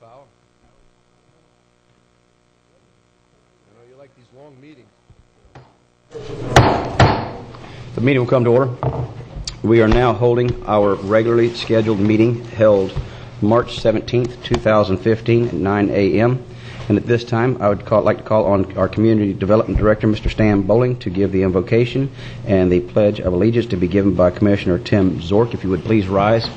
Powell. I know you like these long meetings. The meeting will come to order. We are now holding our regularly scheduled meeting held March 17th, 2015 at 9 a.m. And at this time, I would like to call on our Community Development Director, Mr. Stan Bowling, to give the invocation and the Pledge of Allegiance to be given by Commissioner Tim Zork. If you would please rise.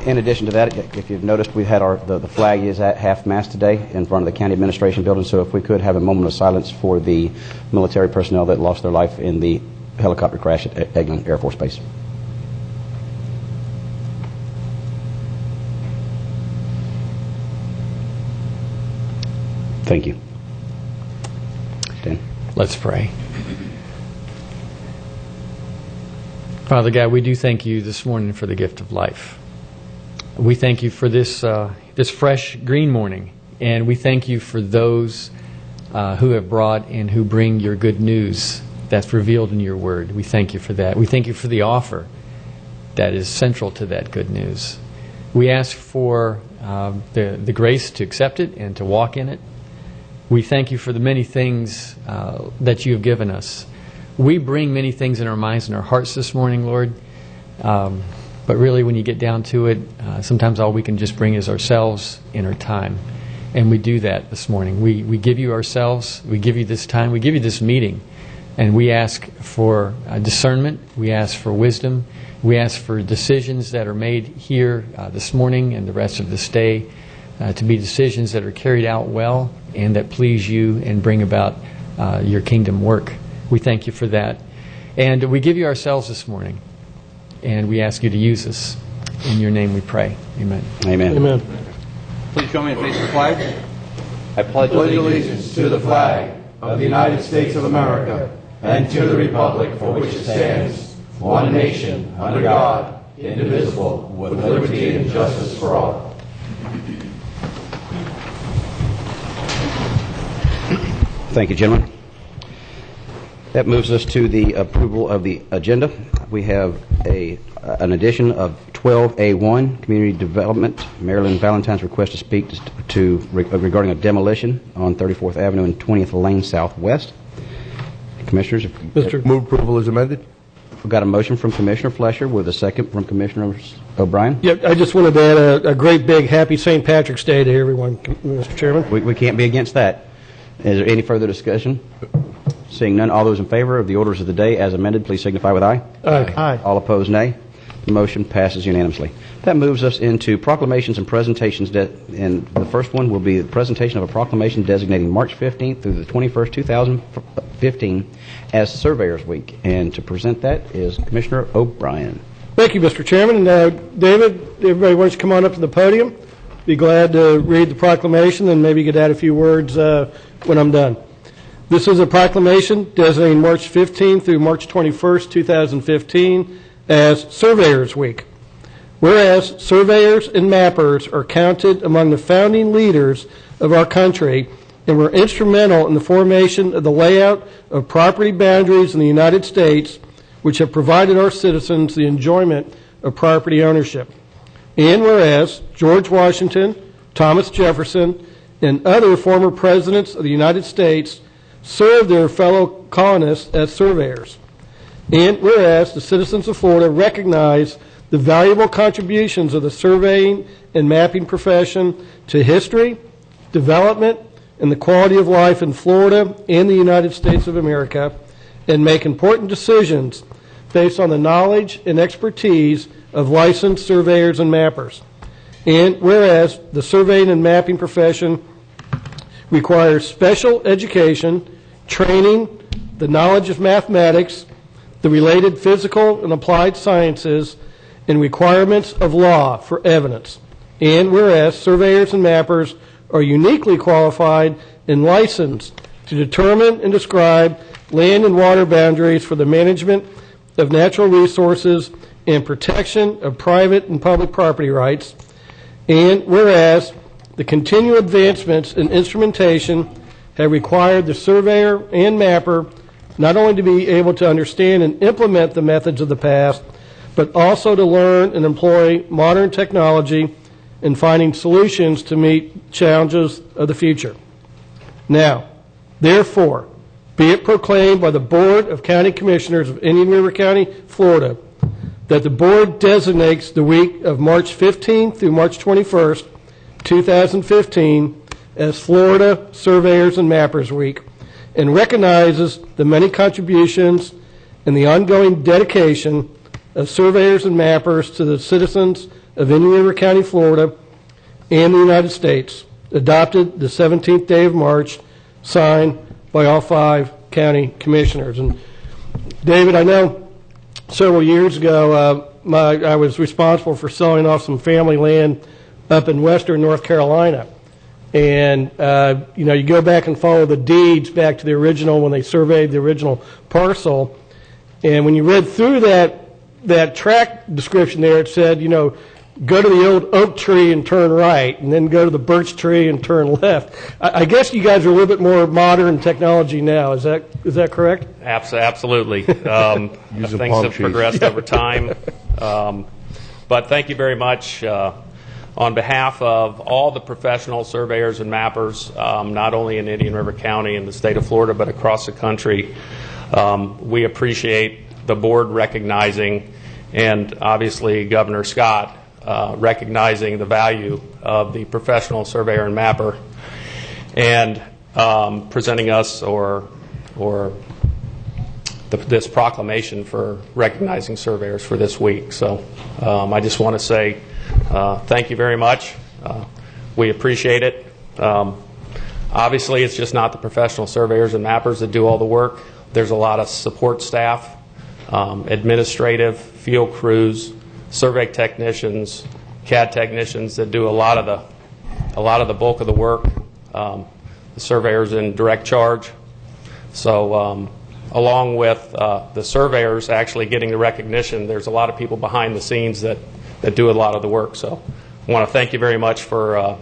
In addition to that, if you've noticed, we've had the flag is at half-mast today in front of the County Administration Building, so if we could have a moment of silence for the military personnel that lost their life in the helicopter crash at Eglin Air Force Base. Thank you. Dan. Let's pray. Father God, we do thank you this morning for the gift of life. We thank you for this fresh green morning, and we thank you for those who have brought and who bring your good news that's revealed in your word. We thank you for that. We thank you for the offer that is central to that good news. We ask for the grace to accept it and to walk in it. We thank you for the many things that you have given us. We bring many things in our minds and our hearts this morning, Lord. But really, when you get down to it, sometimes all we can just bring is ourselves and our time. And we do that this morning. We give you ourselves. We give you this time. We give you this meeting. And we ask for discernment. We ask for wisdom. We ask for decisions that are made here this morning and the rest of this day to be decisions that are carried out well and that please you and bring about your kingdom work. We thank you for that. And we give you ourselves this morning. And we ask you to use us. In your name we pray. Amen. Amen. Amen. Please show me and face the flag. I pledge allegiance to the flag of the United States of America and to the republic for which it stands, one nation, under God, indivisible, with liberty and justice for all. Thank you, gentlemen. That moves us to the approval of the agenda. We have an addition of 12A1, Community Development. Marilyn Valentine's request to speak regarding a demolition on 34th Avenue and 20th Lane Southwest. Commissioners, Move approval is amended. We've got a motion from Commissioner Flesher with a second from Commissioner O'Brien. Yep, I just wanted to add a great big happy St. Patrick's Day to everyone, Mr. Chairman. We can't be against that. Is there any further discussion? Seeing none, all those in favor of the orders of the day as amended, please signify with aye. Aye. All opposed, nay. The motion passes unanimously. That moves us into proclamations and presentations, and the first one will be the presentation of a proclamation designating March 15th through the 21st, 2015 as Surveyors Week. And to present that is Commissioner O'Brien. Thank you, Mr. Chairman. And David, everybody wants to come on up to the podium. Be glad to read the proclamation, and maybe you could add a few words when I'm done. This is a proclamation designating March 15th through March 21st, 2015 as Surveyors Week. Whereas surveyors and mappers are counted among the founding leaders of our country and were instrumental in the formation of the layout of property boundaries in the United States, which have provided our citizens the enjoyment of property ownership. And whereas George Washington, Thomas Jefferson, and other former presidents of the United States served their fellow colonists as surveyors. And whereas the citizens of Florida recognize the valuable contributions of the surveying and mapping profession to history, development, and the quality of life in Florida and the United States of America, and make important decisions based on the knowledge and expertise of licensed surveyors and mappers. And whereas the surveying and mapping profession requires special education, training, the knowledge of mathematics, the related physical and applied sciences, and requirements of law for evidence. And whereas surveyors and mappers are uniquely qualified and licensed to determine and describe land and water boundaries for the management of natural resources and protection of private and public property rights. And whereas the continued advancements in instrumentation have required the surveyor and mapper not only to be able to understand and implement the methods of the past, but also to learn and employ modern technology and finding solutions to meet challenges of the future. Now, therefore, be it proclaimed by the Board of County Commissioners of Indian River County, Florida, that the Board designates the week of March 15th through March 21st, 2015, as Florida Surveyors and Mappers Week, and recognizes the many contributions and the ongoing dedication of surveyors and mappers to the citizens of Indian River County, Florida, and the United States, adopted the 17th day of March, signed by all 5 county commissioners. And David, I know several years ago I was responsible for selling off some family land up in western North Carolina. And, you go back and follow the deeds back to the original, when they surveyed the original parcel. And when you read through that tract description there, it said, go to the old oak tree and turn right, and then go to the birch tree and turn left. I guess you guys are a little bit more modern technology now. Is that correct? Absolutely. Things have progressed over time. But thank you very much. On behalf of all the professional surveyors and mappers, not only in Indian River County and the state of Florida, but across the country, we appreciate the board recognizing, and obviously Governor Scott recognizing the value of the professional surveyor and mapper, and presenting us this proclamation for recognizing surveyors for this week. So I just want to say thank you very much. We appreciate it. Obviously, it's just not the professional surveyors and mappers that do all the work. There's a lot of support staff, administrative, field crews, survey technicians, CAD technicians that do a lot of the bulk of the work. The surveyors in direct charge. So along with the surveyors actually getting the recognition, there's a lot of people behind the scenes that do a lot of the work. So I want to thank you very much for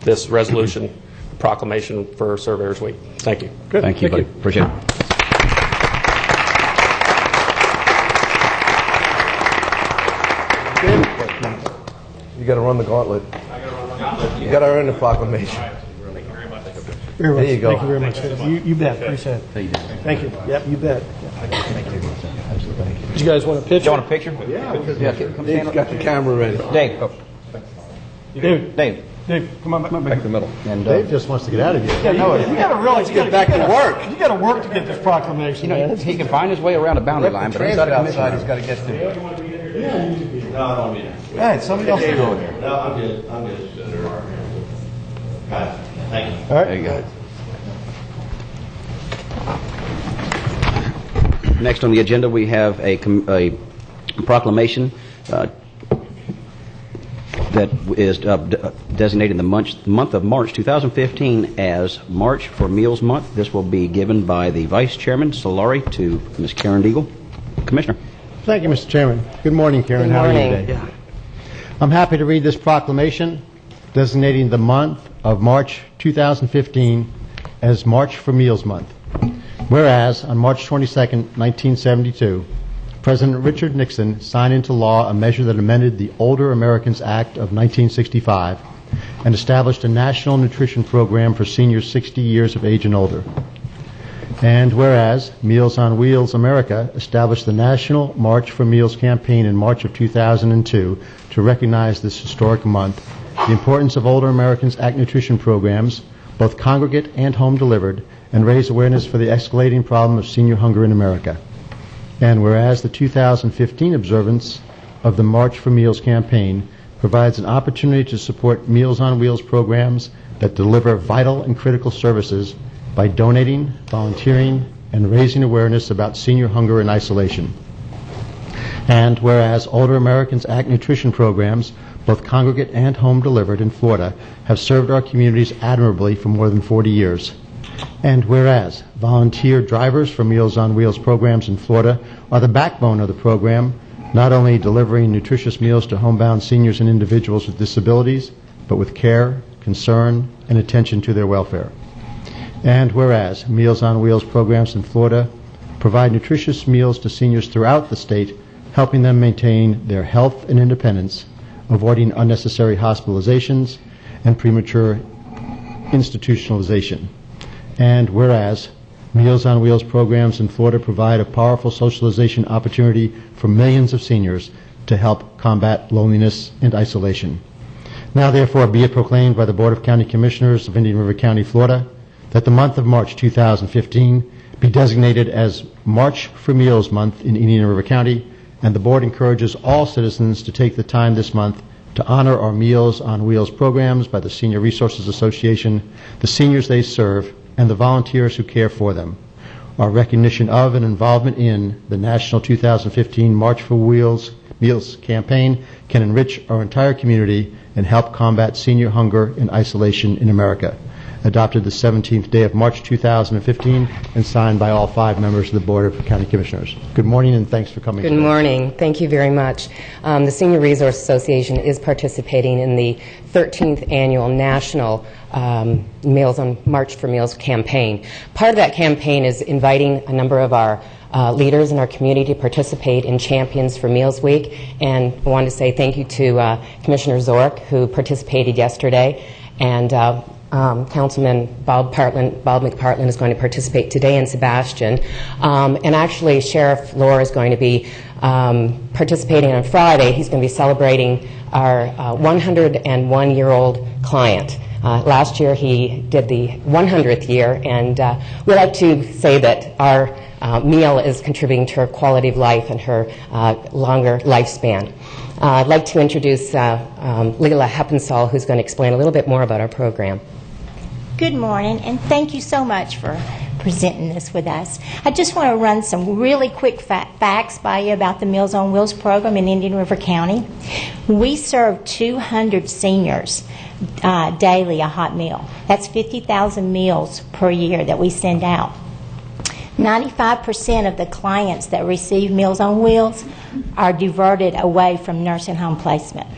this resolution proclamation for Surveyors Week. Thank you. Good. Thank you, buddy. Appreciate it. You got to run the gauntlet. You got to earn the proclamation. There you go. Thank you very much. You bet. Appreciate it. Thank you. Yep, you bet. Thank you. Absolutely. You guys want a picture? You want a picture? Yeah, because Dave's got the camera ready. Dave. Dave, come on back. Back to the middle. And, Dave just wants to get out of here. Yeah, you got to really get back to work. You got to work to get this proclamation. he can find his way around a boundary line, but inside outside, he's got to get to. No, I don't need it. All right, somebody else is going here. No, I'm good. Got it. Thank you. All right. There you go. Next on the agenda, we have a proclamation that is designated the month of March 2015 as March for Meals Month. This will be given by the Vice Chairman, Solari, to Ms. Karen Deagle. Commissioner. Thank you, Mr. Chairman. Good morning, Karen. How are you today? Yeah. I'm happy to read this proclamation designating the month of March 2015 as March for Meals Month. Whereas, on March 22, 1972, President Richard Nixon signed into law a measure that amended the Older Americans Act of 1965 and established a national nutrition program for seniors 60 years of age and older. And whereas Meals on Wheels America established the National March for Meals campaign in March of 2002 to recognize this historic month, the importance of Older Americans Act nutrition programs, both congregate and home delivered, and raise awareness for the escalating problem of senior hunger in America. And whereas the 2015 observance of the March for Meals campaign provides an opportunity to support Meals on Wheels programs that deliver vital and critical services by donating, volunteering, and raising awareness about senior hunger and isolation. And whereas Older Americans Act nutrition programs, both congregate and home delivered in Florida, have served our communities admirably for more than 40 years. And whereas volunteer drivers for Meals on Wheels programs in Florida are the backbone of the program, not only delivering nutritious meals to homebound seniors and individuals with disabilities, but with care, concern, and attention to their welfare. And whereas Meals on Wheels programs in Florida provide nutritious meals to seniors throughout the state, helping them maintain their health and independence, avoiding unnecessary hospitalizations and premature institutionalization. And whereas Meals on Wheels programs in Florida provide a powerful socialization opportunity for millions of seniors to help combat loneliness and isolation. Now therefore be it proclaimed by the Board of County Commissioners of Indian River County, Florida, that the month of March 2015 be designated as March for Meals Month in Indian River County, and the Board encourages all citizens to take the time this month to honor our Meals on Wheels programs by the Senior Resources Association, the seniors they serve, and the volunteers who care for them. Our recognition of and involvement in the National 2015 March for Meals campaign can enrich our entire community and help combat senior hunger and isolation in America. Adopted the 17th day of March 2015 and signed by all 5 members of the Board of County Commissioners. Good morning and thanks for coming. Good morning. Thank you very much. The Senior Resource Association is participating in the 13th annual National Meals on March for Meals campaign. Part of that campaign is inviting a number of our leaders in our community to participate in Champions for Meals Week, and I wanted to say thank you to Commissioner Zork, who participated yesterday, and Councilman Bob McPartland is going to participate today, and Sebastian. And actually, Sheriff Lohr is going to be participating on Friday. He's going to be celebrating our 101-year-old client. Last year, he did the 100th year, and we like to say that our meal is contributing to her quality of life and her longer lifespan. I'd like to introduce Leela Heppensall, who's going to explain a little bit more about our program. Good morning, and thank you so much for presenting this with us. I just want to run some really quick facts by you about the Meals on Wheels program in Indian River County. We serve 200 seniors daily a hot meal. That's 50,000 meals per year that we send out. 95% of the clients that receive Meals on Wheels are diverted away from nursing home placement.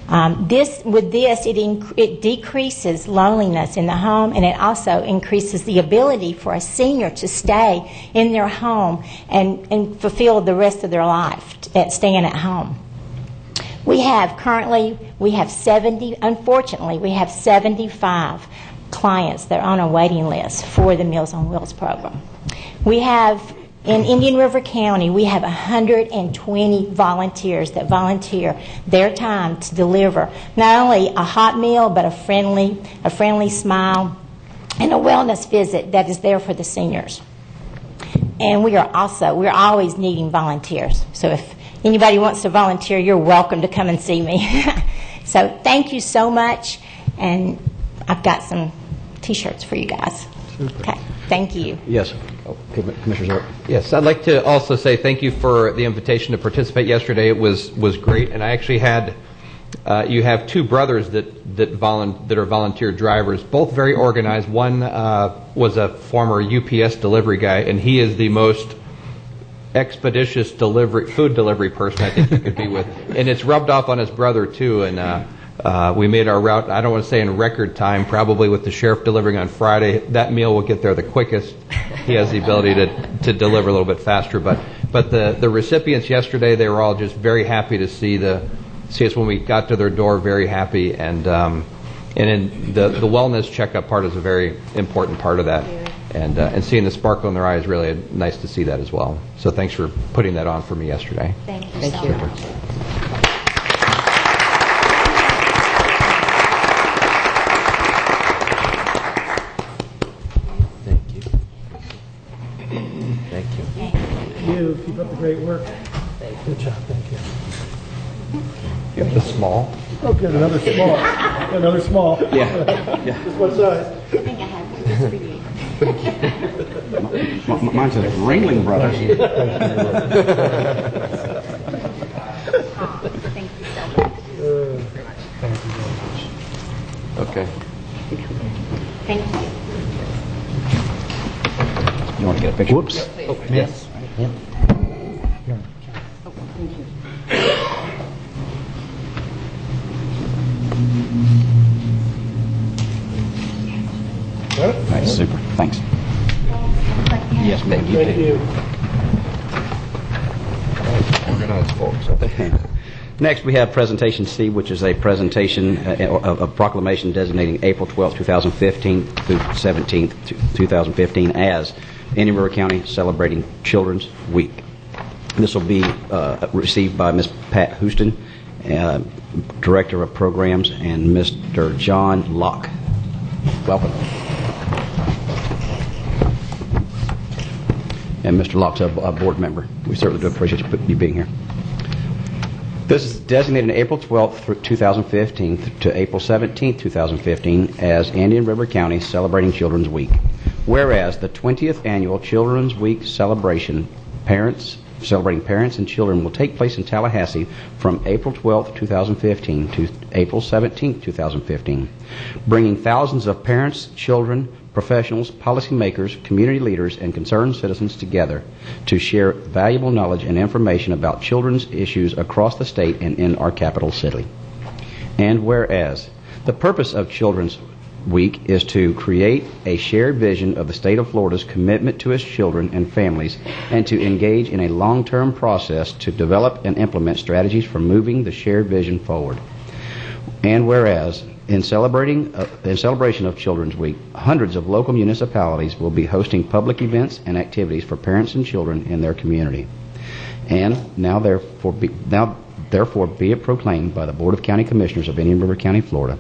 It decreases loneliness in the home, and it also increases the ability for a senior to stay in their home and fulfill the rest of their life staying at home. Unfortunately, we have 75 clients that are on a waiting list for the Meals on Wheels program. In Indian River County, we have 120 volunteers that volunteer their time to deliver not only a hot meal, but a friendly smile and a wellness visit that is there for the seniors. And we're always needing volunteers. So if anybody wants to volunteer, you're welcome to come and see me. So thank you so much, and I've got some T-shirts for you guys. Super. Okay, thank you. Yes. Commissioner Zork. Yes, I'd like to also say thank you for the invitation to participate yesterday. It was great, and I actually had you have 2 brothers that are volunteer drivers, both very organized. One was a former UPS delivery guy, and he is the most expeditious food delivery person I think you could be with, and it's rubbed off on his brother too. And we made our route, I don't want to say in record time, probably with the sheriff delivering on Friday. That meal will get there the quickest. He has the ability to deliver a little bit faster. But the recipients yesterday, they were all just very happy to see us when we got to their door, very happy. And in the wellness checkup part is a very important part of that. And seeing the sparkle in their eyes, really nice to see that as well. So thanks for putting that on for me yesterday. Thank you so much. Keep up the great work. Good job, thank you. You have the small? Oh, good, another small. Another small. Yeah. Just what size? I think I have this for you. Mine's a Ringling Brothers. Thank you so much. Thank you very much. Okay. Thank you. You want to get a picture? Whoops. Oh, yes. Yep. Nice, super. Thanks. Yes, thank you. Thank you. Organized folks. Next, we have Presentation C, which is a presentation of a proclamation designating April 12, 2015 through 17, 2015 as Indian River County Celebrating Children's Week. This will be received by Ms. Pat Houston, Director of Programs, and Mr. John Locke. Welcome. And Mr. Locke's a board member. We certainly do appreciate you being here. This is designated April 12th, 2015 to April 17th, 2015 as Indian River County Celebrating Children's Week. Whereas the 20th Annual Children's Week celebrating parents and children will take place in Tallahassee from April 12th, 2015 to April 17th, 2015, bringing thousands of parents, children, professionals, policymakers, community leaders, and concerned citizens together to share valuable knowledge and information about children's issues across the state and in our capital city. And whereas the purpose of Children's Week is to create a shared vision of the state of Florida's commitment to its children and families and to engage in a long-term process to develop and implement strategies for moving the shared vision forward. And whereas in celebration of Children's Week, hundreds of local municipalities will be hosting public events and activities for parents and children in their community. And now therefore be it proclaimed by the Board of County Commissioners of Indian River County, Florida,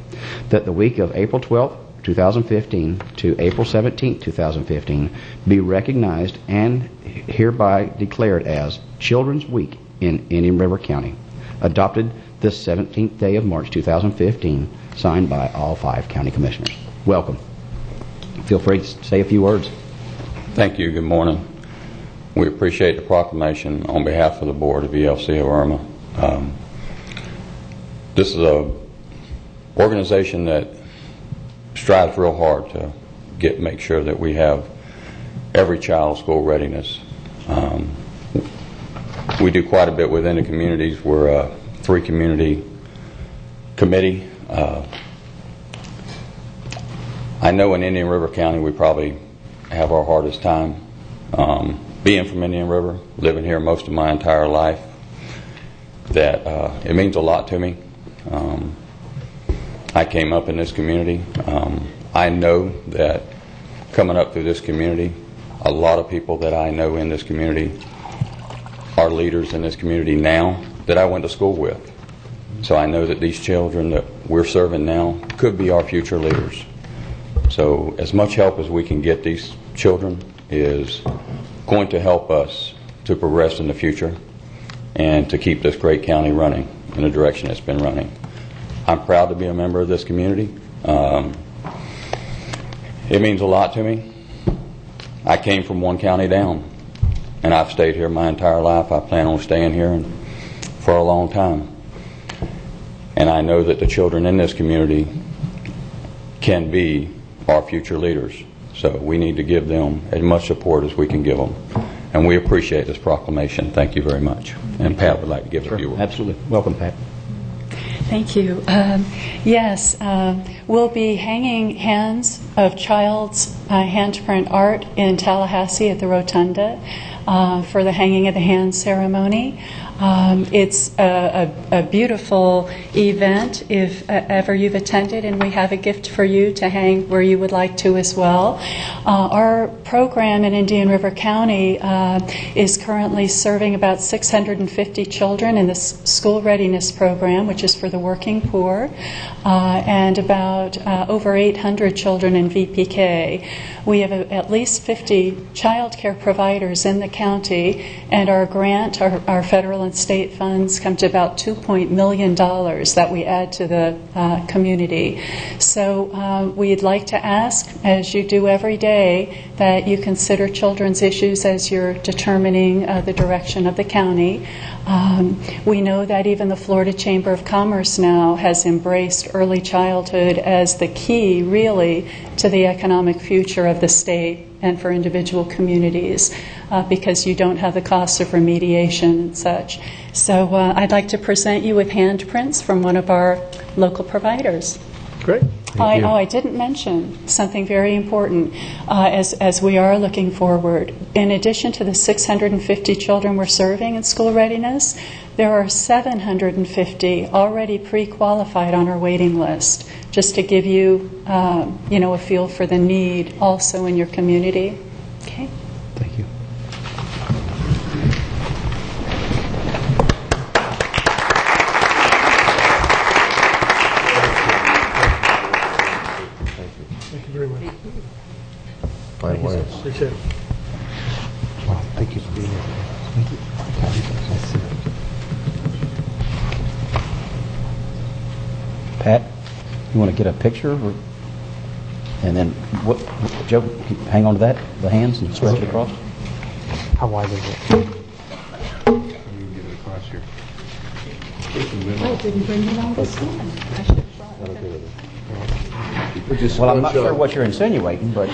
that the week of April 12, 2015 to April 17, 2015 be recognized and hereby declared as Children's Week in Indian River County, adopted this 17th day of March 2015, signed by all 5 county commissioners. Welcome. Feel free to say a few words. Thank you. Good morning. We appreciate the proclamation on behalf of the board of ELC of Irma. This is a organization that strives real hard to make sure that we have every child's school readiness. We do quite a bit within the communities. We're a 3-community committee. I know in Indian River County we probably have our hardest time being from Indian River, living here most of my entire life, that it means a lot to me. I came up in this community. I know that coming up through this community, a lot of people that I know in this community are leaders in this community now that I went to school with. So I know that these children that we're serving now could be our future leaders. So as much help as we can get these children is going to help us to progress in the future and to keep this great county running in the direction it's been running. I'm proud to be a member of this community. It means a lot to me. I came from one county down, and I've stayed here my entire life. I plan on staying here for a long time. And I know that the children in this community can be our future leaders. So we need to give them as much support as we can give them. And we appreciate this proclamation. Thank you very much. And Pat would like to give a few words. Absolutely. Welcome, Pat. Thank you. Yes, we'll be hanging hands of child's handprint art in Tallahassee at the Rotunda for the hanging of the hands ceremony. It's a beautiful event if ever you've attended, and we have a gift for you to hang where you would like to as well. Our program in Indian River County is currently serving about 650 children in the school readiness program, which is for the working poor, and about over 800 children in VPK. We have at least 50 child care providers in the county, and our grant, our federal and state funds, come to about $2 million that we add to the community. So we'd like to ask, as you do every day, that you consider children's issues as you're determining the direction of the county. We know that even the Florida Chamber of Commerce now has embraced early childhood as the key, really, to the economic future of the state and for individual communities, because you don't have the costs of remediation and such. So I'd like to present you with handprints from one of our local providers. Great. I didn't mention something very important as we are looking forward. In addition to the 650 children we're serving in school readiness, there are 750 already pre-qualified on our waiting list, just to give you, a feel for the need also in your community. Okay. Thank you. Thank you very much. Fine words. Appreciate it. Well, thank you for being here. Thank you. Pat, you want to get a picture? And then, Joe, hang on to that, the hands, and stretch it across. How wide is it? You can get it across here. I didn't bring it on this one. I should have brought it. Well, I'm not sure what you're insinuating, but...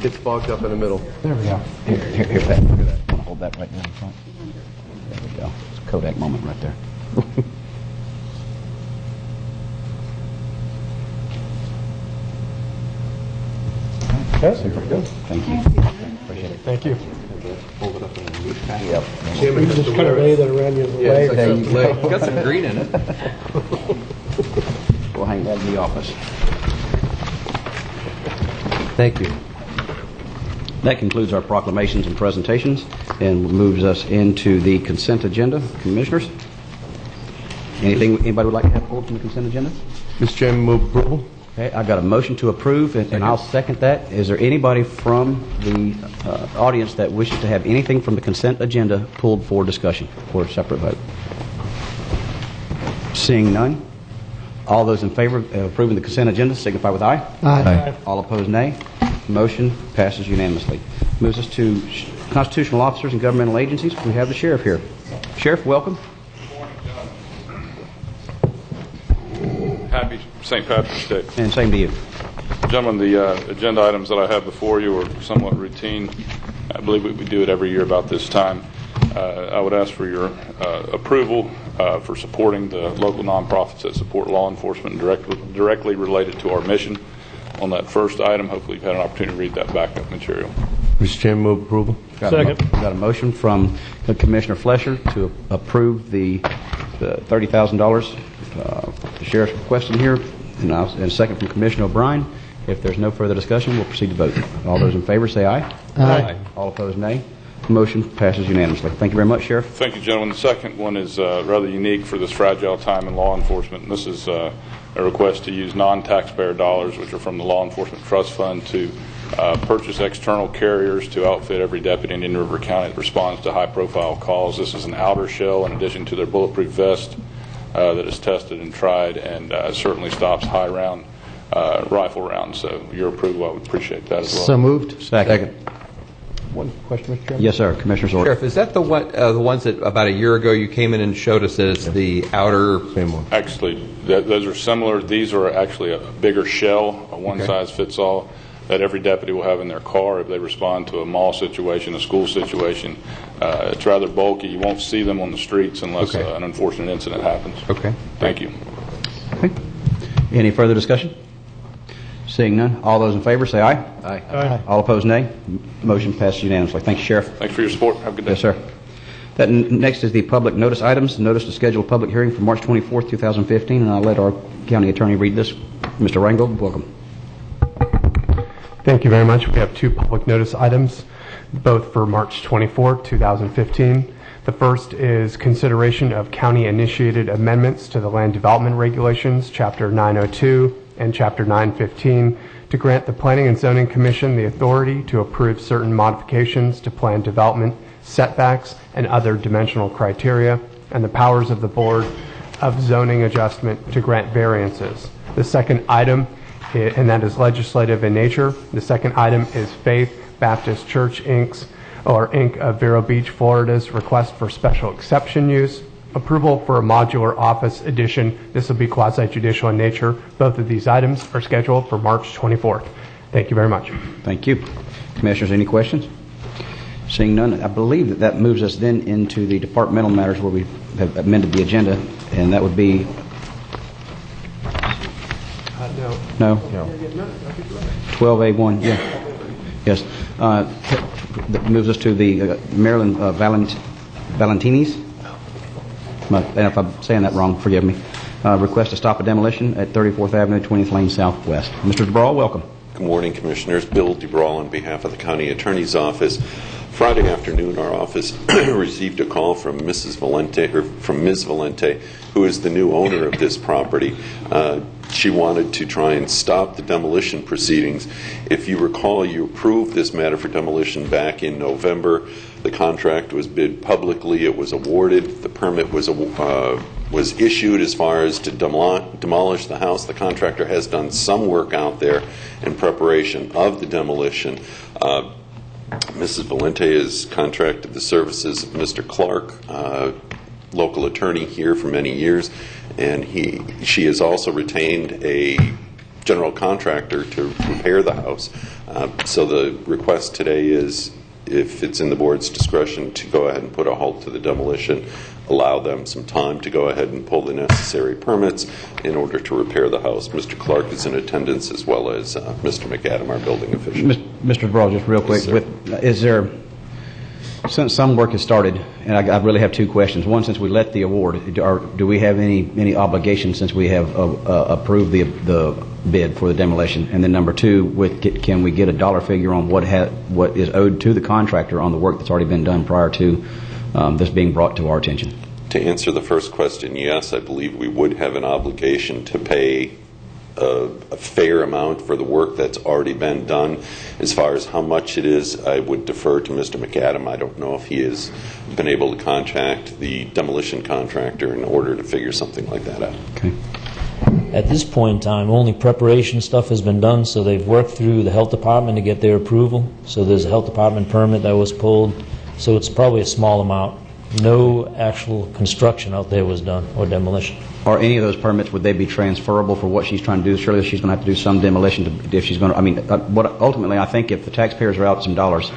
Gets fogged up in the middle. There we go. Here, Pat, look at that. I'm going to hold that right there in front. There we go. It's a Kodak moment right there. Okay. Super good. Thank you. Appreciate it. Thank you. Hold it up in the Yep. You just kind of lay that around your leg. There you go. It's got some green in it. We'll hang that in the office. Thank you. That concludes our proclamations and presentations and moves us into the consent agenda. Commissioners? Anything anybody would like to have pulled from the consent agenda? Mr. Chairman, move approval. Okay, I've got a motion to approve, and I'll second that. Is there anybody from the audience that wishes to have anything from the consent agenda pulled for discussion for a separate vote? Seeing none, all those in favor of approving the consent agenda signify with aye. Aye. All opposed, nay. Motion passes unanimously. Moves us to constitutional officers and governmental agencies. We have the sheriff here. Sheriff, welcome. Happy St. Patrick's Day. And same to you. Gentlemen, the agenda items that I have before you are somewhat routine. I believe we do it every year about this time. I would ask for your approval for supporting the local nonprofits that support law enforcement directly related to our mission. On that first item, hopefully you've had an opportunity to read that backup material. Mr. Chairman, move approval. Second. Got a motion from Commissioner Flesher to approve the $30,000 the sheriff's requested here, and a second from Commissioner O'Brien. If there's no further discussion, we'll proceed to vote. All those in favor say aye. Aye. All opposed, nay. Motion passes unanimously. Thank you very much, Sheriff. Thank you, gentlemen. The second one is rather unique for this fragile time in law enforcement. And this is a request to use non-taxpayer dollars, which are from the Law Enforcement Trust Fund, to purchase external carriers to outfit every deputy in Indian River County that responds to high-profile calls. This is an outer shell in addition to their bulletproof vest that is tested and tried and certainly stops high-round rifle rounds. So your approval, I would appreciate that as well. So moved. Second. One question, Mr. Chairman. Yes, sir. Commissioner's order. Sheriff, is that the ones that about a year ago you came in and showed us as the outer? Same one. Actually, those are similar. These are actually a bigger shell, a one-size-fits-all, that every deputy will have in their car if they respond to a mall situation, a school situation. It's rather bulky. You won't see them on the streets unless an unfortunate incident happens. Okay. Thank you. Okay. Any further discussion? Seeing none, all those in favor say aye. Aye. Aye. All opposed, nay. Motion passes unanimously. Thank you, Sheriff. Thanks for your support. Have a good day. Yes, sir. That next is the public notice items. Notice to schedule a public hearing for March 24th, 2015, and I'll let our county attorney read this. Mr. Rangold, welcome. Thank you very much. We have two public notice items, both for March 24, 2015. The first is consideration of county-initiated amendments to the Land Development Regulations, Chapter 902 and Chapter 915, to grant the Planning and Zoning Commission the authority to approve certain modifications to plan development, setbacks, and other dimensional criteria, and the powers of the Board of Zoning Adjustment to grant variances. The second item, and that is legislative in nature. The second item is Faith Baptist Church Inc. of Vero Beach, Florida's request for special exception use. Approval for a modular office addition. This will be quasi-judicial in nature. Both of these items are scheduled for March 24th. Thank you very much. Thank you. Commissioners, any questions? Seeing none, I believe that moves us then into the departmental matters where we have amended the agenda, and that would be No? 12A1, yeah. Yes. That moves us to the Maryland Valentinis. And if I'm saying that wrong, forgive me. Request to stop a demolition at 34th Avenue, 20th Lane Southwest. Mr. DeBrawl, welcome. Good morning, Commissioners. Bill DeBrawl on behalf of the County Attorney's Office. Friday afternoon, our office received a call from Ms. Valente, who is the new owner of this property. She wanted to try and stop the demolition proceedings. If you recall, you approved this matter for demolition back in November. The contract was bid publicly. It was awarded. The permit was issued as far as to demolish the house. The contractor has done some work out there in preparation of the demolition. Mrs. Valente has contracted the services of Mr. Clark, local attorney here for many years, and she has also retained a general contractor to repair the house. So the request today is, if it's in the board's discretion, to go ahead and put a halt to the demolition, allow them some time to go ahead and pull the necessary permits in order to repair the house. Mr. Clark is in attendance, as well as Mr. McAdam, our building official. Mr. DeBrawl, just real quick, Yes, since some work has started, and I really have two questions. One, since we let the award, do we have any obligation since we have approved the bid for the demolition? And then number two, can we get a dollar figure on what is owed to the contractor on the work that's already been done prior to this being brought to our attention? To answer the first question, yes, I believe we would have an obligation to pay a fair amount for the work that's already been done. As far as how much it is, I would defer to Mr. McAdam. I don't know if he has been able to contact the demolition contractor in order to figure something like that out. Okay. At this point in time, only preparation stuff has been done, so they've worked through the health department to get their approval. So there's a health department permit that was pulled, so it's probably a small amount. No actual construction out there was done, or demolition. Are any of those permits, would they be transferable for what she's trying to do? Surely she's going to have to do some demolition if she's going to, ultimately, I think if the taxpayers are out some dollars,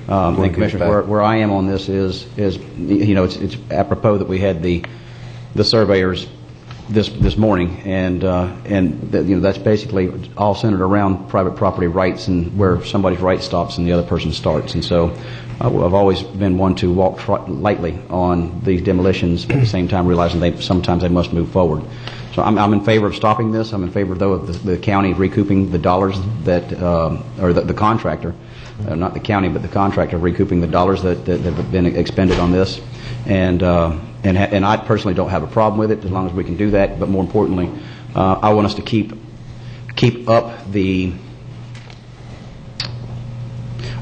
and Commissioner, where I am on this is it's apropos that we had the surveyors this morning, and that's basically all centered around private property rights and where somebody's right stops and the other person starts. And so I've always been one to walk lightly on these demolitions, at the same time realizing sometimes they must move forward. So I'm in favor of stopping this. I'm in favor, though, of the county recouping the dollars that, or the contractor, not the county, but the contractor recouping the dollars that have been expended on this. And I personally don't have a problem with it as long as we can do that. But more importantly, I want us to keep up the,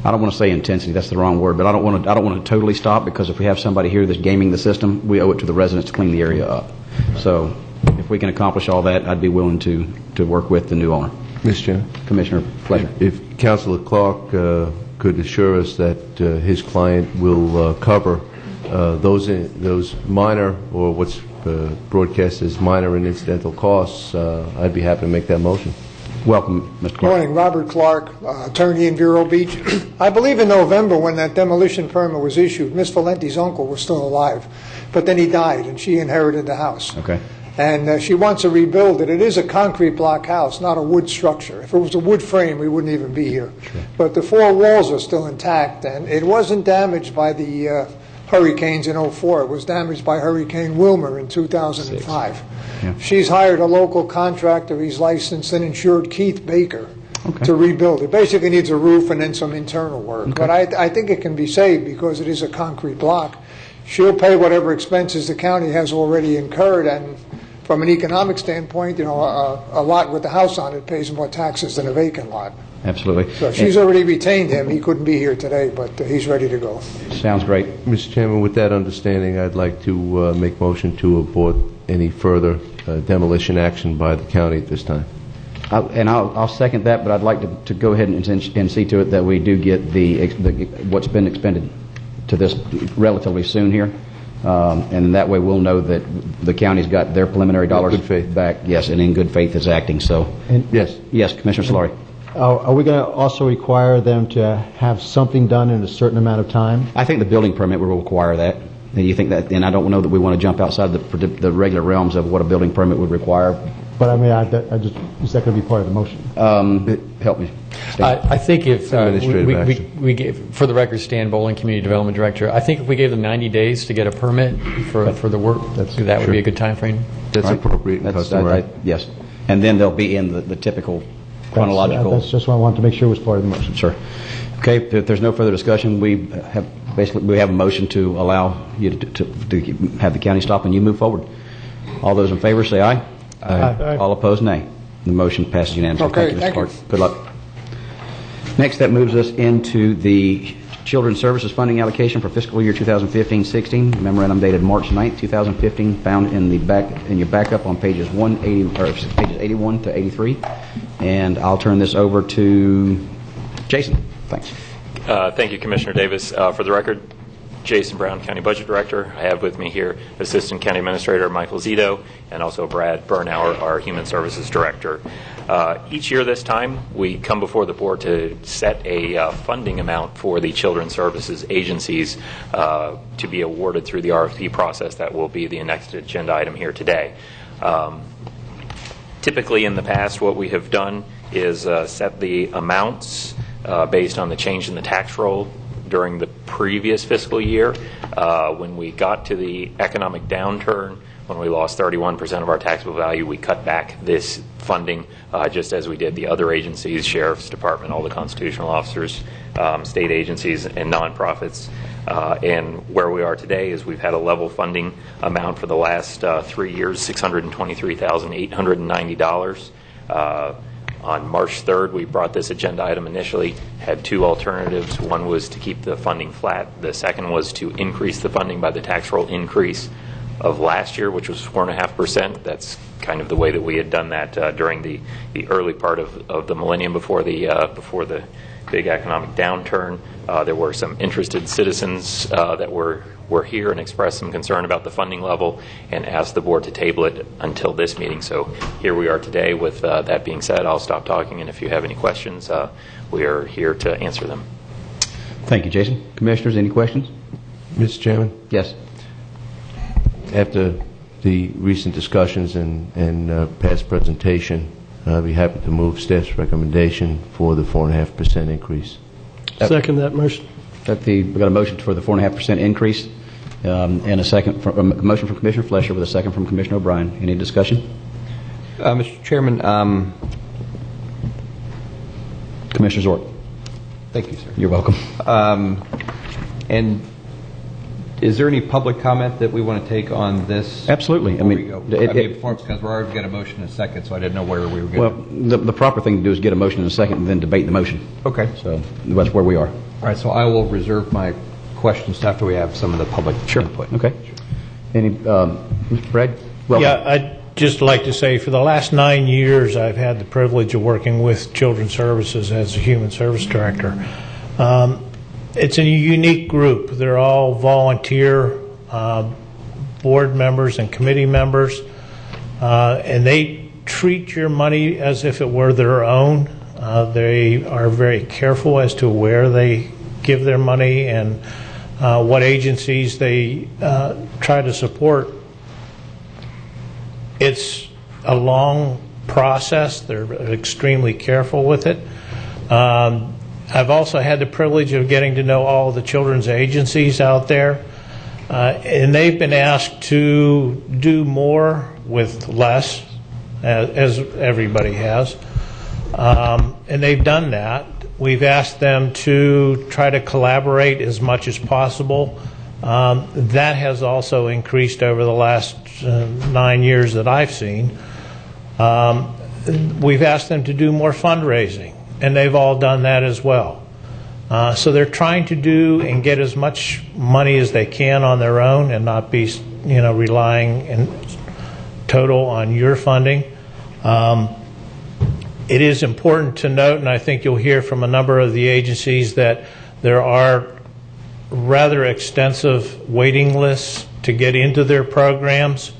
I don't want to say intensity, that's the wrong word, but I don't want to totally stop, because if we have somebody here that's gaming the system, we owe it to the residents to clean the area up. So if we can accomplish all that, I'd be willing to work with the new owner. Mr. Chairman. Commissioner, pleasure. If Councilor Clark could assure us that his client will cover those minor, or what's broadcast as minor and incidental costs, I'd be happy to make that motion. Welcome, Mr. Clark. Morning, Robert Clark, attorney in Vero Beach. I believe in November, when that demolition permit was issued, Miss Valente's uncle was still alive, but then he died and she inherited the house. Okay. And she wants to rebuild it. It is a concrete block house, not a wood structure. If it was a wood frame, we wouldn't even be here. Sure. But the four walls are still intact, and it wasn't damaged by the hurricanes in 2004. It was damaged by Hurricane Wilma in 2005. Yeah. She's hired a local contractor. He's licensed and insured, Keith Baker, to rebuild it. Basically needs a roof and then some internal work. Okay. But I think it can be saved because it is a concrete block. She'll pay whatever expenses the county has already incurred, and from an economic standpoint, a lot with the house on it pays more taxes than a vacant lot. Absolutely. So she's already retained him. He couldn't be here today, but he's ready to go. Sounds great. Mr. Chairman, with that understanding, I'd like to make motion to abort any further demolition action by the county at this time. I'll second that, but I'd like to go ahead and see to it that we do get what's been expended to this relatively soon here. And that way we'll know that the county's got their preliminary dollars back. Yes, and in good faith is acting. So, yes, Commissioner Solari. Are we going to also require them to have something done in a certain amount of time? I think the building permit will require that. And you think that? And I don't know that we want to jump outside the regular realms of what a building permit would require. But I mean, is that going to be part of the motion? Help me. I think if Administrative action. we gave, for the record, Stan Bowling, Community Development Director, I think if we gave them 90 days to get a permit for the work, that would be a good time frame. That's appropriate and customary. Yes. And then they'll be in the typical chronological. That's just what I wanted to make sure was part of the motion. Sure. Okay, if there's no further discussion, we have a motion to allow you to have the county stop and you move forward. All those in favor say aye. Aye. All opposed, nay. The motion passes unanimously. Okay, Thank you, Mr. thank Clark. Good luck. Next, that moves us into the Children's Services Funding Allocation for fiscal year 2015-16. Memorandum dated March 9th, 2015, found in your backup on pages 81 to 83. And I'll turn this over to Jason. Thanks. Thank you, Commissioner Davis. For the record, Jason Brown, County Budget Director. I have with me here Assistant County Administrator Michael Zito and also Brad Bernauer, our Human Services Director. Each year this time, we come before the board to set a funding amount for the children's services agencies to be awarded through the RFP process. That will be the next agenda item here today. Typically in the past, what we have done is set the amounts based on the change in the tax roll during the previous fiscal year. When we got to the economic downturn, when we lost 31% of our taxable value, we cut back this funding just as we did the other agencies, Sheriff's Department, all the constitutional officers, state agencies, and nonprofits. And where we are today is we've had a level funding amount for the last 3 years, $623,890. On March 3rd, we brought this agenda item initially, had two alternatives. One was to keep the funding flat. The second was to increase the funding by the tax roll increase of last year, which was 4.5%. That's kind of the way that we had done that during the early part of the millennium before the big economic downturn. There were some interested citizens that were here and expressed some concern about the funding level and asked the board to table it until this meeting. So here we are today. With that being said, I'll stop talking, and if you have any questions, we are here to answer them. Thank you, Jason. Commissioners, any questions? Mr. Chairman? Yes. After the recent discussions and past presentation, I'd be happy to move staff's recommendation for the 4.5% increase. Second that motion. We've got a motion for the 4.5% increase and a motion from Commissioner Flesher with a second from Commissioner O'Brien. Any discussion? Mr. Chairman, Commissioner Zort. Thank you, sir. You're welcome. And is there any public comment that we want to take on this? Absolutely. Because we're already got a motion in a second, so I didn't know where we were going. Well, the proper thing to do is get a motion in a second and then debate the motion. Okay. So that's where we are. All right, so I will reserve my questions after we have some of the public input. Okay. Any, Mr. Brad? Welcome. Yeah, I'd just like to say for the last 9 years, I've had the privilege of working with Children's Services as a Human Service Director. It's a unique group. They're all volunteer board members and committee members, and they treat your money as if it were their own. They are very careful as to where they give their money and what agencies they try to support. It's a long process. They're extremely careful with it. I've also had the privilege of getting to know all of the children's agencies out there, and they've been asked to do more with less, as everybody has, and they've done that. We've asked them to try to collaborate as much as possible. That has also increased over the last 9 years that I've seen. We've asked them to do more fundraising, and they've all done that as well. So they're trying to do and get as much money as they can on their own and not be, relying in total on your funding. It is important to note, and I think you'll hear from a number of the agencies, that there are rather extensive waiting lists to get into their programs,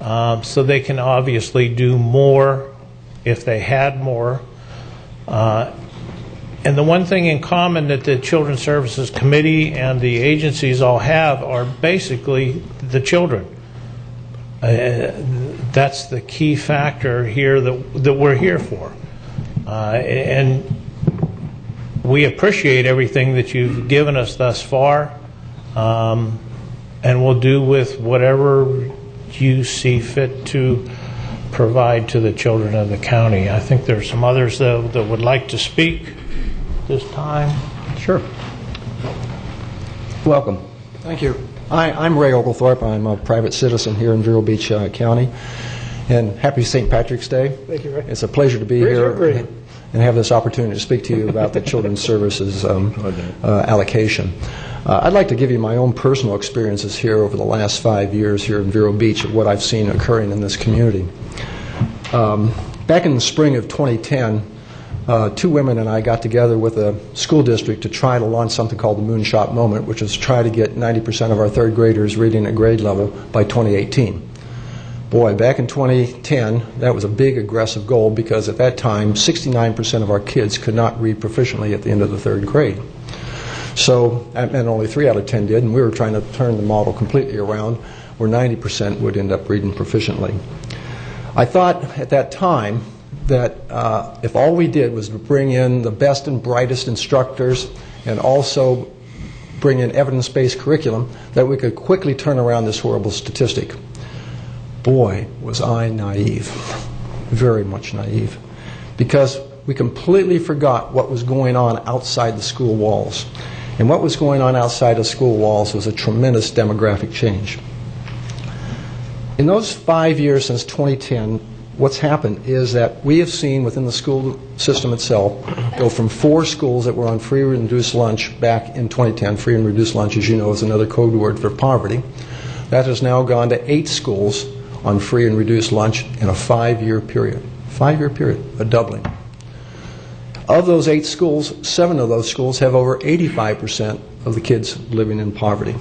so they can obviously do more if they had more. And the one thing in common that the Children's Services Committee and the agencies all have are basically the children. that's the key factor here that we're here for. And we appreciate everything that you've given us thus far, and we'll do with whatever you see fit to provide to the children of the county. I think there's some others that would like to speak this time. Sure. Welcome. Thank you. I'm Ray Oglethorpe. I'm a private citizen here in Vero Beach County. And happy St. Patrick's Day. Thank you, Ray. It's a pleasure to be here and have this opportunity to speak to you about the Children's Services allocation. I'd like to give you my own personal experiences here over the last 5 years here in Vero Beach of what I've seen occurring in this community. Back in the spring of 2010, 2 women and I got together with a school district to try to launch something called the Moonshot Moment, which is try to get 90% of our third graders reading at grade level by 2018. Boy, back in 2010, that was a big aggressive goal because at that time, 69% of our kids could not read proficiently at the end of the third grade. So, and only 3 out of 10 did, and we were trying to turn the model completely around where 90% would end up reading proficiently. I thought at that time that if all we did was bring in the best and brightest instructors and also bring in evidence-based curriculum, that we could quickly turn around this horrible statistic. Boy, was I naive, very much naive, because we completely forgot what was going on outside the school walls. And what was going on outside the school walls was a tremendous demographic change. In those 5 years since 2010, what's happened is that we have seen within the school system itself go from 4 schools that were on free and reduced lunch back in 2010. Free and reduced lunch, as you know, is another code word for poverty. That has now gone to 8 schools on free and reduced lunch in a 5-year period. 5-year period, a doubling. Of those 8 schools, 7 of those schools have over 85% of the kids living in poverty.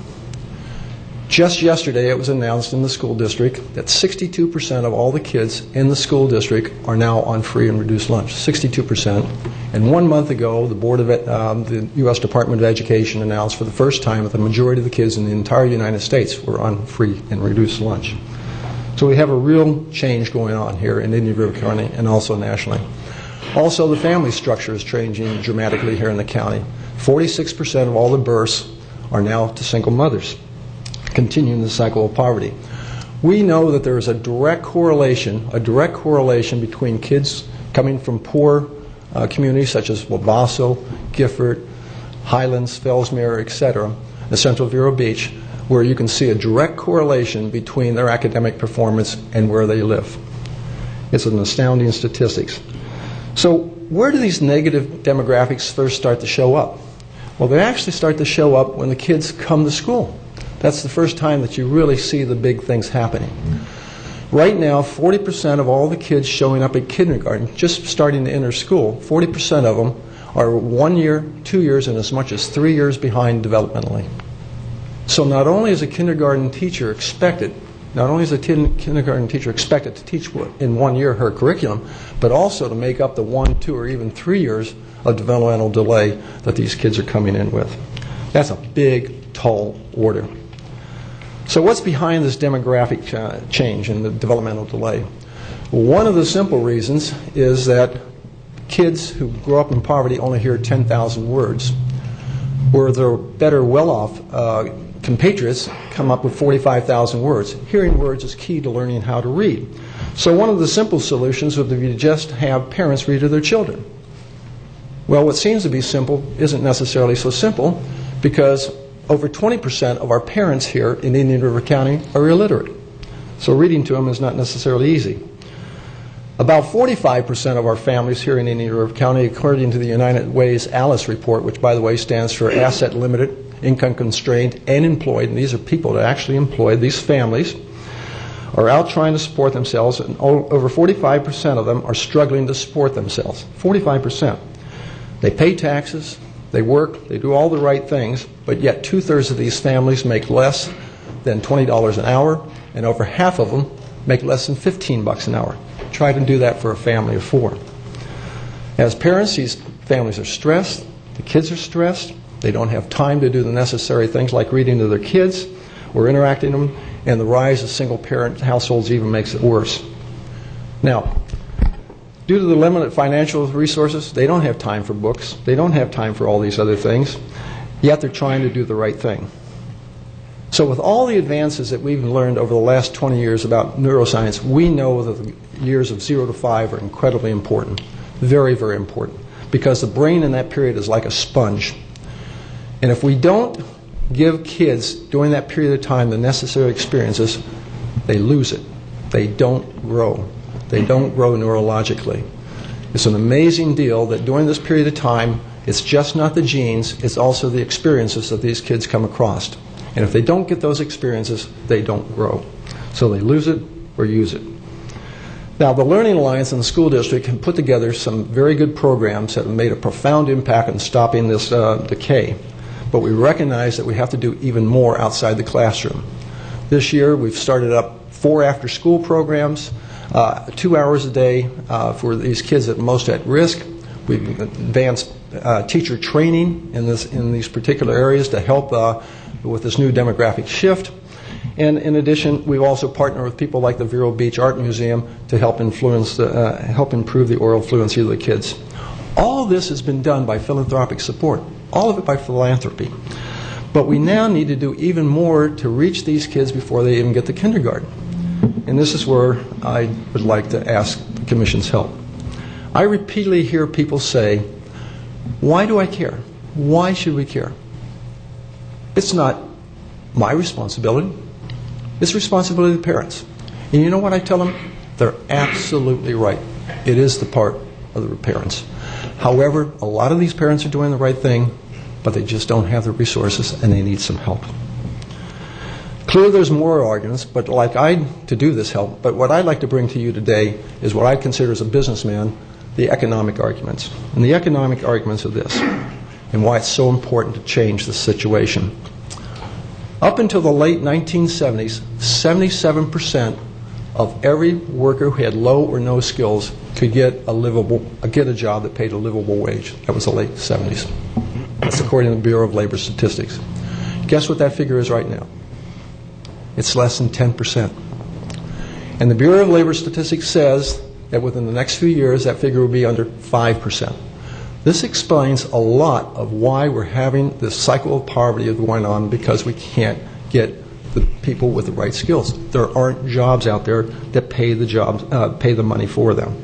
Just yesterday, it was announced in the school district that 62% of all the kids in the school district are now on free and reduced lunch. 62%. And 1 month ago, the board of the U.S. Department of Education announced for the first time that the majority of the kids in the entire United States were on free and reduced lunch. So we have a real change going on here in Indian River County and also nationally. Also, the family structure is changing dramatically here in the county. 46% of all the births are now to single mothers, continuing the cycle of poverty. We know that there is a direct correlation between kids coming from poor communities such as Wabasso, Gifford, Highlands, Fellsmere, etc., and Central Vero Beach, where you can see a direct correlation between their academic performance and where they live. It's an astounding statistics. So where do these negative demographics first start to show up? Well, they actually start to show up when the kids come to school. That's the first time that you really see the big things happening. Right now, 40% of all the kids showing up at kindergarten, just starting to enter school, 40% of them are 1 year, 2 years, and as much as 3 years behind developmentally. So not only is a kindergarten teacher expected to teach in 1 year her curriculum, but also to make up the 1, 2, or even 3 years of developmental delay that these kids are coming in with. That's a big, tall order. So what's behind this demographic change and the developmental delay? One of the simple reasons is that kids who grow up in poverty only hear 10,000 words, where their better, well-off compatriots come up with 45,000 words. Hearing words is key to learning how to read. So one of the simple solutions would be to just have parents read to their children. Well, what seems to be simple isn't necessarily so simple, because over 20% of our parents here in Indian River County are illiterate. So reading to them is not necessarily easy. About 45% of our families here in Indian River County, according to the United Way's ALICE report, which by the way stands for Asset Limited, Income Constrained, and Employed, and these are people that are actually employed, these families are out trying to support themselves, and over 45% of them are struggling to support themselves. 45%. They pay taxes, they work, they do all the right things, but yet 2/3 of these families make less than $20 an hour, and over half of them make less than $15 an hour. Try to do that for a family of 4. As parents, these families are stressed, the kids are stressed, they don't have time to do the necessary things like reading to their kids or interacting with them, and the rise of single-parent households even makes it worse. Now, due to the limited financial resources, they don't have time for books. They don't have time for all these other things, yet they're trying to do the right thing. So with all the advances that we've learned over the last 20 years about neuroscience, we know that the years of 0 to 5 are incredibly important, very, very important, because the brain in that period is like a sponge. And if we don't give kids during that period of time the necessary experiences, they lose it. They don't grow. They don't grow neurologically. It's an amazing deal that during this period of time, it's just not the genes, it's also the experiences that these kids come across. And if they don't get those experiences, they don't grow. So they lose it or use it. Now, the Learning Alliance and the school district have put together some very good programs that have made a profound impact in stopping this decay. But we recognize that we have to do even more outside the classroom. This year, we've started up 4 after-school programs, 2 hours a day for these kids that are most at risk. We've advanced teacher training in these particular areas to help with this new demographic shift. And in addition, we've also partnered with people like the Vero Beach Art Museum to help help improve the oral fluency of the kids. All of this has been done by philanthropic support, all of it by philanthropy. But we now need to do even more to reach these kids before they even get to kindergarten. And this is where I would like to ask the Commission's help. I repeatedly hear people say, why do I care? Why should we care? It's not my responsibility. It's the responsibility of the parents. And you know what I tell them? They're absolutely right. It is the part of the parents. However, a lot of these parents are doing the right thing, but they just don't have the resources and they need some help. Clearly there's more arguments, but to do this help, but what I'd like to bring to you today is what I consider as a businessman, the economic arguments. And the economic arguments are this, and why it's so important to change the situation. Up until the late 1970s, 77% of every worker who had low or no skills could get a job that paid a livable wage. That was the late 70s. That's according to the Bureau of Labor Statistics. Guess what that figure is right now? It's less than 10%. And the Bureau of Labor Statistics says that within the next few years, that figure will be under 5%. This explains a lot of why we're having this cycle of poverty going on, because we can't get the people with the right skills. There aren't jobs out there that pay the money for them.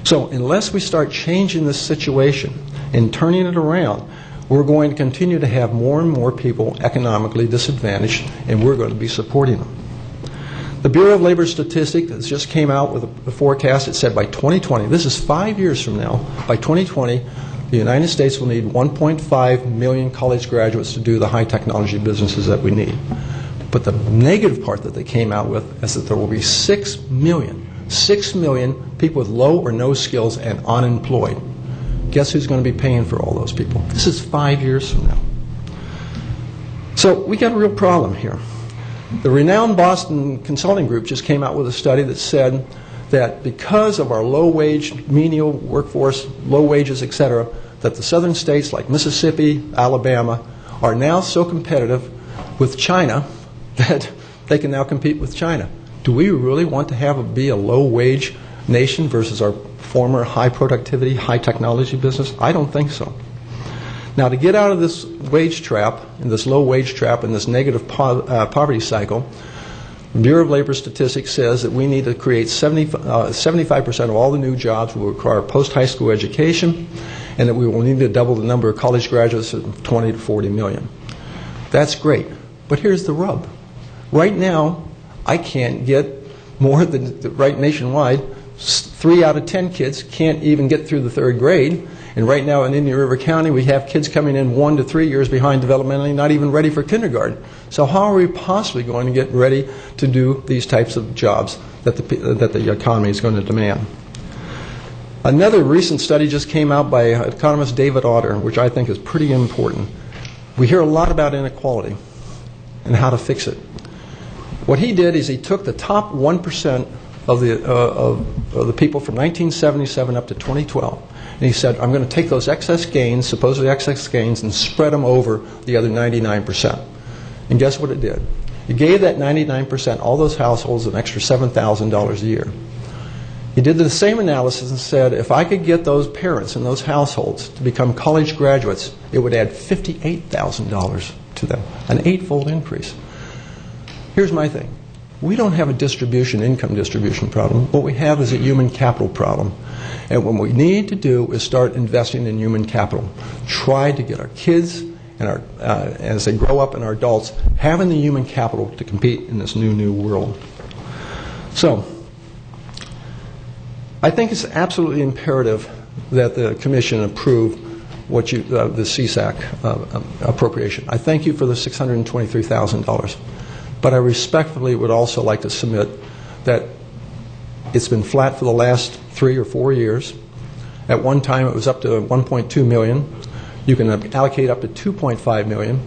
So unless we start changing this situation and turning it around, we're going to continue to have more and more people economically disadvantaged, and we're going to be supporting them. The Bureau of Labor Statistics has just came out with a forecast. It said by 2020, this is 5 years from now, by 2020, the United States will need 1.5 million college graduates to do the high technology businesses that we need. But the negative part that they came out with is that there will be 6 million people with low or no skills and unemployed. Guess who's going to be paying for all those people? This is 5 years from now. So we got a real problem here. The renowned Boston Consulting Group just came out with a study that said that because of our low-wage, menial workforce, low wages, etc., that the southern states like Mississippi, Alabama, are now so competitive with China that they can now compete with China. Do we really want to be a low-wage nation versus our former high-productivity, high-technology business? I don't think so. Now, to get out of this wage trap, and this low wage trap, and this negative poverty cycle, the Bureau of Labor Statistics says that we need to create 75% of all the new jobs will require post-high school education, and that we will need to double the number of college graduates from 20 to 40 million. That's great, but here's the rub. Right now, I can't get more than, right nationwide, 3 out of 10 kids can't even get through the 3rd grade. And right now in Indian River County, we have kids coming in 1 to 3 years behind developmentally, not even ready for kindergarten. So how are we possibly going to get ready to do these types of jobs that the economy is going to demand? Another recent study just came out by economist David Otter, which I think is pretty important. We hear a lot about inequality and how to fix it. What he did is he took the top 1% of the people from 1977 up to 2012, and he said, I'm going to take those excess gains, supposedly excess gains, and spread them over the other 99%. And guess what it did? You gave that 99%, all those households, an extra $7,000 a year. He did the same analysis and said, if I could get those parents in those households to become college graduates, it would add $58,000 to them, an eightfold increase. Here's my thing. We don't have a income distribution problem. What we have is a human capital problem. And what we need to do is start investing in human capital. Try to get our kids, and as they grow up and our adults, having the human capital to compete in this new world. So, I think it's absolutely imperative that the Commission approve the CSAC appropriation. I thank you for the $623,000. But I respectfully would also like to submit that it's been flat for the last 3 or 4 years. At one time it was up to $1.2 million. You can allocate up to $2.5 million.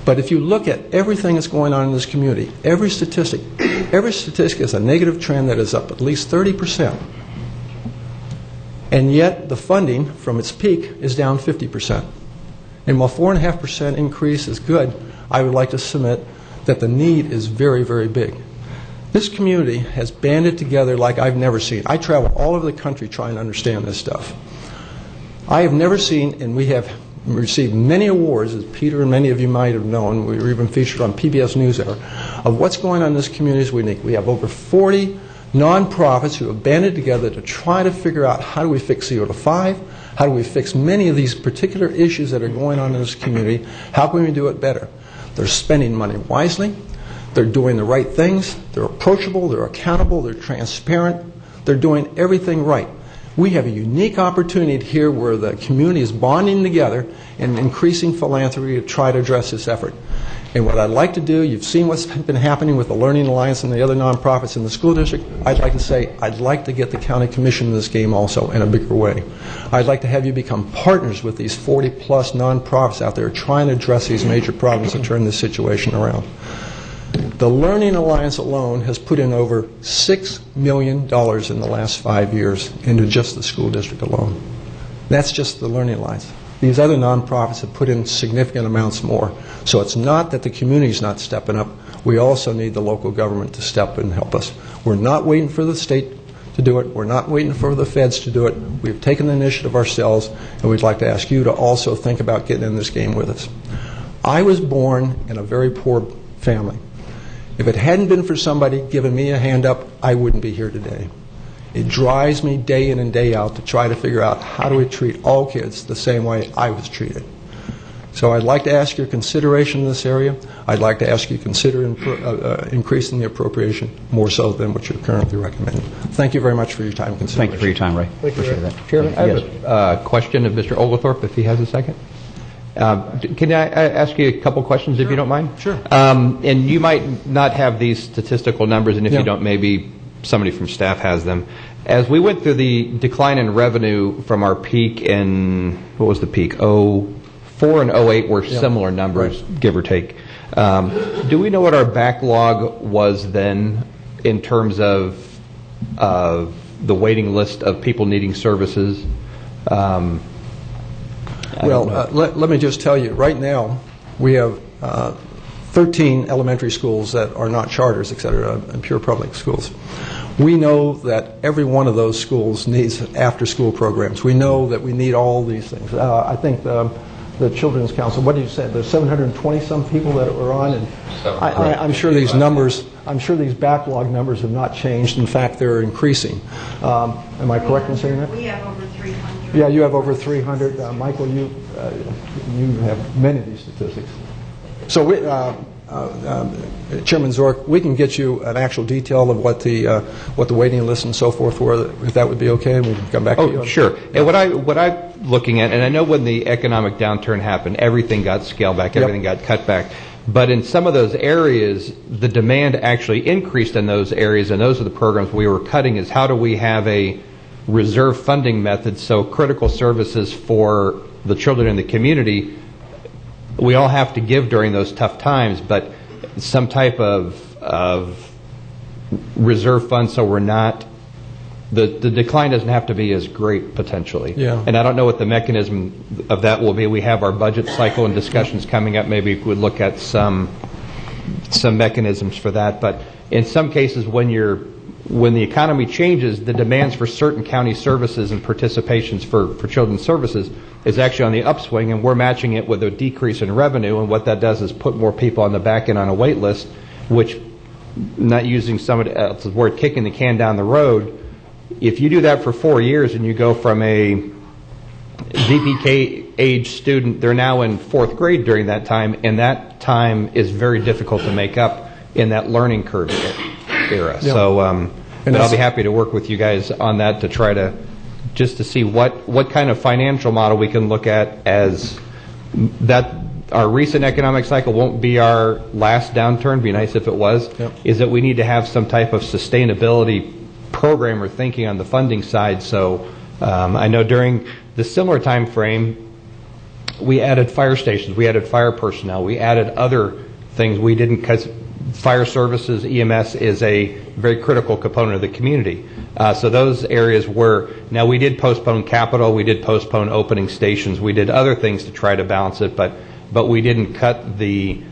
But if you look at everything that's going on in this community, every statistic is a negative trend that is up at least 30%. And yet the funding from its peak is down 50%. And while 4.5% increase is good, I would like to submit that the need is very, very big. This community has banded together like I've never seen. I travel all over the country trying to understand this stuff. I have never seen, and we have received many awards, as Peter and many of you might have known, we were even featured on PBS NewsHour, of what's going on in this community is unique. We have over 40 nonprofits who have banded together to try to figure out how do we fix CO2, how do we fix many of these particular issues that are going on in this community, how can we do it better? They're spending money wisely, they're doing the right things, they're approachable, they're accountable, they're transparent, they're doing everything right. We have a unique opportunity here where the community is bonding together and increasing philanthropy to try to address this effort. And what I'd like to do, you've seen what's been happening with the Learning Alliance and the other nonprofits in the school district. I'd like to say I'd like to get the county commission in this game also in a bigger way. I'd like to have you become partners with these 40-plus nonprofits out there trying to address these major problems and turn this situation around. The Learning Alliance alone has put in over $6 million in the last 5 years into just the school district alone. That's just the Learning Alliance. These other nonprofits have put in significant amounts more. So it's not that the community's not stepping up. We also need the local government to step in and help us. We're not waiting for the state to do it. We're not waiting for the feds to do it. We've taken the initiative ourselves, and we'd like to ask you to also think about getting in this game with us. I was born in a very poor family. If it hadn't been for somebody giving me a hand up, I wouldn't be here today. It drives me day in and day out to try to figure out how do we treat all kids the same way I was treated. So I'd like to ask your consideration in this area. I'd like to ask you to consider increasing the appropriation more so than what you're currently recommending. Thank you very much for your time and consideration. Thank you for your time, Ray. Appreciate that. Chairman, I have a question of Mr. Oglethorpe, if he has a second. Can I ask you a couple questions, if you don't mind? Sure. And you might not have these statistical numbers, and if you don't, maybe somebody from staff has them. As we went through the decline in revenue from our peak in, what was the peak? 04 and 08 were similar numbers, give or take. Do we know what our backlog was then in terms of the waiting list of people needing services? Let me just tell you, right now we have 13 elementary schools that are not charters, et cetera, and pure public schools. We know that every one of those schools needs after-school programs. We know that we need all these things. I think the Children's Council, what did you say? There's 720-some people that are on, and I'm sure these numbers, I'm sure these backlog numbers have not changed. In fact, they're increasing. Am I correct in saying that? We have over 300. Yeah, you have over 300. Michael, you have many of these statistics. So, Chairman Zork, we can get you an actual detail of what the waiting list and so forth were, if that would be okay, and we can come back to you. Oh, sure. And what I'm looking at, and I know when the economic downturn happened, everything got scaled back, everything got cut back. But in some of those areas, the demand actually increased in those areas, and those are the programs we were cutting, is how do we have a reserve funding method so critical services for the children in the community, we all have to give during those tough times, but some type of reserve fund so we're not, the decline doesn't have to be as great potentially. Yeah. And I don't know what the mechanism of that will be. We have our budget cycle and discussions coming up. Maybe we would look at some mechanisms for that. But in some cases, when the economy changes, the demands for certain county services and participations for children's services is actually on the upswing, and we're matching it with a decrease in revenue. And what that does is put more people on the back end on a wait list, which, not using somebody else's word, kicking the can down the road. If you do that for 4 years and you go from a VPK age student, they're now in 4th grade during that time, and that time is very difficult to make up in that learning curve era. Yeah. So but I'll be happy to work with you guys on that to try to just to see what kind of financial model we can look at as that. Our recent economic cycle won't be our last downturn. Be nice if it was. Yep. Is that we need to have some type of sustainability program or thinking on the funding side. So I know during the similar time frame, we added fire stations, we added fire personnel, we added other things we didn't, because fire services, EMS, is a very critical component of the community. So those areas were, now we did postpone capital, we did postpone opening stations, we did other things to try to balance it, but we didn't cut the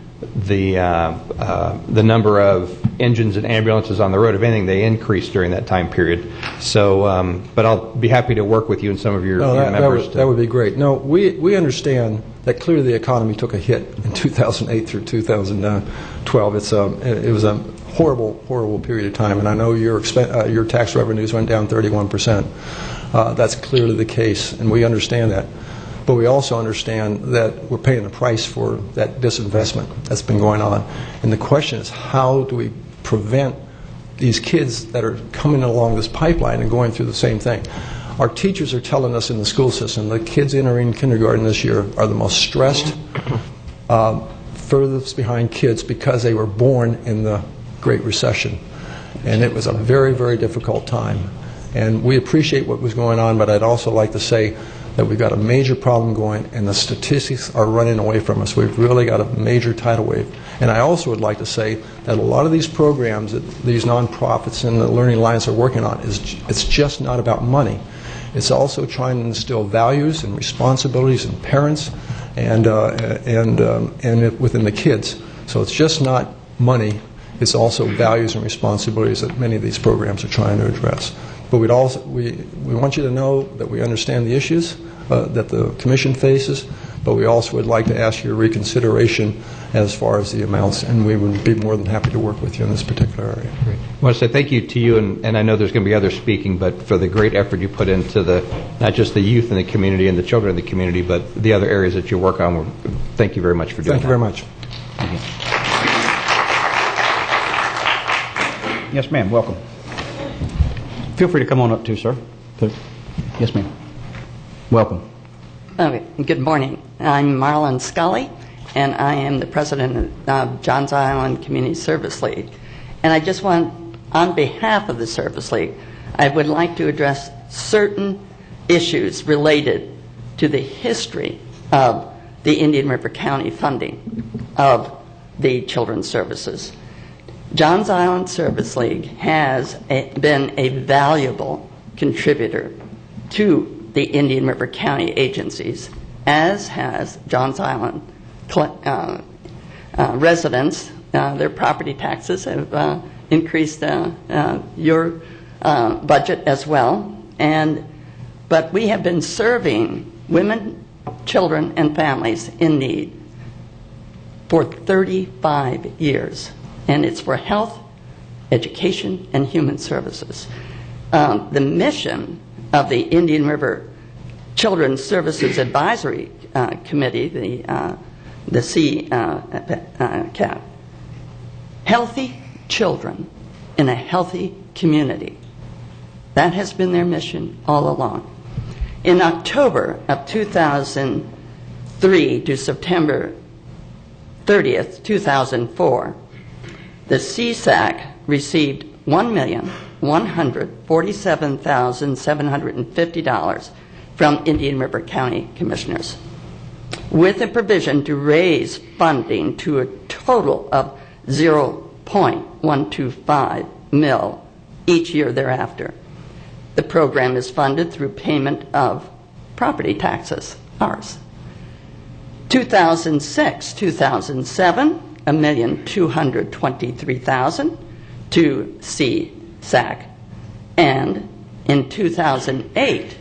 number of engines and ambulances on the road. If anything, they increased during that time period. So, but I'll be happy to work with you and some of your members. That would be great. No, we understand that clearly the economy took a hit in 2008 through 2012. It was a horrible period of time, and I know your tax revenues went down 31%. That's clearly the case, and we understand that. But we also understand that we're paying the price for that disinvestment that's been going on. And the question is, how do we prevent these kids that are coming along this pipeline and going through the same thing? Our teachers are telling us in the school system the kids entering kindergarten this year are the most stressed, furthest behind kids because they were born in the Great Recession. And it was a very, very difficult time. And we appreciate what was going on, but I'd also like to say that we've got a major problem going, and the statistics are running away from us. We've really got a major tidal wave. And I also would like to say that a lot of these programs that these nonprofits and the Learning Alliance are working on, it's just not about money. It's also trying to instill values and responsibilities in parents and within the kids. So it's just not money. It's also values and responsibilities that many of these programs are trying to address. But we want you to know that we understand the issues that the Commission faces, but we also would like to ask your reconsideration as far as the amounts, and we would be more than happy to work with you in this particular area. Great. I want to say thank you to you, and I know there's going to be others speaking, but for the great effort you put into not just the youth in the community and the children in the community, but the other areas that you work on. Thank you very much for doing that. Thank you very much. Thank you. Yes, ma'am. Welcome. Feel free to come on up too, sir. Yes, ma'am. Welcome. Okay. Good morning. I'm Marlon Scully, and I am the president of Johns Island Community Service League. And I just want, on behalf of the Service League, I would like to address certain issues related to the history of the Indian River County funding of the children's services. Johns Island Service League has been a valuable contributor to the Indian River County agencies, as has Johns Island residents. Their property taxes have increased your budget as well. But we have been serving women, children, and families in need for 35 years. And it's for health, education, and human services. The mission of the Indian River Children's Services Advisory Committee, the CCAP, healthy children in a healthy community. That has been their mission all along. In October of 2003 to September 30th, 2004, the CSAC received $1,147,750 from Indian River County Commissioners, with a provision to raise funding to a total of $0.125 million each year thereafter. The program is funded through payment of property taxes, ours. 2006-2007, $1,223,000 to CSAC. And in 2008,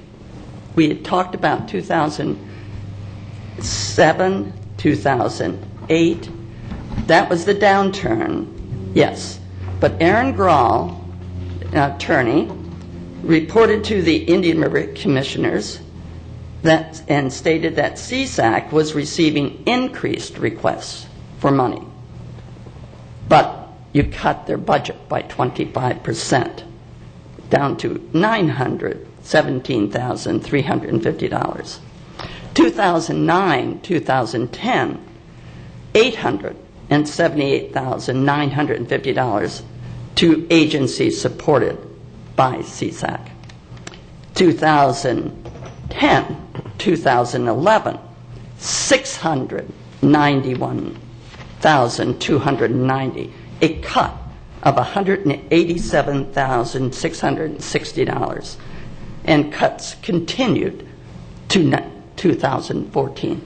we had talked about 2007, 2008. That was the downturn, yes. But Aaron Grahl, attorney, reported to the Indian River Commissioners and stated that CSAC was receiving increased requests for money. But you cut their budget by 25%, down to $917,350. 2009, 2010, $878,950 to agencies supported by CSAC. 2010, 2011, $691,290, a cut of $187,660, and cuts continued to 2014,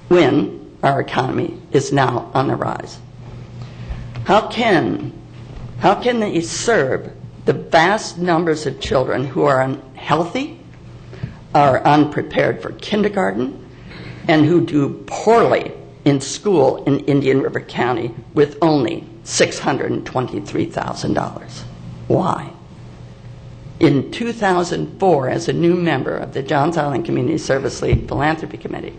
when our economy is now on the rise. How can they serve the vast numbers of children who are unhealthy, are unprepared for kindergarten, and who do poorly in school in Indian River County with only $623,000? Why? In 2004, as a new member of the Johns Island Community Service League Philanthropy Committee,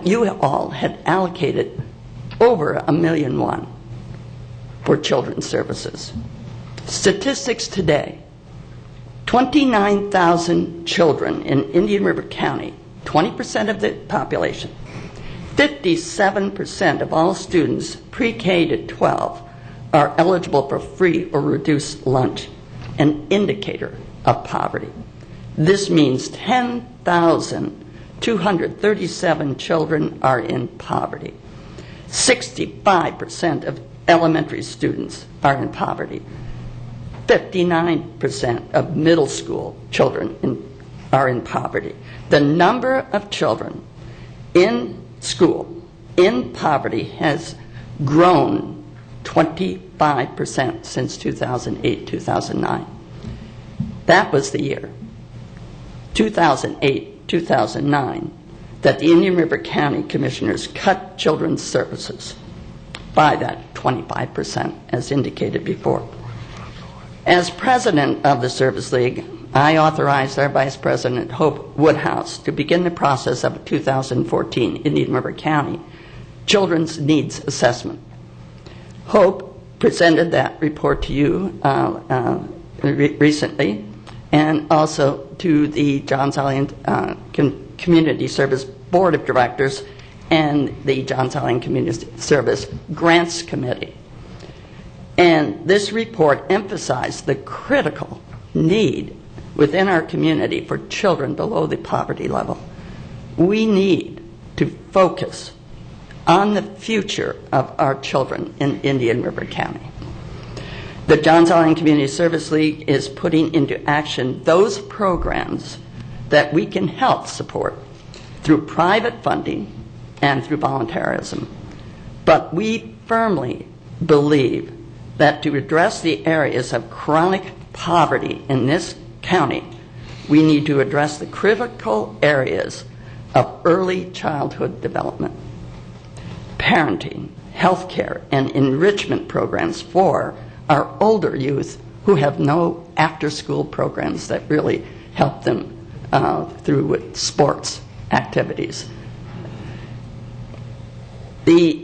you all had allocated over $1.1 million for children's services. Statistics today: 29,000 children in Indian River County, 20% of the population. 57% of all students pre-K to 12 are eligible for free or reduced lunch, an indicator of poverty. This means 10,237 children are in poverty. 65% of elementary students are in poverty. 59% of middle school children are in poverty. The number of children in school in poverty has grown 25% since 2008-2009. That was the year, 2008-2009, that the Indian River County Commissioners cut children's services by that 25%, as indicated before. As president of the Service League, I authorized our Vice President, Hope Woodhouse, to begin the process of a 2014 Indian River County Children's Needs Assessment. Hope presented that report to you recently, and also to the Johns Island Community Service Board of Directors and the Johns Island Community Service Grants Committee. And this report emphasized the critical need within our community for children below the poverty level. We need to focus on the future of our children in Indian River County. The Johns Island Community Service League is putting into action those programs that we can help support through private funding and through voluntarism. But we firmly believe that to address the areas of chronic poverty in this county, we need to address the critical areas of early childhood development, parenting, health care, and enrichment programs for our older youth who have no after-school programs that really help them through sports activities.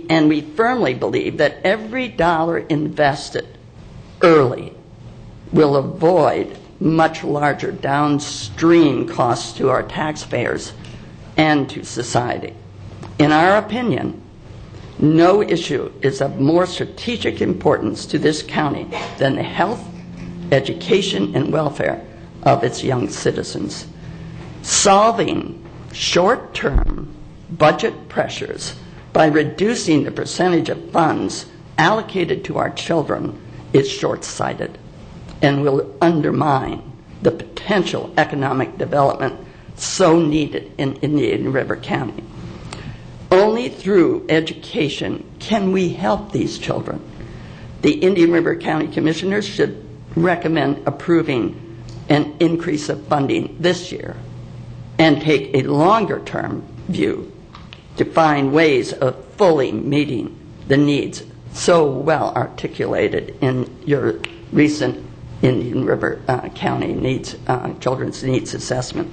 And we firmly believe that every dollar invested early will avoid much larger downstream costs to our taxpayers and to society. In our opinion, no issue is of more strategic importance to this county than the health, education, and welfare of its young citizens. Solving short-term budget pressures by reducing the percentage of funds allocated to our children is short-sighted and will undermine the potential economic development so needed in Indian River County. Only through education can we help these children. The Indian River County Commissioners should recommend approving an increase of funding this year and take a longer-term view to find ways of fully meeting the needs so well articulated in your recent Indian River County Children's Needs Assessment.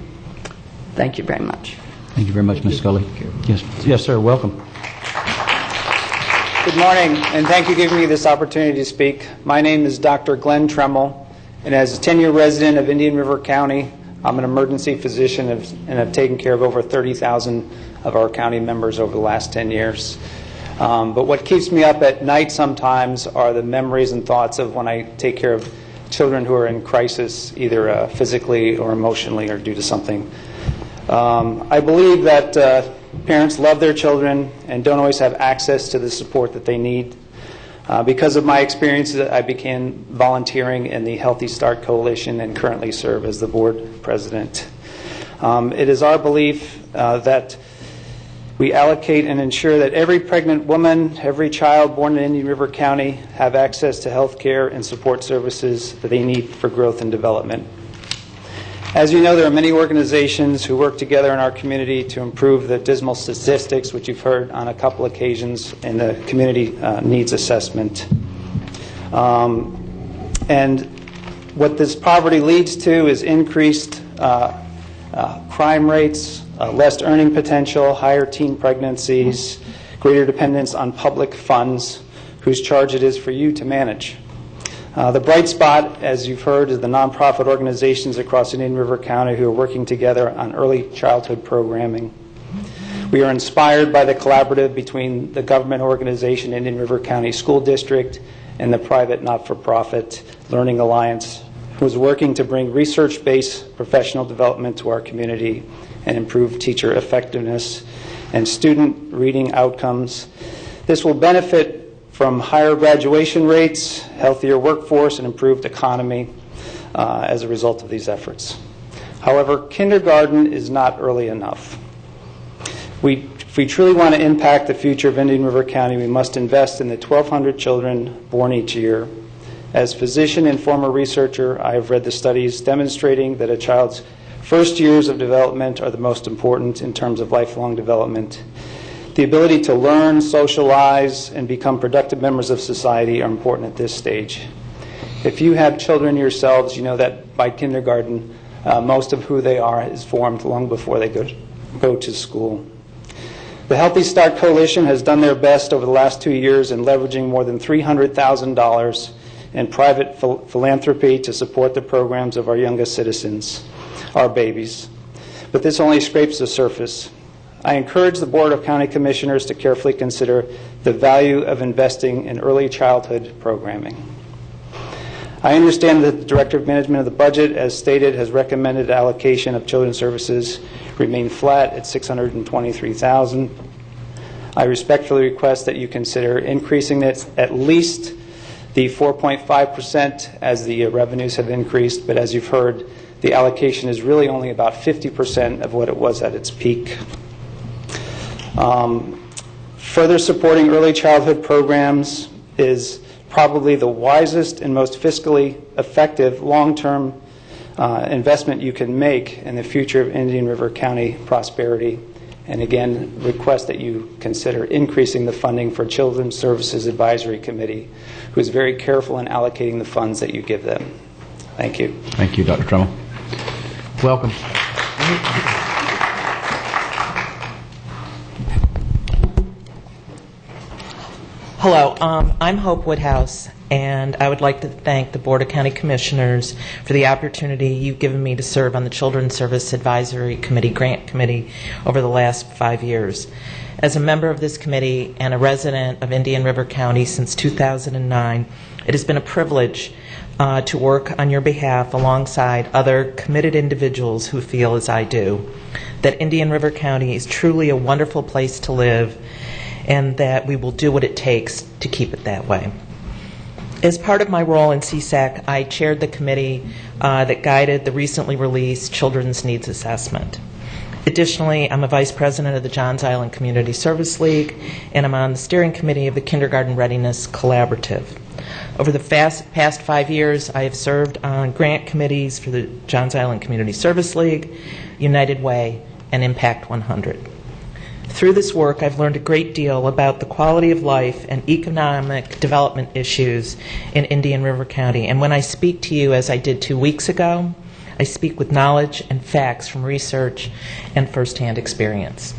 Thank you very much. Thank you very much, Ms. Scully. Yes, sir. Welcome. Good morning, and thank you for giving me this opportunity to speak. My name is Dr. Glenn Tremmel, and as a 10-year resident of Indian River County, I'm an emergency physician and have taken care of over 30,000 of our county members over the last 10 years. But what keeps me up at night sometimes are the memories and thoughts of when I take care of children who are in crisis, either physically or emotionally or due to something. I believe that parents love their children and don't always have access to the support that they need. Because of my experiences, I began volunteering in the Healthy Start Coalition and currently serve as the board president. It is our belief that we allocate and ensure that every pregnant woman, every child born in Indian River County have access to health care and support services that they need for growth and development. As you know, there are many organizations who work together in our community to improve the dismal statistics, which you've heard on a couple occasions in the community needs assessment. And what this poverty leads to is increased crime rates, less earning potential, higher teen pregnancies, greater dependence on public funds, whose charge it is for you to manage. The bright spot, as you've heard, is the nonprofit organizations across Indian River County who are working together on early childhood programming. We are inspired by the collaborative between the government organization, Indian River County School District, and the private not-for-profit Learning Alliance, who is working to bring research-based professional development to our community and improve teacher effectiveness and student reading outcomes. This will benefit from higher graduation rates, healthier workforce, and improved economy as a result of these efforts. However, kindergarten is not early enough. If we truly want to impact the future of Indian River County, we must invest in the 1,200 children born each year. As physician and former researcher, I have read the studies demonstrating that a child's first years of development are the most important in terms of lifelong development. The ability to learn, socialize, and become productive members of society are important at this stage. If you have children yourselves, you know that by kindergarten, most of who they are is formed long before they go to school. The Healthy Start Coalition has done their best over the last 2 years in leveraging more than $300,000 in private philanthropy to support the programs of our youngest citizens, our babies. But this only scrapes the surface. I encourage the Board of County Commissioners to carefully consider the value of investing in early childhood programming. I understand that the Director of Management of the Budget, as stated, has recommended allocation of children's services remain flat at $623,000. I respectfully request that you consider increasing it at least the 4.5% as the revenues have increased, but as you've heard, the allocation is really only about 50% of what it was at its peak. Further supporting early childhood programs is probably the wisest and most fiscally effective long-term investment you can make in the future of Indian River County prosperity. And again, request that you consider increasing the funding for Children's Services Advisory Committee, who is very careful in allocating the funds that you give them. Thank you. Thank you, Dr. Tremmel. Welcome. Hello, I'm Hope Woodhouse, and I would like to thank the Board of County Commissioners for the opportunity you've given me to serve on the Children's Service Advisory Committee Grant Committee over the last 5 years. As a member of this committee and a resident of Indian River County since 2009, it has been a privilege to work on your behalf alongside other committed individuals who feel as I do, that Indian River County is truly a wonderful place to live and that we will do what it takes to keep it that way. As part of my role in CSAC, I chaired the committee that guided the recently released Children's Needs Assessment. Additionally, I'm a vice president of the Johns Island Community Service League, and I'm on the steering committee of the Kindergarten Readiness Collaborative. Over the past 5 years, I have served on grant committees for the Johns Island Community Service League, United Way, and Impact 100. Through this work, I've learned a great deal about the quality of life and economic development issues in Indian River County. And when I speak to you, as I did 2 weeks ago, I speak with knowledge and facts from research and firsthand experience.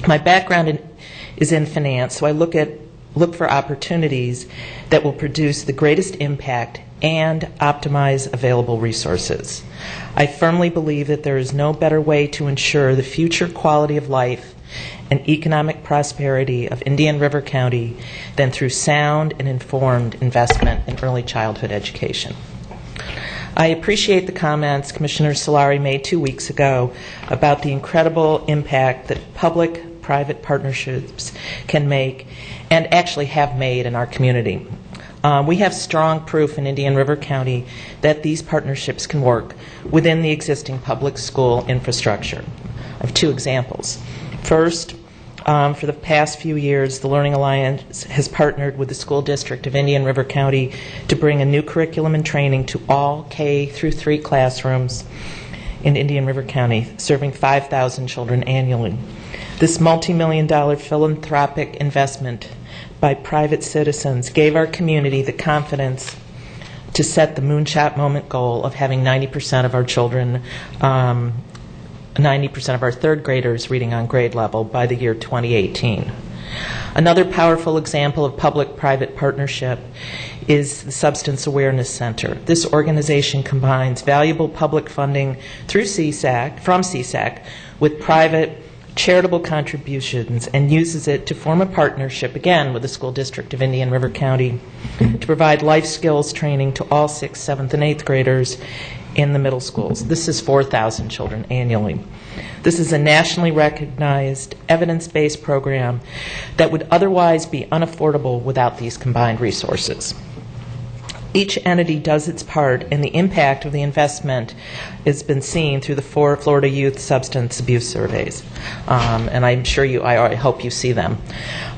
My background is in finance, so I look for opportunities that will produce the greatest impact and optimize available resources. I firmly believe that there is no better way to ensure the future quality of life and economic prosperity of Indian River County than through sound and informed investment in early childhood education. I appreciate the comments Commissioner Solari made 2 weeks ago about the incredible impact that public-private partnerships can make and actually have made in our community. We have strong proof in Indian River County that these partnerships can work within the existing public school infrastructure. I have 2 examples. First, for the past few years, the Learning Alliance has partnered with the School District of Indian River County to bring a new curriculum and training to all K through 3 classrooms in Indian River County, serving 5,000 children annually. This multi-million-dollar philanthropic investment by private citizens gave our community the confidence to set the moonshot moment goal of having 90% of our children 90% of our third graders reading on grade level by the year 2018. Another powerful example of public-private partnership is the Substance Awareness Center. This organization combines valuable public funding through from CSAC with private charitable contributions and uses it to form a partnership, again, with the School District of Indian River County to provide life skills training to all 6th, 7th, and 8th graders in the middle schools. This is 4,000 children annually. This is a nationally recognized, evidence-based program that would otherwise be unaffordable without these combined resources. Each entity does its part, and the impact of the investment has been seen through the 4 Florida Youth Substance Abuse Surveys. And I'm sure I hope you see them.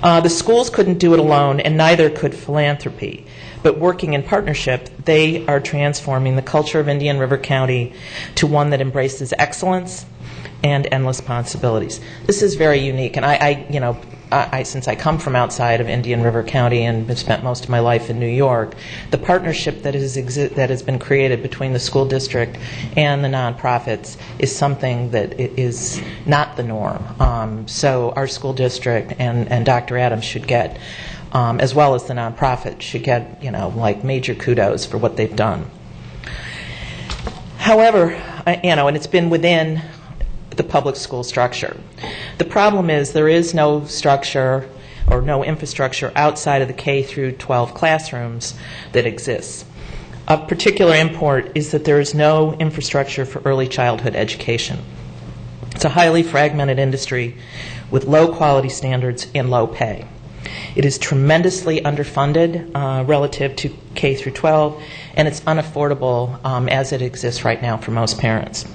The schools couldn't do it alone, and neither could philanthropy. But working in partnership, they are transforming the culture of Indian River County to one that embraces excellence and endless possibilities. This is very unique, and I since I come from outside of Indian River County and have spent most of my life in New York, the partnership that has been created between the school district and the nonprofits is something that is not the norm. So our school district and Dr. Adams should get, as well as the nonprofit, should get major kudos for what they've done. However, and it's been within the public school structure. The problem is there is no structure or no infrastructure outside of the K through 12 classrooms that exists. Of particular import is that there is no infrastructure for early childhood education. It's a highly fragmented industry with low quality standards and low pay. It is tremendously underfunded relative to K through 12, and it's unaffordable as it exists right now for most parents.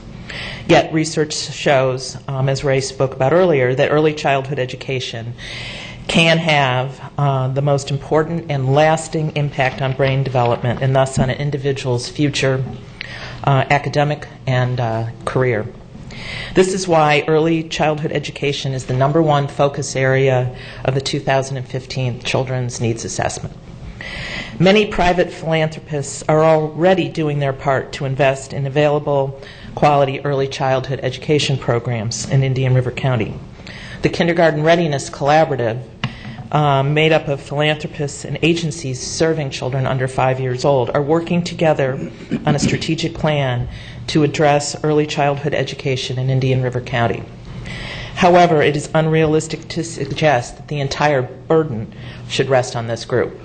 Yet research shows, as Ray spoke about earlier, that early childhood education can have the most important and lasting impact on brain development and thus on an individual's future academic and career. This is why early childhood education is the #1 focus area of the 2015 Children's Needs Assessment. Many private philanthropists are already doing their part to invest in available quality early childhood education programs in Indian River County. The Kindergarten Readiness Collaborative, made up of philanthropists and agencies serving children under 5 years old, are working together on a strategic plan to address early childhood education in Indian River County. However, it is unrealistic to suggest that the entire burden should rest on this group.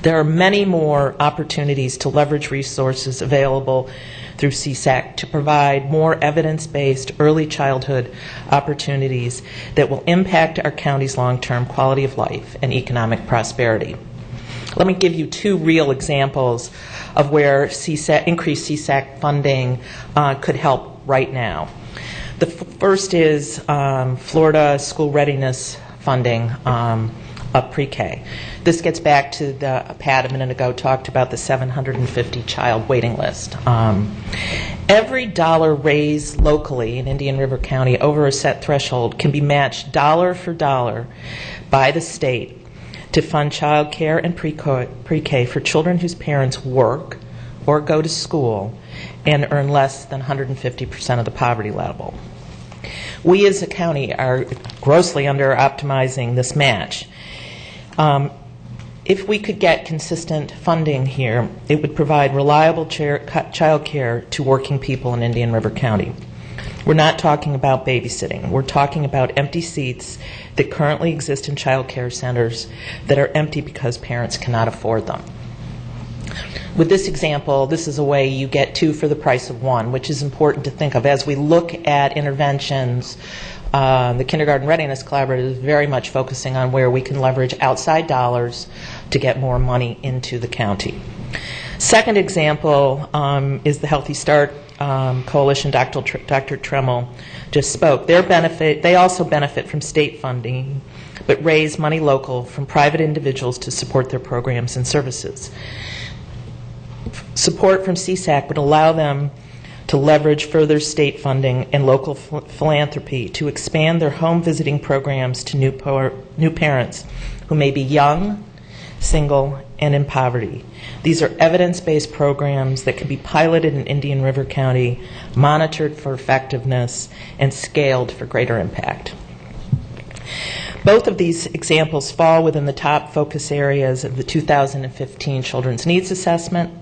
There are many more opportunities to leverage resources available through CSAC to provide more evidence-based early childhood opportunities that will impact our county's long-term quality of life and economic prosperity. Let me give you 2 real examples of where increased CSAC funding could help right now. The first is Florida School Readiness Funding of pre-K. This gets back to Pat a minute ago talked about the 750 child waiting list. Every dollar raised locally in Indian River County over a set threshold can be matched dollar for dollar by the state to fund child care and pre-K for children whose parents work or go to school and earn less than 150% of the poverty level. We as a county are grossly under-optimizing this match. If we could get consistent funding here, it would provide reliable child care to working people in Indian River County. We're not talking about babysitting. We're talking about empty seats that currently exist in child care centers that are empty because parents cannot afford them. With this example, this is a way you get two for the price of one, which is important to think of. As we look at interventions, the Kindergarten Readiness Collaborative is very much focusing on where we can leverage outside dollars to get more money into the county. Second example is the Healthy Start Coalition. Dr. Tremmel just spoke. They also benefit from state funding, but raise money local from private individuals to support their programs and services. Support from CSAC would allow them to leverage further state funding and local philanthropy to expand their home visiting programs to new parents who may be young, single, and in poverty. These are evidence-based programs that can be piloted in Indian River County, monitored for effectiveness, and scaled for greater impact. Both of these examples fall within the top focus areas of the 2015 Children's Needs Assessment.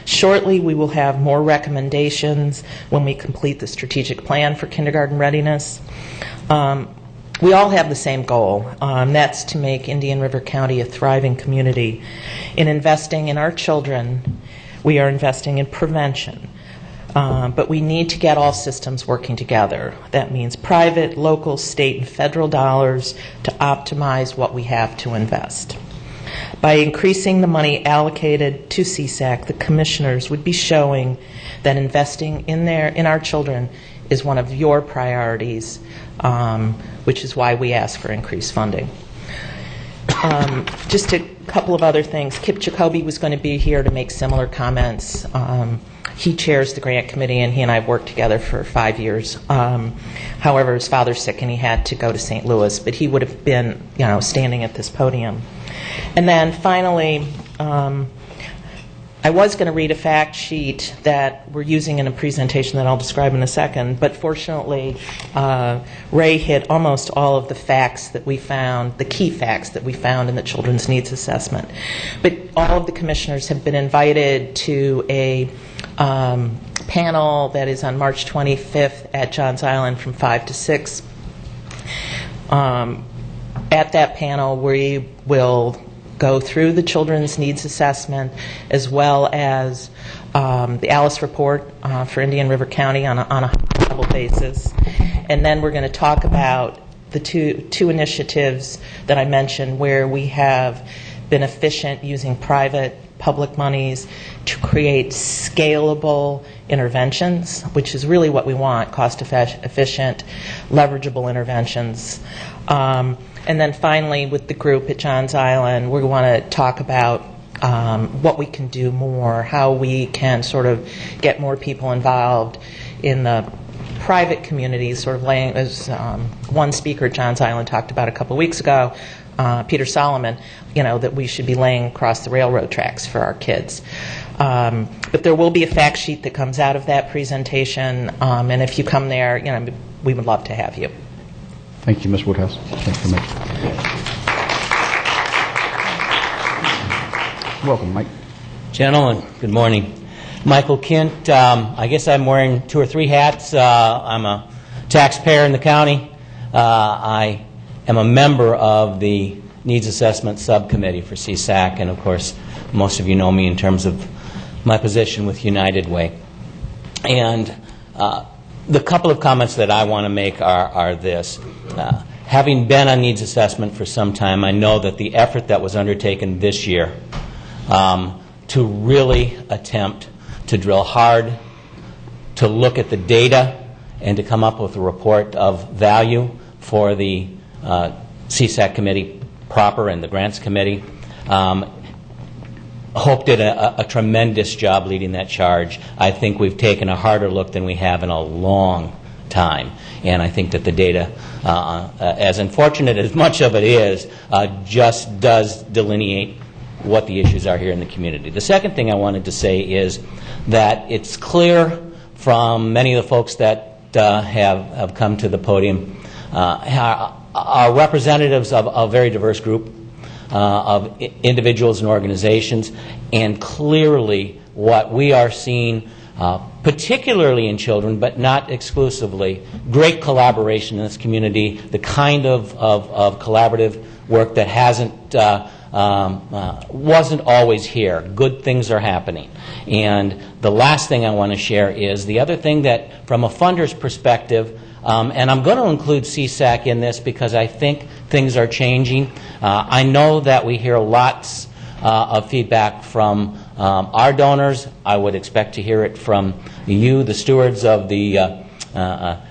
Shortly, we will have more recommendations when we complete the strategic plan for kindergarten readiness. We all have the same goal, that's to make Indian River County a thriving community. In investing in our children, we are investing in prevention, but we need to get all systems working together. That means private, local, state, and federal dollars to optimize what we have to invest. By increasing the money allocated to CSAC, the commissioners would be showing that investing in our children is one of your priorities, which is why we ask for increased funding. Just a couple of other things. Kip Jacoby was going to be here to make similar comments. He chairs the grant committee, and he and I have worked together for 5 years. However, his father's sick, and he had to go to St. Louis, but he would have been, standing at this podium. And then finally, I was going to read a fact sheet that we're using in a presentation that I'll describe in a second, but fortunately, Ray hit almost all of the facts that we found, the key facts that we found in the Children's Needs Assessment. But all of the commissioners have been invited to a panel that is on March 25th at Johns Island from 5 to 6. At that panel, we will go through the Children's Needs Assessment as well as the ALICE report for Indian River County on a high-level basis. And then we're going to talk about the two initiatives that I mentioned where we have been efficient using private public monies to create scalable interventions, which is really what we want, cost-efficient, leverageable interventions. And then finally, with the group at Johns Island, we want to talk about what we can do more, how we can sort of get more people involved in the private communities, sort of laying, as one speaker at Johns Island talked about a couple of weeks ago, Peter Solomon, that we should be laying across the railroad tracks for our kids. But there will be a fact sheet that comes out of that presentation, and if you come there, we would love to have you. Thank you, Ms. Woodhouse. Thanks very much. Welcome, Mike. Gentlemen, good morning. Michael Kent. I guess I'm wearing 2 or 3 hats. I'm a taxpayer in the county. I am a member of the Needs Assessment Subcommittee for CSAC, and of course, most of you know me in terms of my position with United Way. And the couple of comments that I want to make are this. Having been on needs assessment for some time, I know that the effort that was undertaken this year to really attempt to drill hard, to look at the data and to come up with a report of value for the CSAC committee proper and the grants committee. Hope did a tremendous job leading that charge. I think we've taken a harder look than we have in a long time. And I think that the data, as unfortunate as much of it is, just does delineate what the issues are here in the community. The second thing I wanted to say is that it's clear from many of the folks that have come to the podium are representatives of a very diverse group of individuals and organizations, and clearly what we are seeing, particularly in children, but not exclusively, great collaboration in this community, the kind of collaborative work that wasn't always here. Good things are happening. And the last thing I want to share is the other thing that, from a funder's perspective, and I'm going to include CSAC in this because I think things are changing. I know that we hear lots of feedback from our donors. I would expect to hear it from you, the stewards of the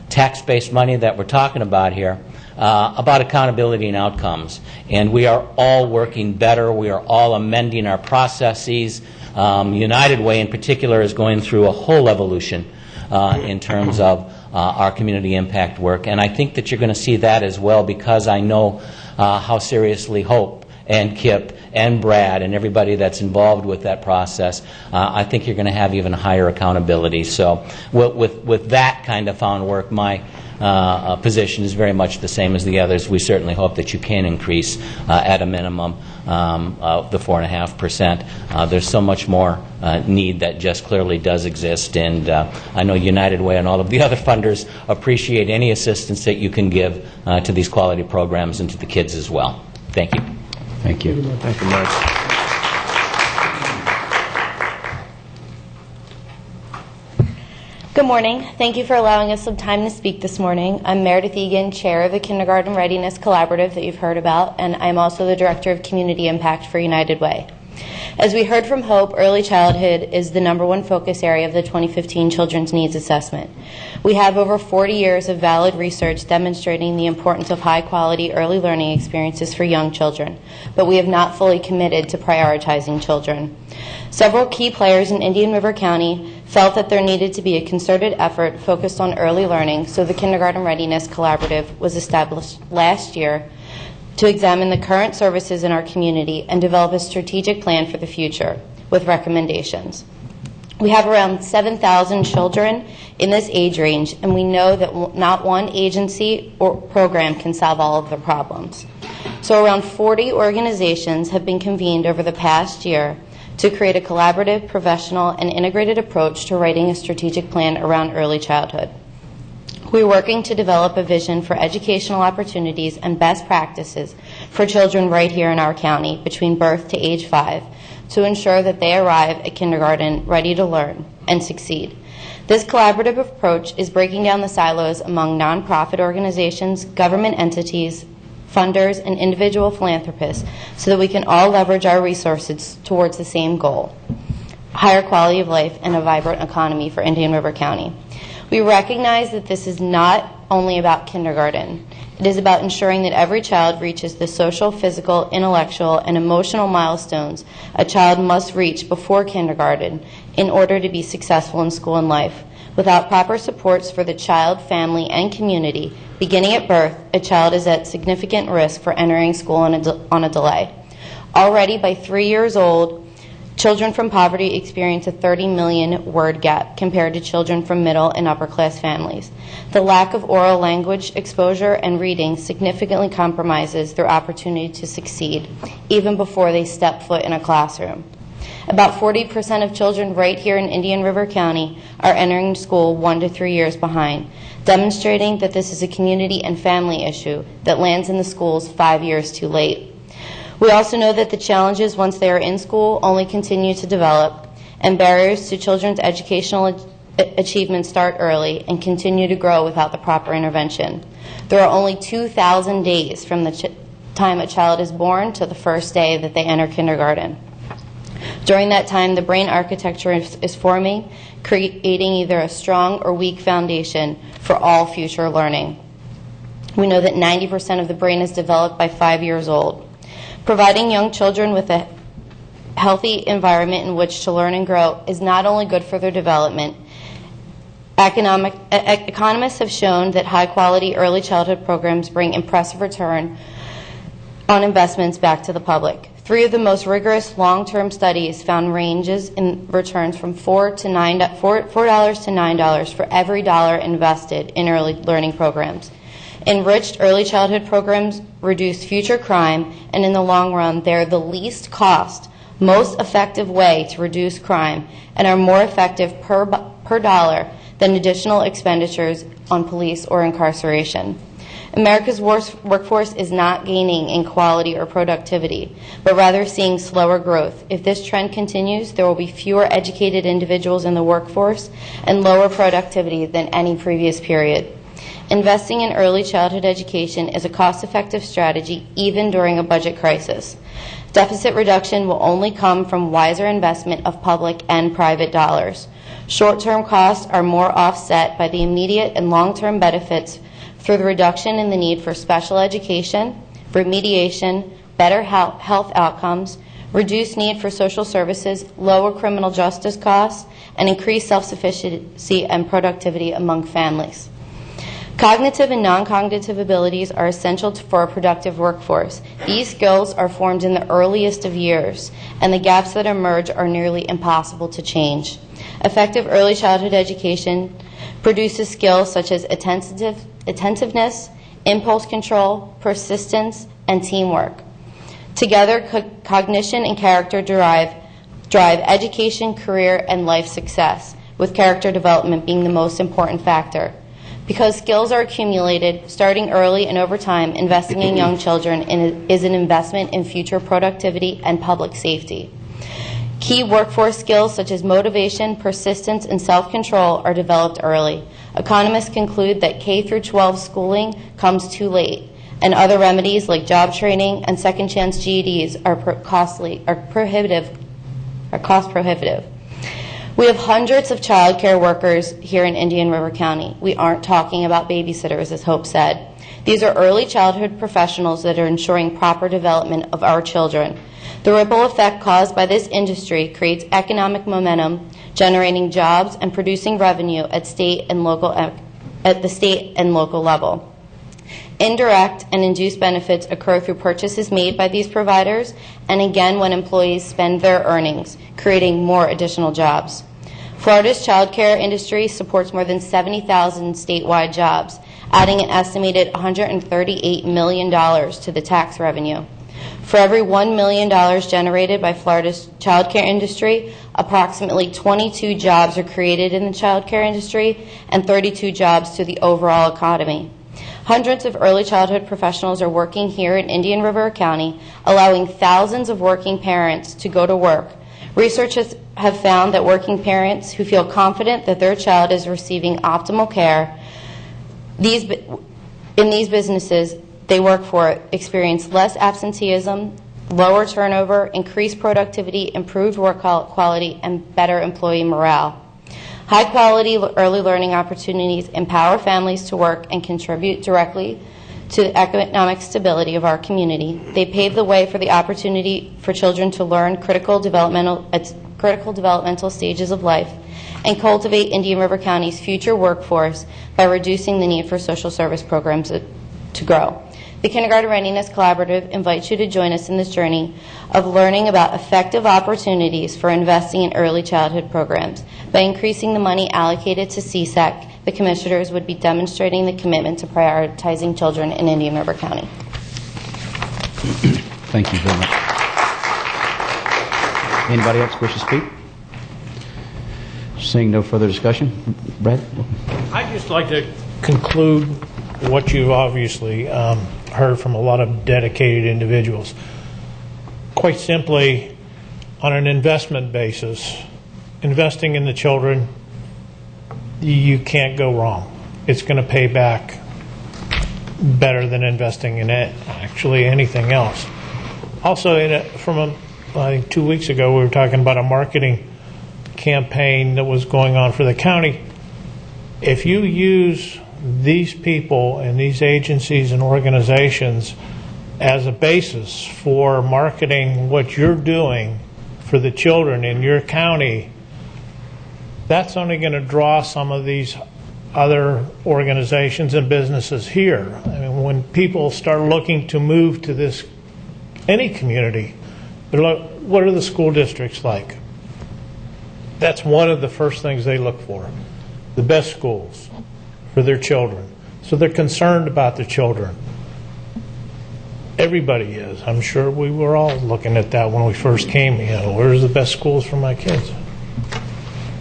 tax-based money that we're talking about here, about accountability and outcomes. And we are all working better. We are all amending our processes. United Way, in particular, is going through a whole evolution in terms of our community impact work. And I think that you're going to see that as well, because I know how seriously Hope and Kip and Brad and everybody that's involved with that process, I think you're going to have even higher accountability. So with that kind of found work, my position is very much the same as the others. We certainly hope that you can increase at a minimum of the 4.5%. There's so much more need that just clearly does exist, and I know United Way and all of the other funders appreciate any assistance that you can give to these quality programs and to the kids as well. Thank you. Thank you. Thank you, Mike. Good morning. Thank you for allowing us some time to speak this morning. I'm Meredith Egan, Chair of the Kindergarten Readiness Collaborative that you've heard about, and I'm also the Director of Community Impact for United Way. As we heard from Hope, early childhood is the #1 focus area of the 2015 Children's Needs Assessment. We have over 40 years of valid research demonstrating the importance of high-quality early learning experiences for young children, but we have not fully committed to prioritizing children. Several key players in Indian River County felt that there needed to be a concerted effort focused on early learning, so the Kindergarten Readiness Collaborative was established last year to examine the current services in our community and develop a strategic plan for the future with recommendations. We have around 7,000 children in this age range, and we know that not one agency or program can solve all of the problems. So around 40 organizations have been convened over the past year to create a collaborative, professional, and integrated approach to writing a strategic plan around early childhood. We're working to develop a vision for educational opportunities and best practices for children right here in our county between birth to age 5 to ensure that they arrive at kindergarten ready to learn and succeed. This collaborative approach is breaking down the silos among nonprofit organizations, government entities, funders, and individual philanthropists so that we can all leverage our resources towards the same goal: higher quality of life and a vibrant economy for Indian River County. We recognize that this is not only about kindergarten. It is about ensuring that every child reaches the social, physical, intellectual, and emotional milestones a child must reach before kindergarten in order to be successful in school and life. Without proper supports for the child, family, and community, beginning at birth, a child is at significant risk for entering school on a delay. Already by 3 years old, children from poverty experience a 30 million word gap compared to children from middle and upper class families. The lack of oral language exposure and reading significantly compromises their opportunity to succeed, even before they step foot in a classroom. About 40% of children right here in Indian River County are entering school 1 to 3 years behind, demonstrating that this is a community and family issue that lands in the schools 5 years too late. We also know that the challenges once they are in school only continue to develop, and barriers to children's educational achievements start early and continue to grow without the proper intervention. There are only 2,000 days from the time a child is born to the first day that they enter kindergarten. During that time, the brain architecture is forming, creating either a strong or weak foundation for all future learning. We know that 90% of the brain is developed by 5 years old. Providing young children with a healthy environment in which to learn and grow is not only good for their development. Economists have shown that high-quality early childhood programs bring impressive return on investments back to the public. 3 of the most rigorous long-term studies found ranges in returns from $4 to $9 for every dollar invested in early learning programs. Enriched early childhood programs reduce future crime, and in the long run, they're the least cost, most effective way to reduce crime and are more effective per dollar than additional expenditures on police or incarceration. America's workforce is not gaining in quality or productivity, but rather seeing slower growth. If this trend continues, there will be fewer educated individuals in the workforce and lower productivity than any previous period. Investing in early childhood education is a cost-effective strategy even during a budget crisis. Deficit reduction will only come from wiser investment of public and private dollars. Short-term costs are more offset by the immediate and long-term benefits through the reduction in the need for special education, remediation, better health outcomes, reduced need for social services, lower criminal justice costs, and increased self-sufficiency and productivity among families. Cognitive and non-cognitive abilities are essential for a productive workforce. These skills are formed in the earliest of years, and the gaps that emerge are nearly impossible to change. Effective early childhood education produces skills such as attentiveness, impulse control, persistence, and teamwork. Together, cognition and character drive education, career, and life success, with character development being the most important factor. Because skills are accumulated, starting early and over time, investing in young children is an investment in future productivity and public safety. Key workforce skills such as motivation, persistence, and self-control are developed early. Economists conclude that K-12 schooling comes too late, and other remedies like job training and second chance GEDs are cost prohibitive. We have hundreds of child care workers here in Indian River County. We aren't talking about babysitters, as Hope said. These are early childhood professionals that are ensuring proper development of our children. The ripple effect caused by this industry creates economic momentum, generating jobs and producing revenue at the state and local level. Indirect and induced benefits occur through purchases made by these providers and again when employees spend their earnings, creating more additional jobs. Florida's child care industry supports more than 70,000 statewide jobs, adding an estimated $138 million to the tax revenue. For every $1 million generated by Florida's child care industry, approximately 22 jobs are created in the child care industry and 32 jobs to the overall economy. Hundreds of early childhood professionals are working here in Indian River County, allowing thousands of working parents to go to work. Researchers have found that working parents who feel confident that their child is receiving optimal care in these businesses they work for experience less absenteeism, lower turnover, increased productivity, improved work quality, and better employee morale. High-quality early learning opportunities empower families to work and contribute directly to the economic stability of our community. They pave the way for the opportunity for children to learn critical developmental stages of life and cultivate Indian River County's future workforce by reducing the need for social service programs to grow. The Kindergarten Readiness Collaborative invites you to join us in this journey of learning about effective opportunities for investing in early childhood programs. By increasing the money allocated to CSEC, the commissioners would be demonstrating the commitment to prioritizing children in Indian River County. Thank you very much. Anybody else wish to speak? Seeing no further discussion, Brad? I'd just like to conclude what you've obviously heard from a lot of dedicated individuals. Quite simply, on an investment basis, investing in the children, you can't go wrong. It's going to pay back better than investing in actually anything else. Also, from a I think 2 weeks ago, we were talking about a marketing campaign that was going on for the county. If you use these people and these agencies and organizations as a basis for marketing what you're doing for the children in your county, that's only going to draw some of these other organizations and businesses here. I mean, when people start looking to move to this, any community, they're like, what are the school districts like? That's one of the first things they look for, the best schools for their children. So they're concerned about the children. Everybody is. I'm sure we were all looking at that when we first came. Where's the best schools for my kids?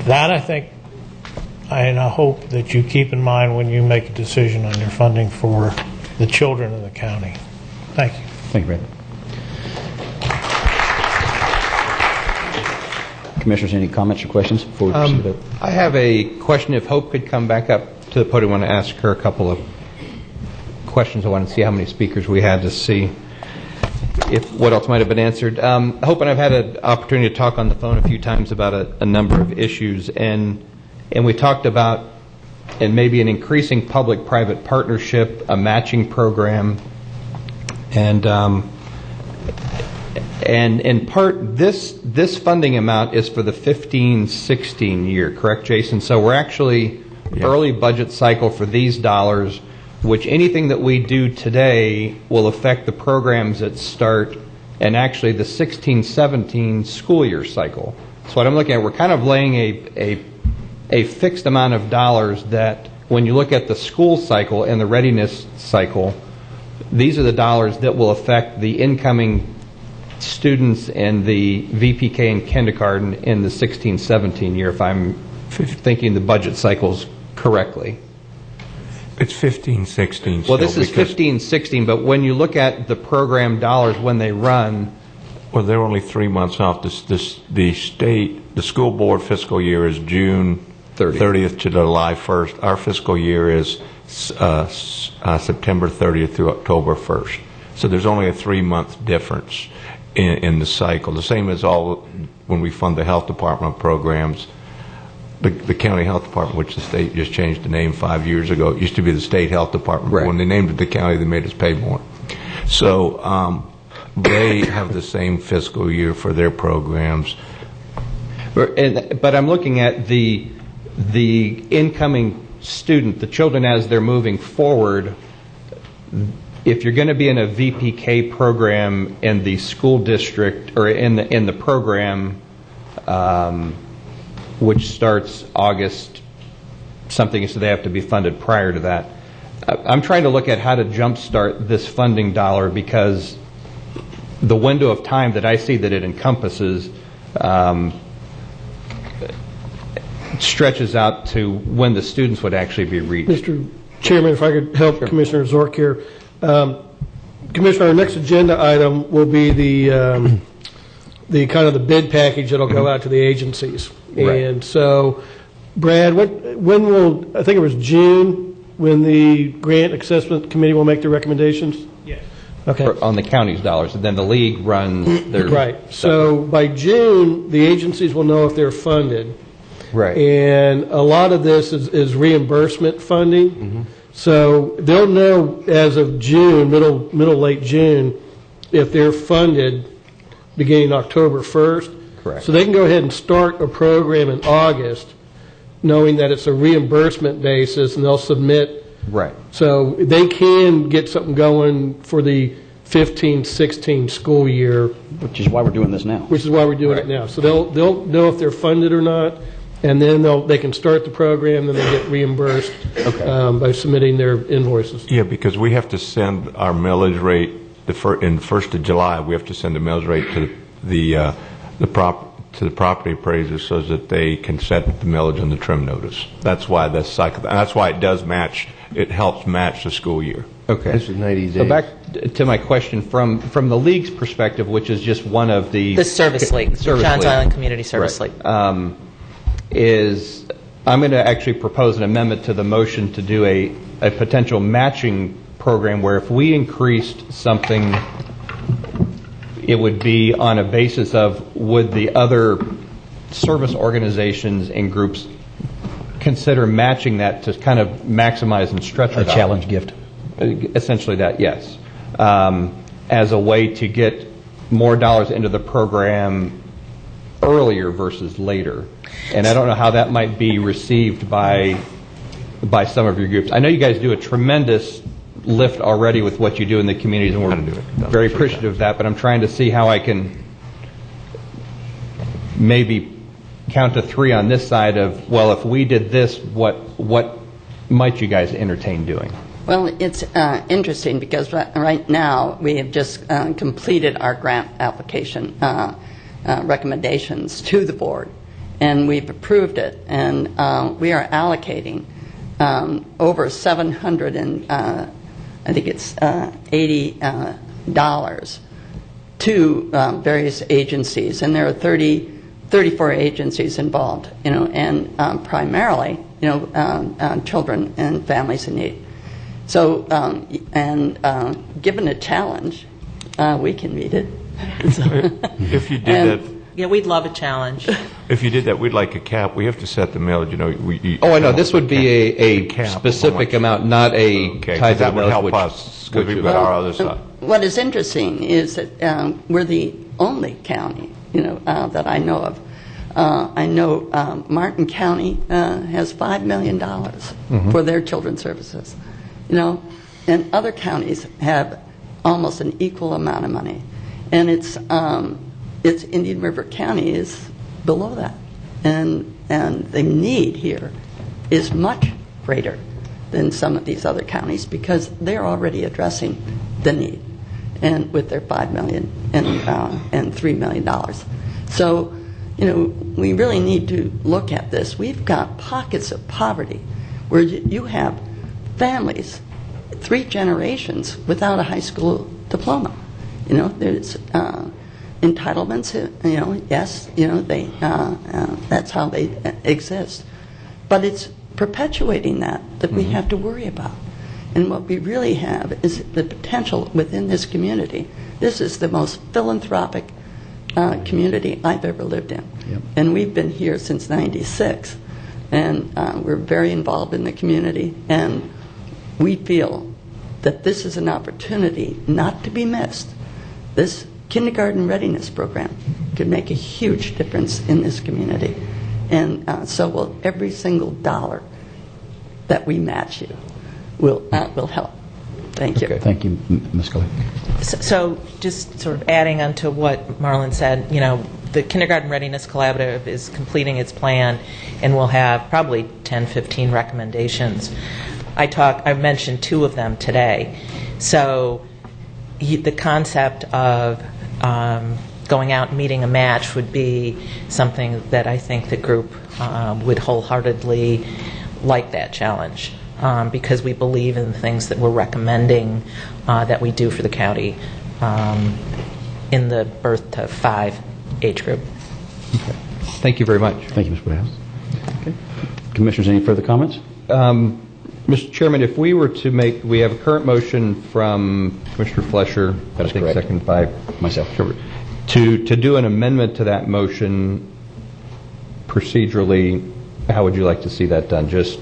That, I think, and I hope that you keep in mind when you make a decision on your funding for the children of the county. Thank you. Thank you, Brad. Commissioners, any comments or questions before we proceed? I have a question. If Hope could come back up to the podium, I want to ask her a couple of questions. I want to see how many speakers we had to see if what else might have been answered. Hope and I've had an opportunity to talk on the phone a few times about a number of issues, and we talked about and maybe an increasing public-private partnership, a matching program, and in part this funding amount is for the 15-16 year, correct, Jason? So we're actually early budget cycle for these dollars, which anything that we do today will affect the programs that start and actually the 16-17 school year cycle. So what I'm looking at, we're kind of laying a fixed amount of dollars that when you look at the school cycle and the readiness cycle, these are the dollars that will affect the incoming students in the VPK and kindergarten in the 16-17 year, if I'm thinking the budget cycles correctly. It's 15-16. Well, this is 15-16, but when you look at the program dollars when they run, well, they're only 3 months off. The school board fiscal year is June 30th to July 1st. Our fiscal year is September 30th through October 1st. So there's only a 3-month difference in the cycle. The same as all when we fund the health department programs. The county health department, which the state just changed the name 5 years ago, it used to be the state health department. Right. When they named it the county, they made us pay more. So they have the same fiscal year for their programs. But I'm looking at the incoming student, the children as they're moving forward. If you're going to be in a VPK program in the school district or in the program, which starts August something, so they have to be funded prior to that. I'm trying to look at how to jumpstart this funding dollar, because the window of time that I see that it encompasses stretches out to when the students would actually be reached. Mr. Chairman, if I could help Commissioner Zork here. Commissioner, our next agenda item will be the kind of the bid package that'll go out to the agencies. Right. And so, Brad, when will, I think it was June, when the grant assessment committee will make their recommendations? Yes. Okay. On the county's dollars, and then the league runs their... Right. So by June, the agencies will know if they're funded. Right. And a lot of this is reimbursement funding. Mm-hmm. So they'll know as of June, late June, if they're funded beginning October 1st. Correct. So they can go ahead and start a program in August, knowing that it's a reimbursement basis, and they'll submit. Right. So they can get something going for the 15-16 school year. Which is why we're doing this now. Which is why we're doing it now. So they'll know if they're funded or not, and then they can start the program, then they get reimbursed by submitting their invoices. Yeah, because we have to send our millage rate in 1st of July. We have to send the millage rate to the property appraiser so that they can set the millage and the trim notice. That's why this cycle. That's why it does match. It helps match the school year. Okay. This is 90 days. So back to my question from the league's perspective, which is just one of the Service League, Johns Island Community Service League. Is I'm going to actually propose an amendment to the motion to do a potential matching program where if we increased something, it would be on a basis of would the other service organizations and groups consider matching that to kind of maximize and stretch it A out? challenge gift. Essentially that, yes. As a way to get more dollars into the program earlier versus later. And I don't know how that might be received by some of your groups. I know you guys do a tremendous lift already with what you do in the communities, and we're very appreciative of that, but I'm trying to see how I can maybe count to three on this side of, well, if we did this, what might you guys entertain doing? Well, it's interesting because right now we have just completed our grant application recommendations to the board, and we've approved it, and we are allocating over $700 and I think it's $80 to various agencies, and there are 34 agencies involved, and primarily, children and families in need. So, given a challenge, we can meet it. If you did that, Yeah, we'd love a challenge. if you did that, we'd like a cap. We have to set the millage. I know. This would be a specific amount, not a Okay, tied to that the would millage, help which- us, because we've got our other stuff. What is interesting is that we're the only county, that I know of. I know Martin County has $5 million for their children's services, and other counties have almost an equal amount of money, and it's Indian River County is below that, and the need here is much greater than some of these other counties because they're already addressing the need, and with their $5 million and $3 million. So, we really need to look at this. We've got pockets of poverty where you have families, 3 generations without a high school diploma. There's entitlements. Yes, they that's how they exist. But it's perpetuating that we have to worry about. And what we really have is the potential within this community. This is the most philanthropic community I've ever lived in. Yep. And we've been here since '96. And we're very involved in the community. And we feel that this is an opportunity not to be missed. This kindergarten readiness program could make a huge difference in this community. And so will every single dollar that we match you will help. Thank you. Okay. Thank you, Ms. Scully. So just sort of adding on to what Marlon said, the Kindergarten Readiness Collaborative is completing its plan and will have probably 10, 15 recommendations. I mentioned 2 of them today. So the concept of going out and meeting a match would be something that I think the group would wholeheartedly like that challenge. Because we believe in the things that we're recommending that we do for the county in the birth to 5 age group. Okay. Thank you very much. Thank you, Mr. Woodhouse. Okay. Commissioners, any further comments? Mr. Chairman, if we were to we have a current motion from Commissioner Flesher, That is correct. second by Myself. to do an amendment to that motion procedurally. How would you like to see that done? Just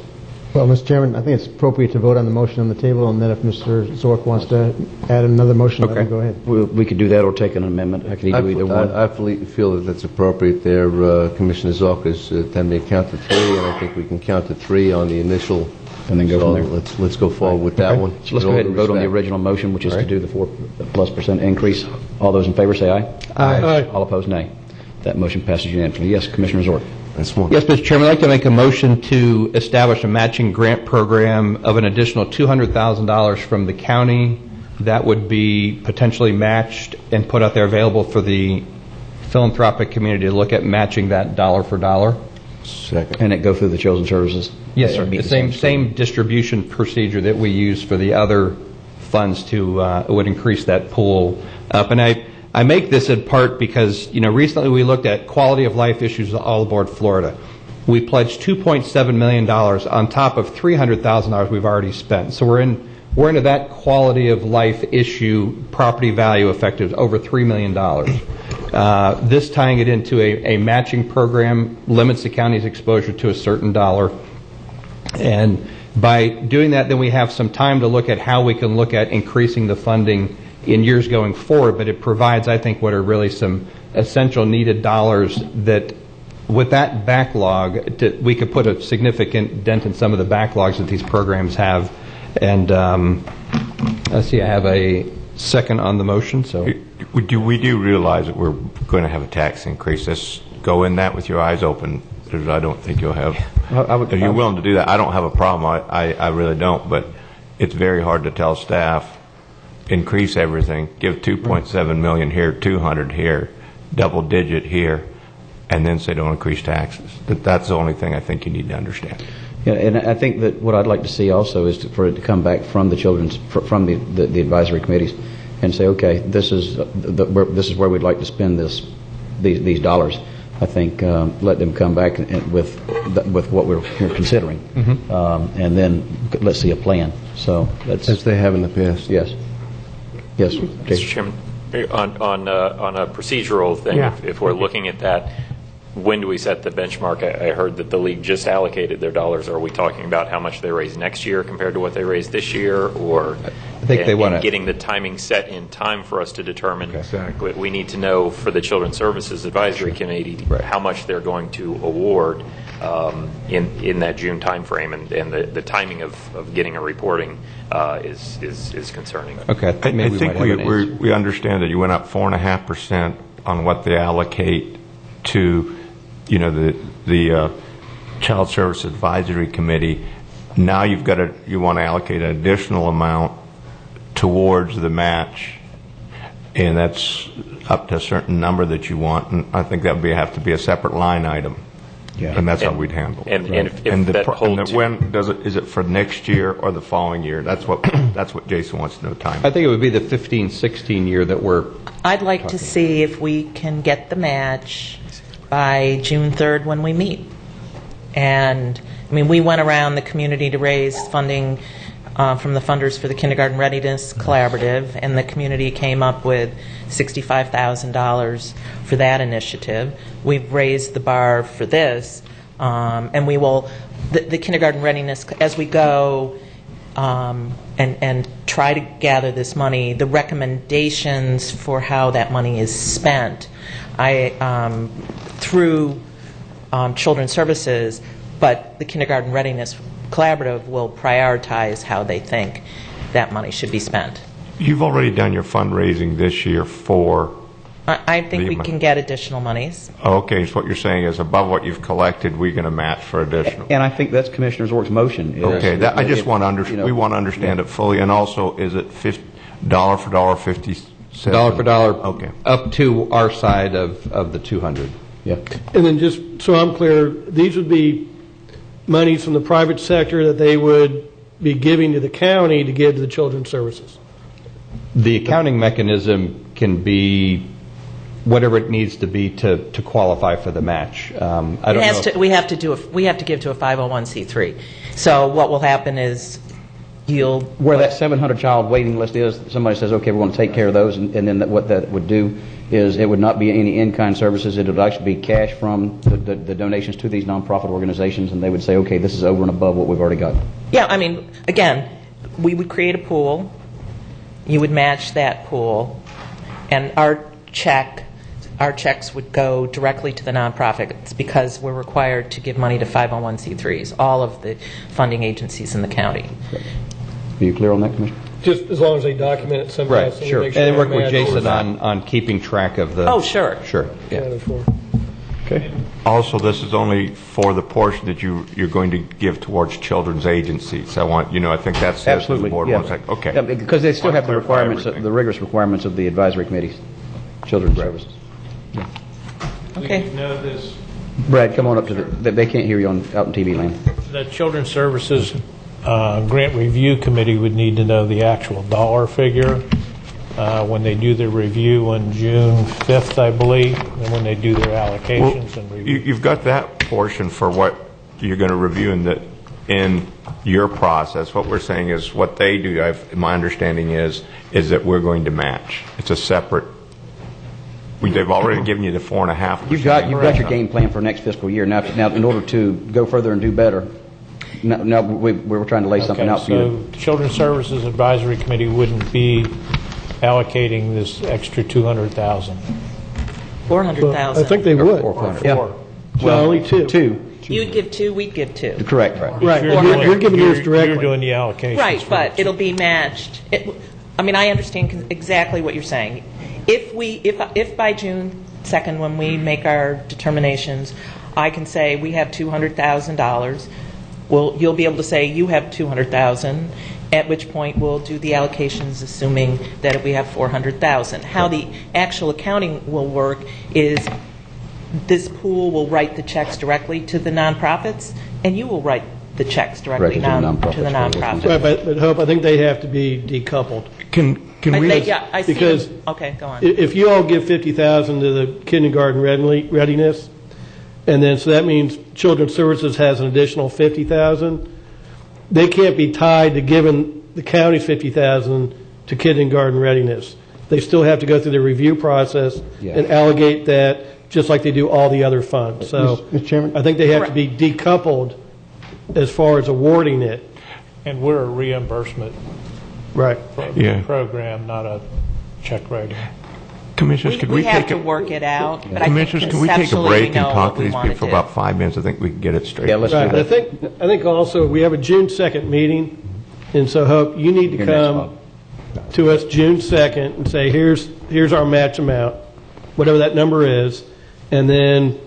Well, Mr. Chairman, I think it's appropriate to vote on the motion on the table, and then if Mr. Zork wants to add another motion, let him go ahead. We could do that or take an amendment. I can do either one. I feel that that's appropriate there. Commissioner Zork is telling me to count to 3, and I think we can count to 3 on the initial. And then go from there. Let's go forward with that one. So let's go ahead and vote on the original motion, which is to do the 4+% increase. All those in favor say aye. Aye. All opposed, nay. That motion passes unanimously. Yes, Commissioner Zork. That's one. Yes, Mr. Chairman, I'd like to make a motion to establish a matching grant program of an additional $200,000 from the county that would be potentially matched and put out there available for the philanthropic community to look at matching that dollar for dollar. Second. And it go through the children's services? Yes, sir. The same distribution procedure that we use for the other funds would increase that pool up. And I make this in part because, recently we looked at quality of life issues all aboard Florida. We pledged $2.7 million on top of $300,000 we've already spent. So we're in we're into that quality of life issue, property value effective over $3 million. This tying it into a matching program limits the county's exposure to a certain dollar. And by doing that, then we have some time to look at how we can look at increasing the funding in years going forward. But it provides, I think, what are really some essential needed dollars that with that backlog, we could put a significant dent in some of the backlogs that these programs have. And let's see, I have a second on the motion. So, we do realize that we're going to have a tax increase. Let's go in that with your eyes open, because I don't think you'll have. If you're willing to do that, I don't have a problem. I really don't. But it's very hard to tell staff, increase everything, give $2.7 million here, 200 here, double digit here, and then say don't increase taxes. That's the only thing I think you need to understand. Yeah, and I think that what I'd like to see also is for it to come back from the from the advisory committees and say, okay, this is where we'd like to spend these dollars. I think let them come back with what we're considering, and then let's see a plan. So that's as they have in the past. Yes. Yes, Mr. Chairman, on a procedural thing, if we're looking at that, when do we set the benchmark? I heard that the league just allocated their dollars. Are we talking about how much they raise next year compared to what they raised this year, or I think they want getting the timing set in time for us to determine? Exactly. We need to know for the Children's Services Advisory Committee how much they're going to award in that June time frame, and the timing of getting a reporting is concerning. Okay, I think we understand that you went up 4.5% on what they allocate to, the Child Service Advisory Committee. Now you want to allocate an additional amount towards the match, and that's up to a certain number that you want. And I think that would have to be a separate line item. Yeah, and that's how we'd handle it. Is it for next year or the following year? That's what Jason wants to know. Time. I think it would be the 15-16 year that we're. I'd like to see if we can get the match by June 3rd when we meet. And I mean, we went around the community to raise funding from the funders for the Kindergarten Readiness Collaborative, and the community came up with $65,000 for that initiative. We've raised the bar for this, and we will, the Kindergarten Readiness, as we go and try to gather this money, the recommendations for how that money is spent, through Children's Services, but the Kindergarten Readiness Collaborative will prioritize how they think that money should be spent. You've already done your fundraising this year for. I think we can get additional monies. Okay, so what you're saying is above what you've collected, we're going to match for additional. And I think that's Commissioner Zork's motion. Okay, I just want to understand. We want to understand it fully, and also, is it dollar for dollar, 50 cents? Dollar for dollar. Okay. Up to our side of the 200. Yeah. And then just so I'm clear, these would be monies from the private sector that they would be giving to the county to give to the Children's Services. The accounting mechanism can be whatever it needs to be to qualify for the match. We have to give to a 501c3. So what will happen is where that 700 child waiting list is, somebody says, okay, we're going to take care of those, and then what that would do is it would not be any in-kind services. It would actually be cash from the donations to these nonprofit organizations, and they would say, okay, this is over and above what we've already got. Yeah, I mean, again, we would create a pool. You would match that pool, and our checks would go directly to the nonprofits because we're required to give money to 501c3s, all of the funding agencies in the county. Are you clear on that, Commissioner? Just as long as they document it somehow. Right, so sure. We make And work they with Jason on keeping track of the. Oh, sure. Sure. Yeah. Okay. Also, this is only for the portion that you're going to give towards children's agencies. I think that's absolutely the board wants. Okay. Yeah, because they still have the requirements, the rigorous requirements of the advisory committees, Children's Services. Yeah. Okay. Know this. Brad, come on up to they can't hear you out in TV land. The Children's Services Grant Review Committee would need to know the actual dollar figure when they do their review on June 5th, I believe, and when they do their allocations and review. You've got that portion for what you're going to review in your process. What we're saying is what they do, my understanding is that we're going to match. It's a separate, they've already given you the 4.5%. You've got your game plan for next fiscal year. Now, in order to go further and do better, now we're trying to lay something out for you. So Children's Services Advisory Committee wouldn't be allocating this extra $200,000. $400,000. I think they would. Yeah. Well, only two. You'd give two, we'd give two. Correct. Right. You're giving yours directly. You're doing the allocations. Right, but it'll be matched. I understand exactly what you're saying. If by June 2nd, when we make our determinations, I can say we have $200,000, well, you'll be able to say you have $200,000, at which point we'll do the allocations assuming that we have $400,000. How the actual accounting will work is this pool will write the checks directly to the nonprofits, and you will write the checks directly to the nonprofits. Right, but Hope, I think they have to be decoupled. Can we? I see because them. Okay, go on. If you all give $50,000 to the kindergarten readiness, and then so that means Children's Services has an additional $50,000, they can't be tied to giving the county's $50,000 to kindergarten readiness. They still have to go through the review process and allocate that just like they do all the other funds. So Mr. Chairman? I think they have to be decoupled as far as awarding it. And we're a reimbursement program, not a check writing. Commissioners, could we have take to work it out. But Commissioners, can we take a break and talk to these people for about 5 minutes? I think we can get it straight. Yeah, let's do that. I think also we have a June 2nd meeting, and so Hope, you need to come to us June 2nd and say, here's our match amount, whatever that number is, and then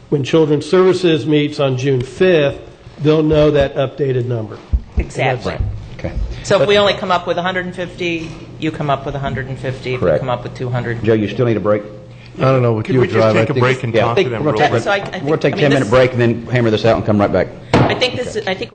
when Children's Services meets on June 5th, they'll know that updated number. Exactly. Okay. So if we only come up with 150, you come up with 150. If we come up with 200. Joe, you still need a break? I don't know. With Could your we just drive, take a break and talk to them real quick? So I think- We'll take I mean, 10-minute break and then hammer this out and come right back. I think this is. I think.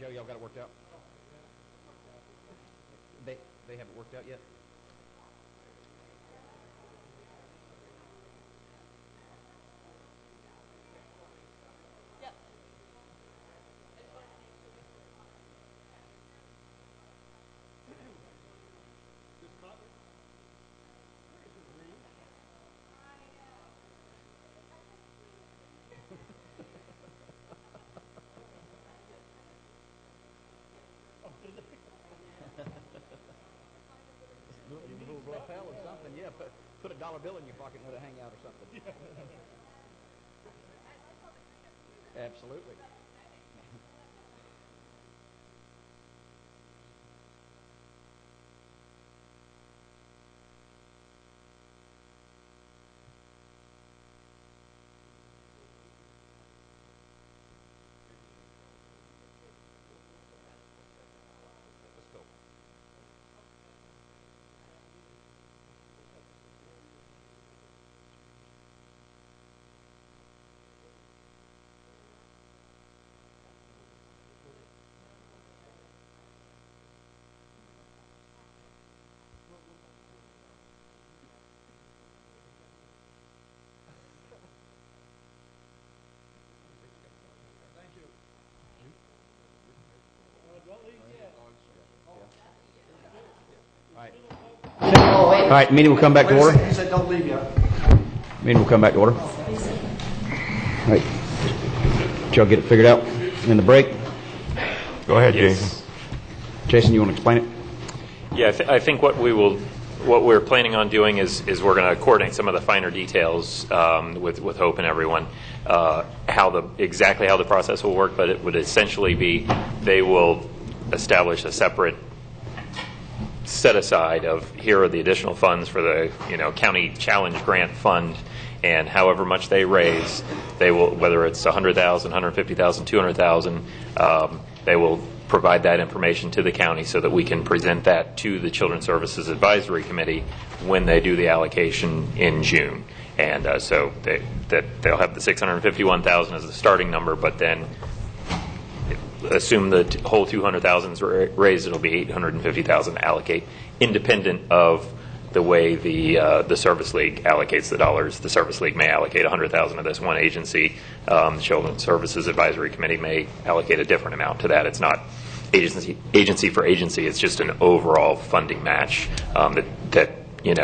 know y'all got it worked out? They haven't worked out yet? lapel or something, yeah. Put a dollar bill in your pocket and let it hang out or something. Absolutely. All right, meeting will come back to order. He said don't leave yet. Meeting will come back to order. All right. Did y'all get it figured out in the break? Go ahead, Jason. Jason, you want to explain it? Yeah, I think what we're planning on doing is we're going to coordinate some of the finer details with Hope and everyone, exactly how the process will work, but it would essentially be they will establish a separate set aside of here are the additional funds for the county challenge grant fund, and however much they raise, they will, whether it's 100,000, 150,000, 200,000, they will provide that information to the county so that we can present that to the Children's Services Advisory Committee when they do the allocation in June. And so they'll have the 651,000 as the starting number, but then assume the whole 200,000 is raised, it'll be 850,000 to allocate, independent of the way the Service League allocates the dollars. The Service League may allocate 100,000 to this one agency. The Children's Services Advisory Committee may allocate a different amount to that. It's not agency for agency. It's just an overall funding match that in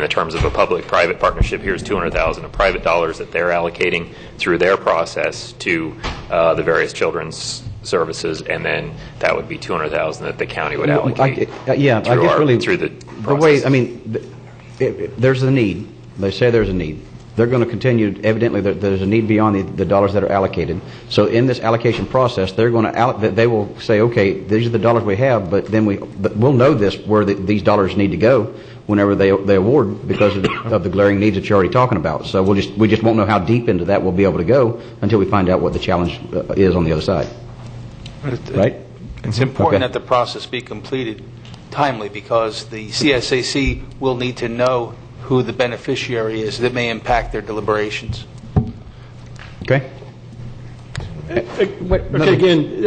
the terms of a public-private partnership, here's 200,000 of private dollars that they're allocating through their process to the various children's services, and then that would be 200,000 that the county would allocate. Through the way. There's a need. They say there's a need. They're going to continue. Evidently, there's a need beyond the dollars that are allocated. So in this allocation process, they're going to they will say, okay, these are the dollars we have, but then we'll know where these dollars need to go whenever they award, because of the glaring needs that you're already talking about. So we just won't know how deep into that we'll be able to go until we find out what the challenge is on the other side. Right? It's important that the process be completed timely, because the CSAC will need to know who the beneficiary is. That may impact their deliberations. Okay. Again,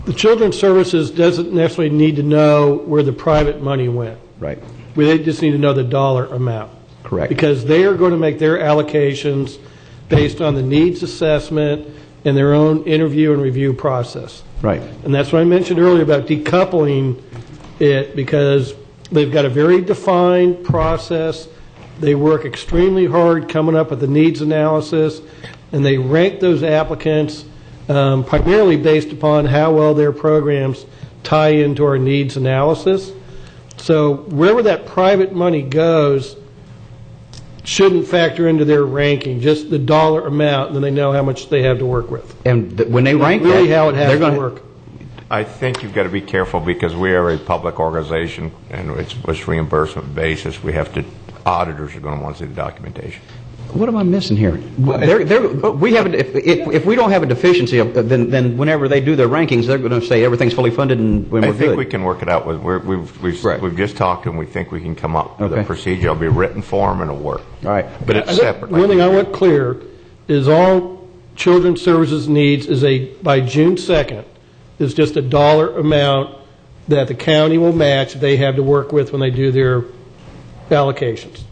the Children's Services doesn't necessarily need to know where the private money went. Right. They just need to know the dollar amount. Correct. Because they are going to make their allocations based on the needs assessment and their own interview and review process. Right. And that's what I mentioned earlier about decoupling it, because they've got a very defined process. They work extremely hard coming up with the needs analysis, and they rank those applicants primarily based upon how well their programs tie into our needs analysis. So wherever that private money goes shouldn't factor into their ranking, just the dollar amount, and then they know how much they have to work with. And when they rank really how it has to work. I think you've got to be careful, because we are a public organization and it's reimbursement basis. Auditors are going to want to see the documentation. What am I missing here? We have if we don't have a deficiency, then whenever they do their rankings, they're going to say everything's fully funded and we're good. I think we can work it out. We've just talked, and we think we can come up with a procedure. It'll be written form and it'll work. All right, but it's separate. One thing I want clear is all Children's Services needs is by June 2nd, is just a dollar amount that the county will match they have to work with when they do their allocations.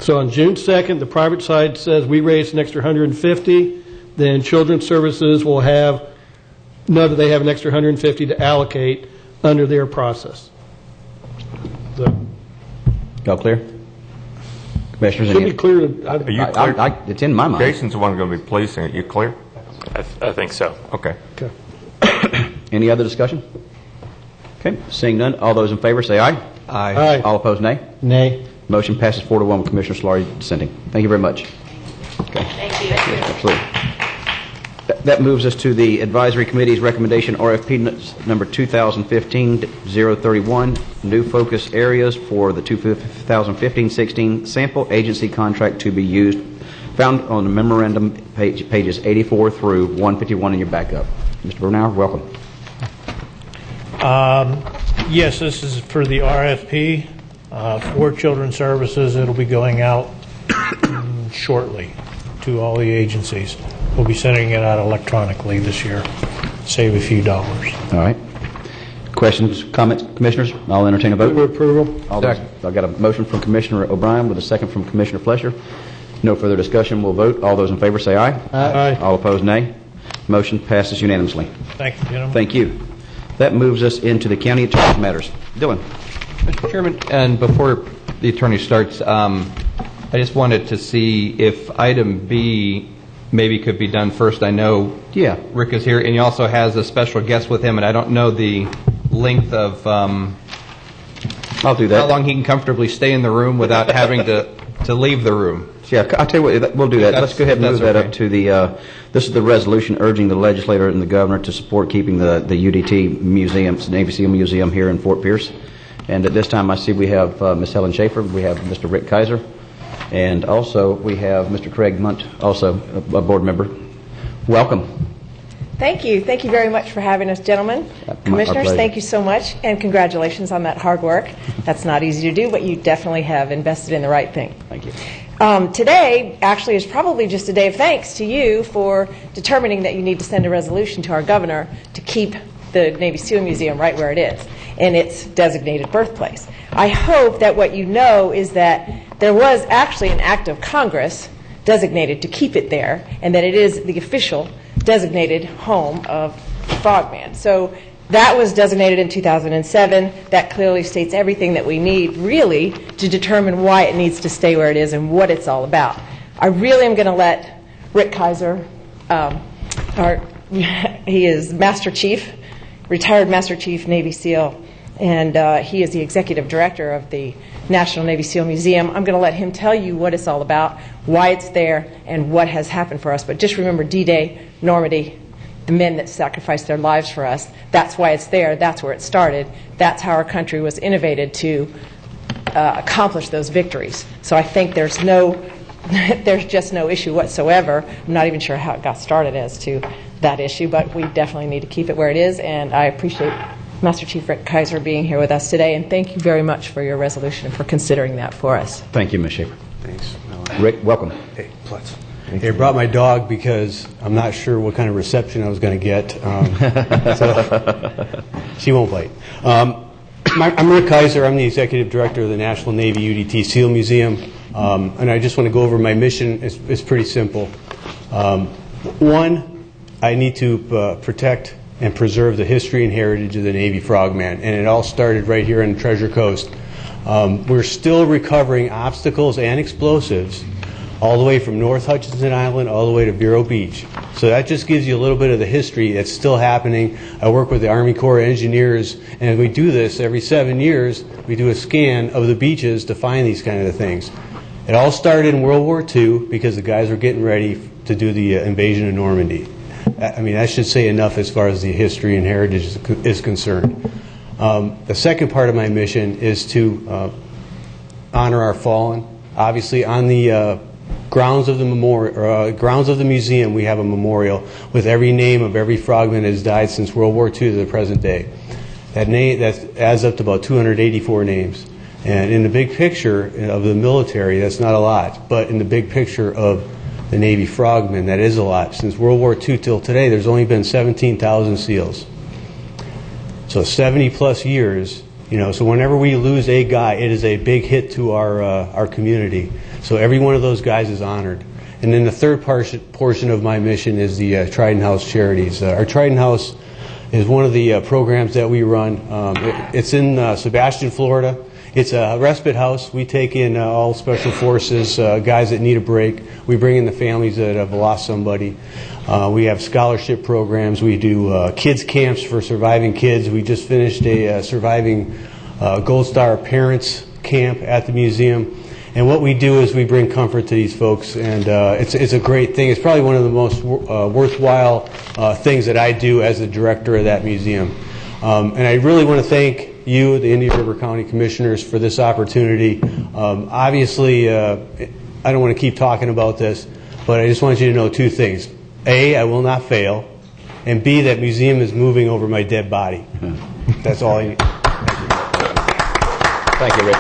So on June 2nd, the private side says we raised an extra 150, then Children's Services will know that they have an extra 150 to allocate under their process. So, all clear? Commissioners, should be clear. Are you clear? It's in my mind. Jason's the one going to be policing it. You clear? I think so. Okay. Any other discussion? Okay, seeing none, all those in favor say aye. Aye. All opposed, nay. Nay. Motion passes 4-1 with Commissioner Solari dissenting. Thank you very much. Okay. Thank you. Absolutely. That moves us to the Advisory Committee's recommendation, RFP number 2015-031, new focus areas for the 2015-16 sample agency contract to be used, found on the memorandum pages 84 through 151 in your backup. Mr. Bernauer, welcome. Yes, this is for the RFP for Children's Services. It'll be going out shortly to all the agencies. We'll be sending it out electronically this year. Save a few dollars. All right. Questions, comments, Commissioners? I'll entertain a vote. Move approval. I've got a motion from Commissioner O'Brien with a second from Commissioner Flesher. No further discussion. We'll vote. All those in favor say aye. Aye. All opposed, nay. Motion passes unanimously. Thank you, gentlemen. Thank you. That moves us into the county attorney's matters. Dylan. Mr. Chairman, and before the attorney starts, I just wanted to see if item B maybe could be done first. I know Rick is here, and he also has a special guest with him, and I don't know the length of I'll do that. How long he can comfortably stay in the room without having to leave the room. Yeah, I'll tell you what, we'll do that. Let's go ahead and move that up to the, this is the resolution urging the legislator and the governor to support keeping the UDT Museum, Navy SEAL Museum here in Fort Pierce. And at this time, I see we have Ms. Helen Schaefer, we have Mr. Rick Kaiser, and also we have Mr. Craig Munt, also a board member. Welcome. Thank you. Thank you very much for having us, gentlemen. Commissioners, thank you so much, and congratulations on that hard work. That's not easy to do, but you definitely have invested in the right thing. Thank you. Today, actually, is probably just a day of thanks to you for determining that you need to send a resolution to our governor to keep the Navy SEAL Museum right where it is, in its designated birthplace. I hope that what you know is that there was actually an act of Congress designated to keep it there, and that it is the official designated home of Frogman. So that was designated in 2007. That clearly states everything that we need, really, to determine why it needs to stay where it is and what it's all about. I really am going to let Rick Kaiser, he is Master Chief, retired Master Chief Navy SEAL, and he is the executive director of the National Navy SEAL Museum. I'm going to let him tell you what it's all about, why it's there, and what has happened for us. But just remember D-Day, Normandy, the men that sacrificed their lives for us. That's why it's there. That's where it started. That's how our country was innovated to accomplish those victories. So I think there's just no issue whatsoever. I'm not even sure how it got started as to that issue, but we definitely need to keep it where it is, and I appreciate Master Chief Rick Kaiser being here with us today, and thank you very much for your resolution and for considering that for us. Thank you, Ms. Schaefer. Thanks. Rick, welcome. Hey, Plutz. Hey, I brought my dog because I'm not sure what kind of reception I was going to get. So she won't bite. I'm Rick Kaiser. I'm the executive director of the National Navy UDT SEAL Museum, and I just want to go over my mission. It's pretty simple. One, I need to protect and preserve the history and heritage of the Navy Frogman, and it all started right here in Treasure Coast. We're still recovering obstacles and explosives all the way from North Hutchinson Island all the way to Vero Beach. So that just gives you a little bit of the history that's still happening. I work with the Army Corps of Engineers, and we do this every 7 years. We do a scan of the beaches to find these kind of things. It all started in World War II because the guys were getting ready to do the invasion of Normandy. I mean, that should say enough as far as the history and heritage is concerned. The second part of my mission is to honor our fallen. Obviously, on the grounds of the grounds of the museum, we have a memorial with every name of every frogman that has died since World War II to the present day. That adds up to about 284 names. And in the big picture of the military, that's not a lot. But in the big picture of the Navy frogmen. That is a lot. Since World War II till today, there's only been 17,000 SEALs. So 70 plus years, so whenever we lose a guy, it is a big hit to our community. So every one of those guys is honored. And then the third portion of my mission is the Trident House Charities. Our Trident House is one of the programs that we run. It's in Sebastian, Florida. It's a respite house. We take in all special forces, guys that need a break. We bring in the families that have lost somebody. We have scholarship programs. We do kids camps for surviving kids. We just finished a surviving Gold Star parents camp at the museum. And what we do is we bring comfort to these folks, and it's a great thing. It's probably one of the most worthwhile things that I do as the director of that museum. And I really want to thank you, the Indian River County Commissioners, for this opportunity. Obviously, I don't want to keep talking about this, but I just want you to know two things. A, I will not fail, and B, that museum is moving over my dead body. That's all I need. Thank you, Rick.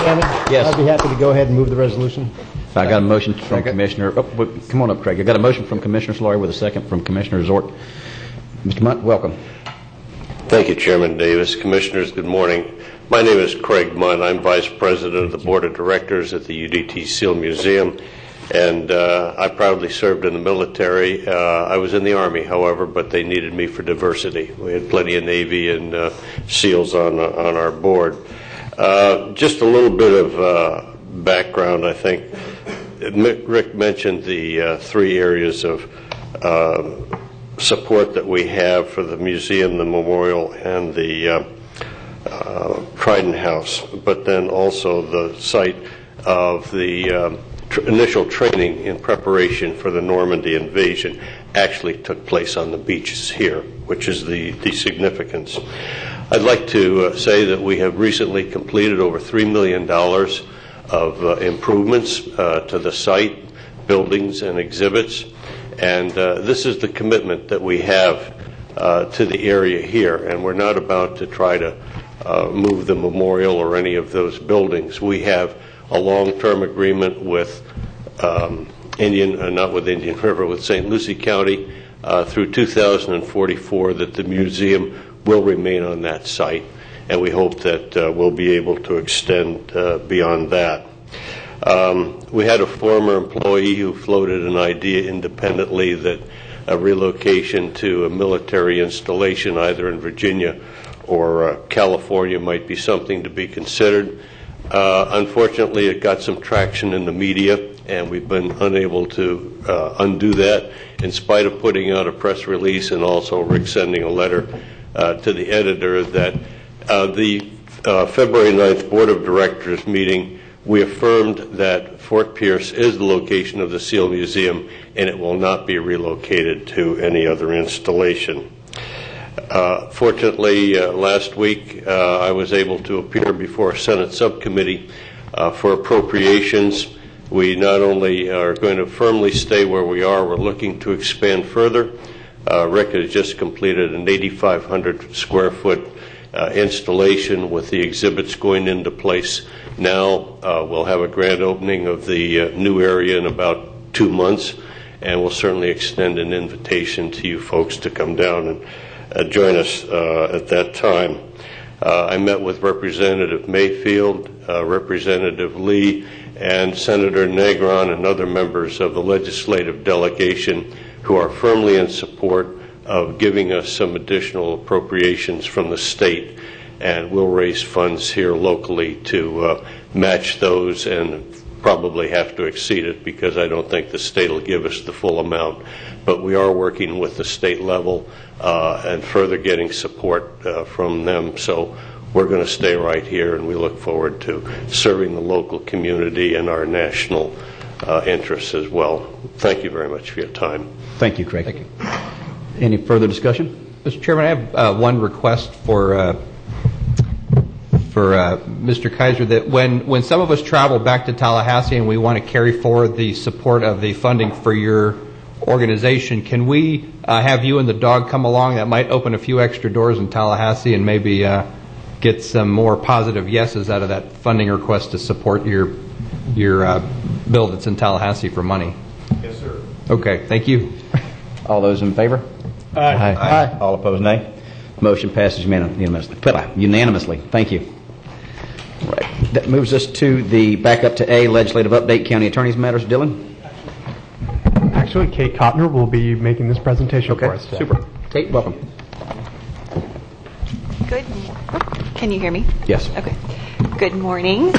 Chairman, yes. I'd be happy to go ahead and move the resolution. I got a motion from Commissioner. Come on up, Craig. I got a motion from Commissioner Slory with a second from Commissioner Zort. Mr. Munt, welcome. Thank you, Chairman Davis. Commissioners, good morning. My name is Craig Munn. I'm Vice President of the Board of Directors at the UDT SEAL Museum, and I proudly served in the military. I was in the Army, however, but they needed me for diversity. We had plenty of Navy and SEALs on our board. Just a little bit of background, I think. Rick mentioned the three areas of support that we have for the museum, the memorial, and the Trident House, but then also the site of the initial training in preparation for the Normandy invasion actually took place on the beaches here, which is the significance. I'd like to say that we have recently completed over $3 million of improvements to the site, buildings, and exhibits. And this is the commitment that we have to the area here. And we're not about to try to move the memorial or any of those buildings. We have a long-term agreement with not with Indian River, with St. Lucie County through 2044 that the museum will remain on that site. And we hope that we'll be able to extend beyond that. We had a former employee who floated an idea independently that a relocation to a military installation either in Virginia or California might be something to be considered. Unfortunately, it got some traction in the media, and we've been unable to undo that in spite of putting out a press release and also Rick sending a letter to the editor that the February 9th Board of Directors meeting, we affirmed that Fort Pierce is the location of the SEAL Museum and it will not be relocated to any other installation. Fortunately, last week I was able to appear before a Senate subcommittee for appropriations. We not only are going to firmly stay where we are, we're looking to expand further. Rick has just completed an 8,500 square foot installation with the exhibits going into place now. We'll have a grand opening of the new area in about 2 months, and we'll certainly extend an invitation to you folks to come down and join us at that time. I met with Representative Mayfield, Representative Lee, and Senator Negron and other members of the legislative delegation who are firmly in support of giving us some additional appropriations from the state, and we'll raise funds here locally to match those and probably have to exceed it because I don't think the state will give us the full amount. But we are working with the state level and further getting support from them. So we're going to stay right here, and we look forward to serving the local community and our national interests as well. Thank you very much for your time. Thank you, Craig. Thank you. Any further discussion? Mr. Chairman, I have one request for Mr. Kaiser, that when some of us travel back to Tallahassee and we want to carry forward the support of the funding for your organization, can we have you and the dog come along? That might open a few extra doors in Tallahassee and maybe get some more positive yeses out of that funding request to support your bill that's in Tallahassee for money. Okay, thank you. All those in favor? Aye. Aye. All opposed, nay. Motion passes unanimously. Thank you. Right. That moves us to back up to A, legislative update, county attorney's matters. Dylan? Actually, Kate Kottner will be making this presentation for us today. Super. Kate, welcome. Good. Can you hear me? Yes. Okay. Good morning.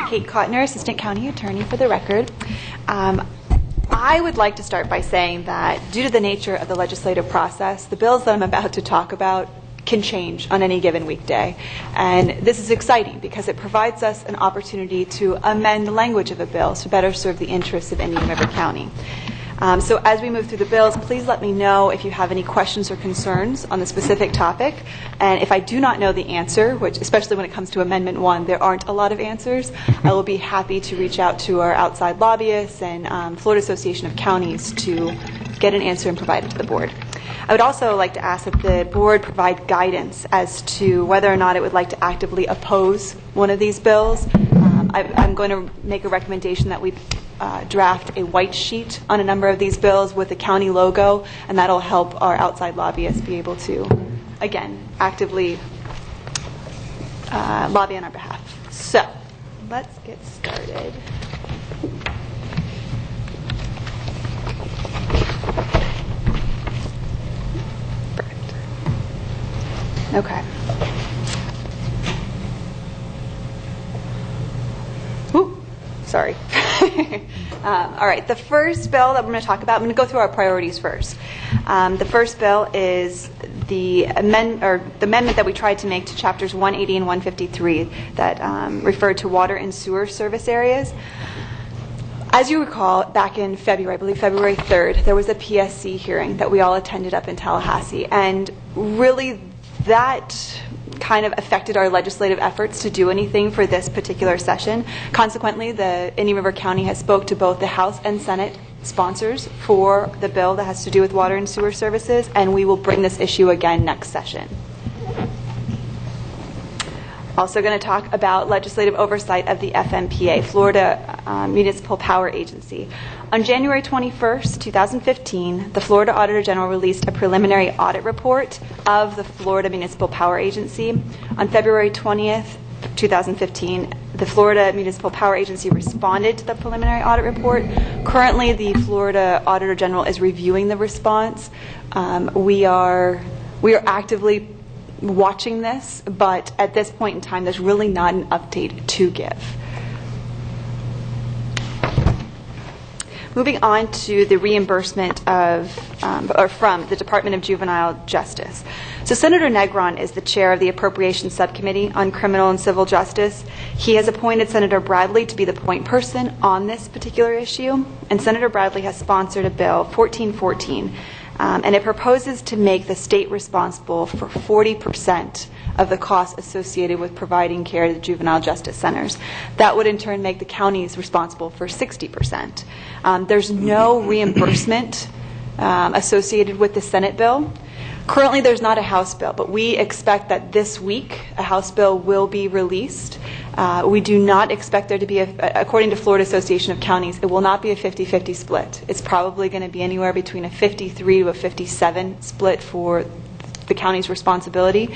Kate Kottner, Assistant County Attorney for the record. I would like to start by saying that due to the nature of the legislative process, the bills that I'm about to talk about can change on any given weekday. And this is exciting because it provides us an opportunity to amend the language of a bill to better serve the interests of Indian River County. So as we move through the bills, please let me know if you have any questions or concerns on the specific topic. And if I do not know the answer, which especially when it comes to Amendment 1, there aren't a lot of answers, I will be happy to reach out to our outside lobbyists and Florida Association of Counties to get an answer and provide it to the board. I would also like to ask that the board provide guidance as to whether or not it would like to actively oppose one of these bills. I'm going to make a recommendation that we draft a white sheet on a number of these bills with the county logo, and that'll help our outside lobbyists be able to, again, actively lobby on our behalf. So, let's get started. Okay. Ooh, sorry. All right, the first bill that we're going to talk about, I'm going to go through our priorities first. The first bill is the amendment that we tried to make to chapters 180 and 153 that referred to water and sewer service areas. As you recall, back in February, I believe February 3rd, there was a PSC hearing that we all attended up in Tallahassee, and really that kind of affected our legislative efforts to do anything for this particular session. Consequently, the Indian River County has spoke to both the House and Senate sponsors for the bill that has to do with water and sewer services, and we will bring this issue again next session. Also going to talk about legislative oversight of the FMPA, Florida Municipal Power Agency. On January 21st, 2015, the Florida Auditor General released a preliminary audit report of the Florida Municipal Power Agency. On February 20th, 2015, the Florida Municipal Power Agency responded to the preliminary audit report. Currently, the Florida Auditor General is reviewing the response. We are actively watching this, but at this point in time, there's really not an update to give. Moving on to the reimbursement from the Department of Juvenile Justice. So Senator Negron is the chair of the Appropriations Subcommittee on Criminal and Civil Justice. He has appointed Senator Bradley to be the point person on this particular issue, and Senator Bradley has sponsored a bill, 1414, and it proposes to make the state responsible for 40% of the costs associated with providing care to the juvenile justice centers. That would in turn make the counties responsible for 60%. There's no reimbursement associated with the Senate bill. Currently, there's not a House bill, but we expect that this week a House bill will be released. We do not expect there to be, according to Florida Association of Counties, it will not be a 50-50 split. It's probably going to be anywhere between a 53 to a 57 split for the county's responsibility.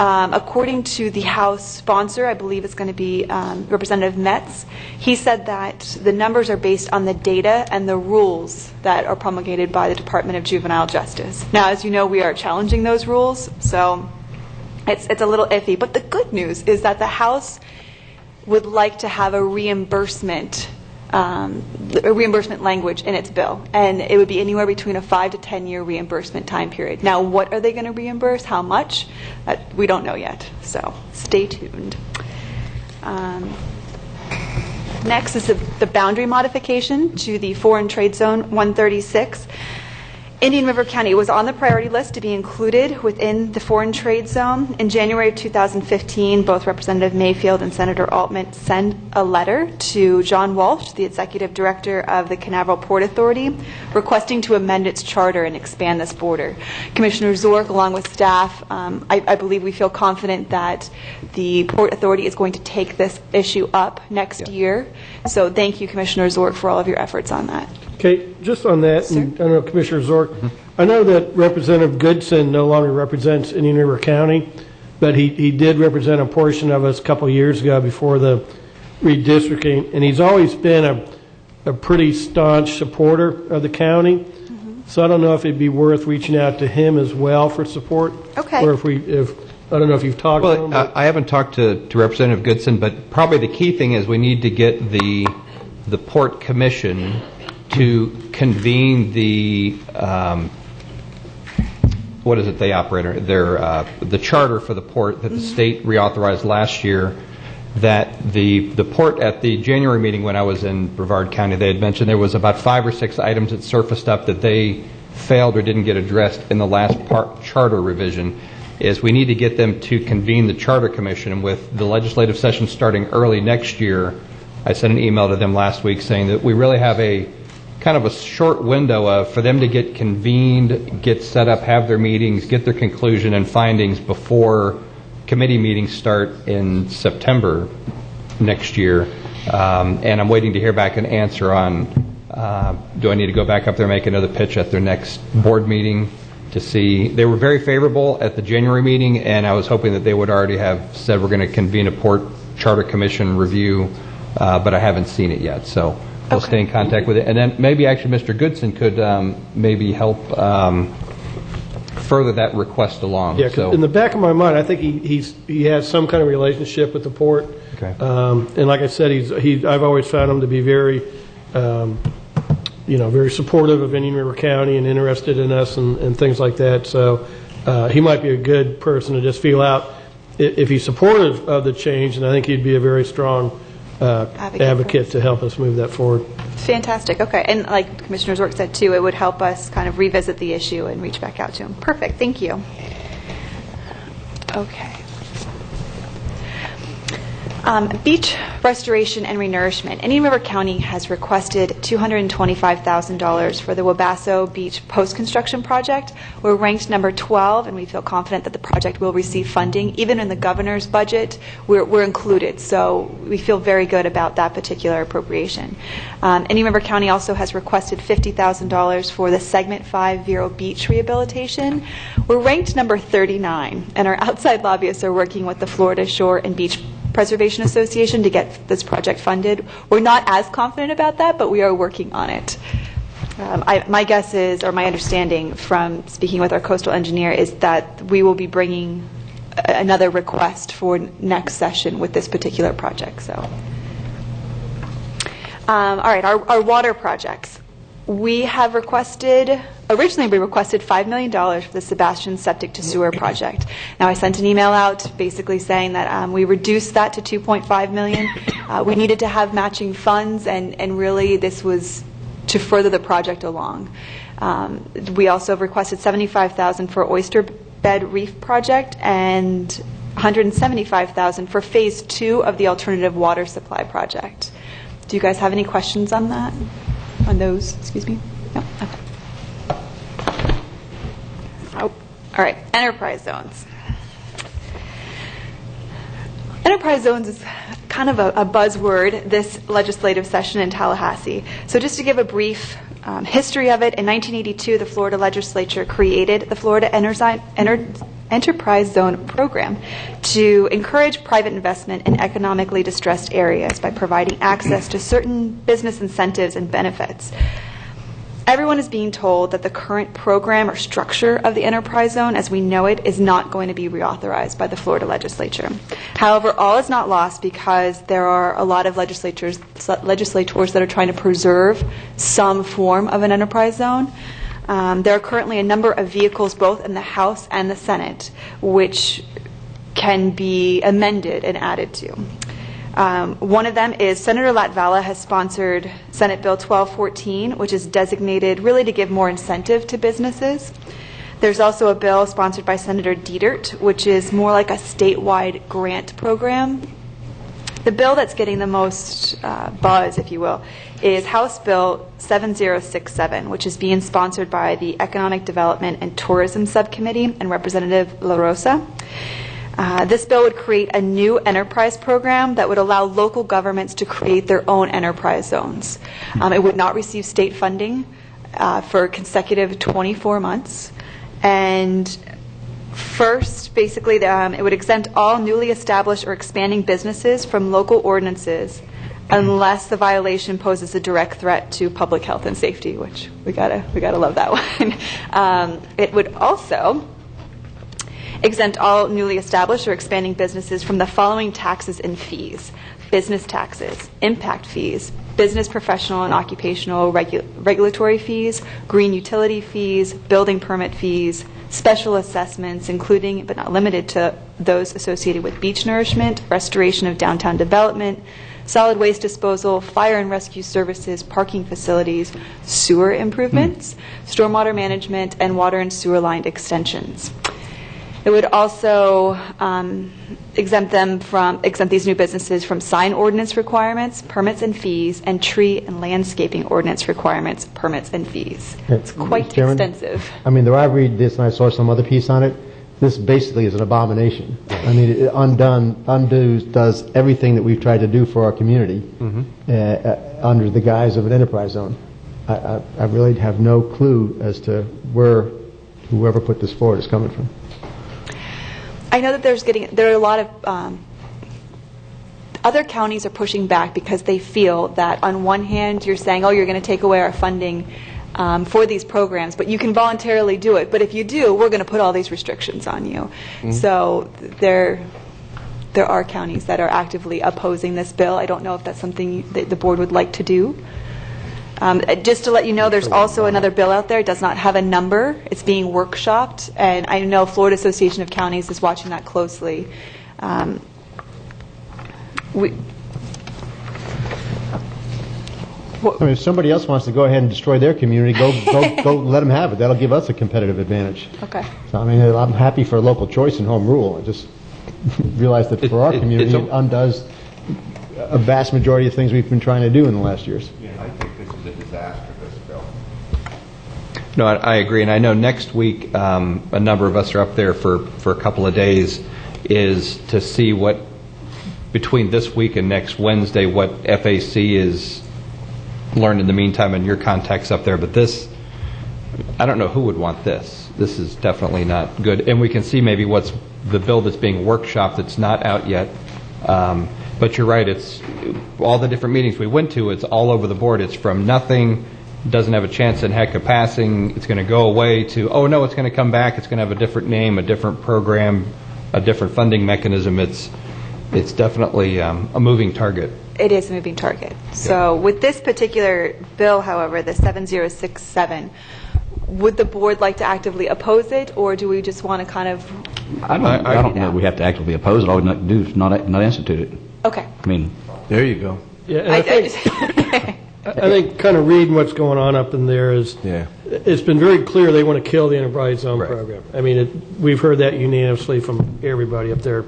According to the House sponsor, I believe it's going to be Representative Metz, he said that the numbers are based on the data and the rules that are promulgated by the Department of Juvenile Justice. Now, as you know, we are challenging those rules, so it's a little iffy. But the good news is that the House would like to have a reimbursement language in its bill, and it would be anywhere between a 5 to 10 year reimbursement time period. Now, what are they going to reimburse? How much? We don't know yet, so stay tuned. Next is the boundary modification to the Foreign Trade Zone 136. Indian River County was on the priority list to be included within the foreign trade zone. In January of 2015, both Representative Mayfield and Senator Altman sent a letter to John Walsh, the Executive Director of the Canaveral Port Authority, requesting to amend its charter and expand this border. Commissioner Zork, along with staff, I believe we feel confident that the Port Authority is going to take this issue up next year. So thank you, Commissioner Zork, for all of your efforts on that. Okay, just on that, and I don't know, Commissioner Zork, I know that Representative Goodson no longer represents Indian River County, but he did represent a portion of us a couple years ago before the redistricting, and he's always been a pretty staunch supporter of the county. So I don't know if it'd be worth reaching out to him as well for support. Okay. Or if I don't know if you've talked to him. I haven't talked to Representative Goodson, but probably the key thing is we need to get the Port Commission to convene the what is it they operate? The charter for the port that the state reauthorized last year. That the port at the January meeting when I was in Brevard County, they had mentioned there was about 5 or 6 items that surfaced up that they failed or didn't get addressed in the last charter revision. Is we need to get them to convene the Charter Commission, and with the legislative session starting early next year, I sent an email to them last week saying that we really have a kind of a short window for them to get convened, get set up, have their meetings, get their conclusion and findings before committee meetings start in September next year. And I'm waiting to hear back an answer on do I need to go back up there and make another pitch at their next board meeting to see. They were very favorable at the January meeting, and I was hoping that they would already have said we're going to convene a Port Charter Commission review, but I haven't seen it yet. So we'll stay in contact with it. And then maybe actually Mr. Goodson could maybe help further that request along. Yeah, 'cause in the back of my mind, I think he has some kind of relationship with the port. Okay. And like I said, I've always found him to be very, very supportive of Indian River County and interested in us and things like that. So he might be a good person to just feel out if he's supportive of the change, and I think he'd be a very strong advocate to help us move that forward. Fantastic. Okay. And like Commissioner Zork said, too, it would help us kind of revisit the issue and reach back out to him. Perfect. Thank you. Okay. Beach restoration and renourishment. Indian River County has requested $225,000 for the Wabasso Beach post-construction project. We're ranked number 12, and we feel confident that the project will receive funding. Even in the governor's budget, we're included, so we feel very good about that particular appropriation. Indian River County also has requested $50,000 for the Segment 5 Vero Beach rehabilitation. We're ranked number 39, and our outside lobbyists are working with the Florida Shore and Beach Preservation Association to get this project funded. We're not as confident about that, but we are working on it. My guess is, or my understanding from speaking with our coastal engineer, is that we will be bringing another request for next session with this particular project. So, all right, our water projects. We have originally we requested $5 million for the Sebastian Septic to Sewer project. Now I sent an email out basically saying that we reduced that to $2.5 million. We needed to have matching funds, and really this was to further the project along. We also requested $75,000 for Oyster Bed Reef project and $175,000 for phase 2 of the alternative water supply project. Do you guys have any questions on that? On those, excuse me? No? Okay. Oh, all right, enterprise zones. Enterprise zones is kind of a buzzword this legislative session in Tallahassee. So just to give a brief history of it, in 1982, the Florida legislature created the Florida Enterprise Zone Program to encourage private investment in economically distressed areas by providing access to certain business incentives and benefits. Everyone is being told that the current program or structure of the enterprise zone as we know it is not going to be reauthorized by the Florida legislature. However, all is not lost because there are a lot of legislators that are trying to preserve some form of an enterprise zone. There are currently a number of vehicles both in the House and the Senate which can be amended and added to. One of them is Senator Latvala has sponsored Senate Bill 1214, which is designated really to give more incentive to businesses. There's also a bill sponsored by Senator Dietert, which is more like a statewide grant program. The bill that's getting the most buzz, if you will, is House Bill 7067, which is being sponsored by the Economic Development and Tourism Subcommittee and Representative La Rosa. This bill would create a new enterprise program that would allow local governments to create their own enterprise zones. It would not receive state funding for consecutive 24 months. And first, basically, it would exempt all newly established or expanding businesses from local ordinances unless the violation poses a direct threat to public health and safety, which we gotta love that one. It would also exempt all newly established or expanding businesses from the following taxes and fees: business taxes, impact fees, business professional and occupational regulatory fees, green utility fees, building permit fees, special assessments, including but not limited to those associated with beach nourishment, restoration of downtown development, solid waste disposal, fire and rescue services, parking facilities, sewer improvements, stormwater management, and water and sewer line extensions. It would also exempt these new businesses from sign ordinance requirements, permits and fees, and tree and landscaping ordinance requirements, permits and fees. It's quite extensive. I mean, I read this and I saw some other piece on it. This basically is an abomination. I mean, it does everything that we've tried to do for our community under the guise of an enterprise zone. I really have no clue as to where whoever put this forward is coming from. I know that there are a lot of other counties are pushing back because they feel that on one hand you're saying, oh, you're going to take away our funding for these programs, but you can voluntarily do it. But if you do, we're going to put all these restrictions on you. So there are counties that are actively opposing this bill. I don't know if that's something that the board would like to do. Just to let you know, there's also another bill out there. It does not have a number. It's being workshopped, and I know Florida Association of Counties is watching that closely. I mean, if somebody else wants to go ahead and destroy their community, go let them have it. That'll give us a competitive advantage. Okay. So, I mean, I'm happy for local choice and home rule. I just realize that for our community, it undoes a vast majority of things we've been trying to do in the last years. Yeah, I think this is a disaster, this bill. No, I agree, and I know next week a number of us are up there for a couple of days, is to see what, between this week and next Wednesday, what FAC is learned in the meantime in your contacts up there. But this, I don't know who would want this. This is definitely not good. And we can see maybe what's the bill that's being workshopped that's not out yet. But you're right, it's all the different meetings we went to, it's all over the board. It's from nothing, doesn't have a chance in heck of passing, it's going to go away, to, oh no, it's going to come back, it's going to have a different name, a different program, a different funding mechanism. It's definitely a moving target. It is a moving target. So with this particular bill, however, the 7067, would the board like to actively oppose it, or do we just want to kind of... I don't know we have to actively oppose it. All we have to do is not institute it. Okay. I mean... There you go. Yeah, and I think kind of reading what's going on up in there is, it's been very clear they want to kill the Enterprise Zone program. I mean, we've heard that unanimously from everybody up there.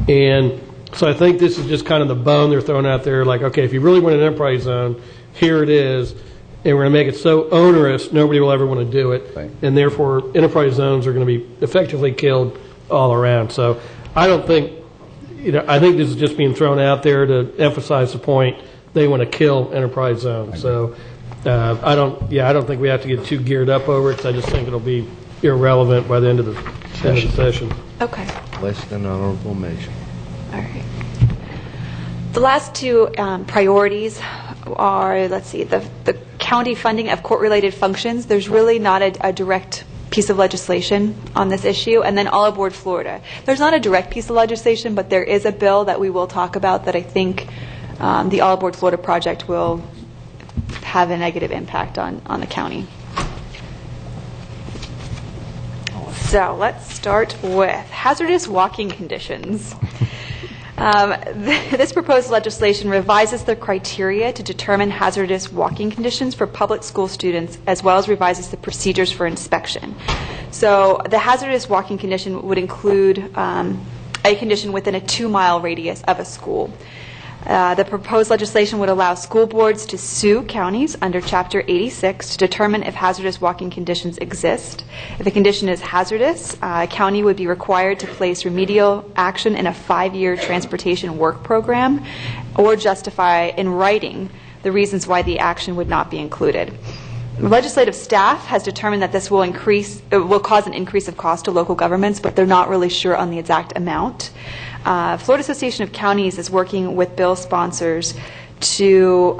And so I think this is just kind of the bone they're throwing out there, like, okay, if you really want an Enterprise Zone, here it is, and we're going to make it so onerous, nobody will ever want to do it. Right. And therefore, Enterprise Zones are going to be effectively killed all around. So I don't think, I think this is just being thrown out there to emphasize the point they want to kill Enterprise Zones. So I don't think we have to get too geared up over it, because I just think it'll be irrelevant by the end of the session. Okay. Less than honorable mention. All right. The last two priorities are, let's see, the county funding of court-related functions. There's really not a direct piece of legislation on this issue. And then All Aboard Florida. There's not a direct piece of legislation, but there is a bill that we will talk about that I think the All Aboard Florida project will have a negative impact on the county. So let's start with hazardous walking conditions. This proposed legislation revises the criteria to determine hazardous walking conditions for public school students, as well as revises the procedures for inspection. So the hazardous walking condition would include a condition within a 2-mile radius of a school. The proposed legislation would allow school boards to sue counties under Chapter 86 to determine if hazardous walking conditions exist. If a condition is hazardous, a county would be required to place remedial action in a 5-year transportation work program or justify in writing the reasons why the action would not be included. Legislative staff has determined that this will cause an increase of cost to local governments, but they're not really sure on the exact amount. Florida Association of Counties is working with bill sponsors to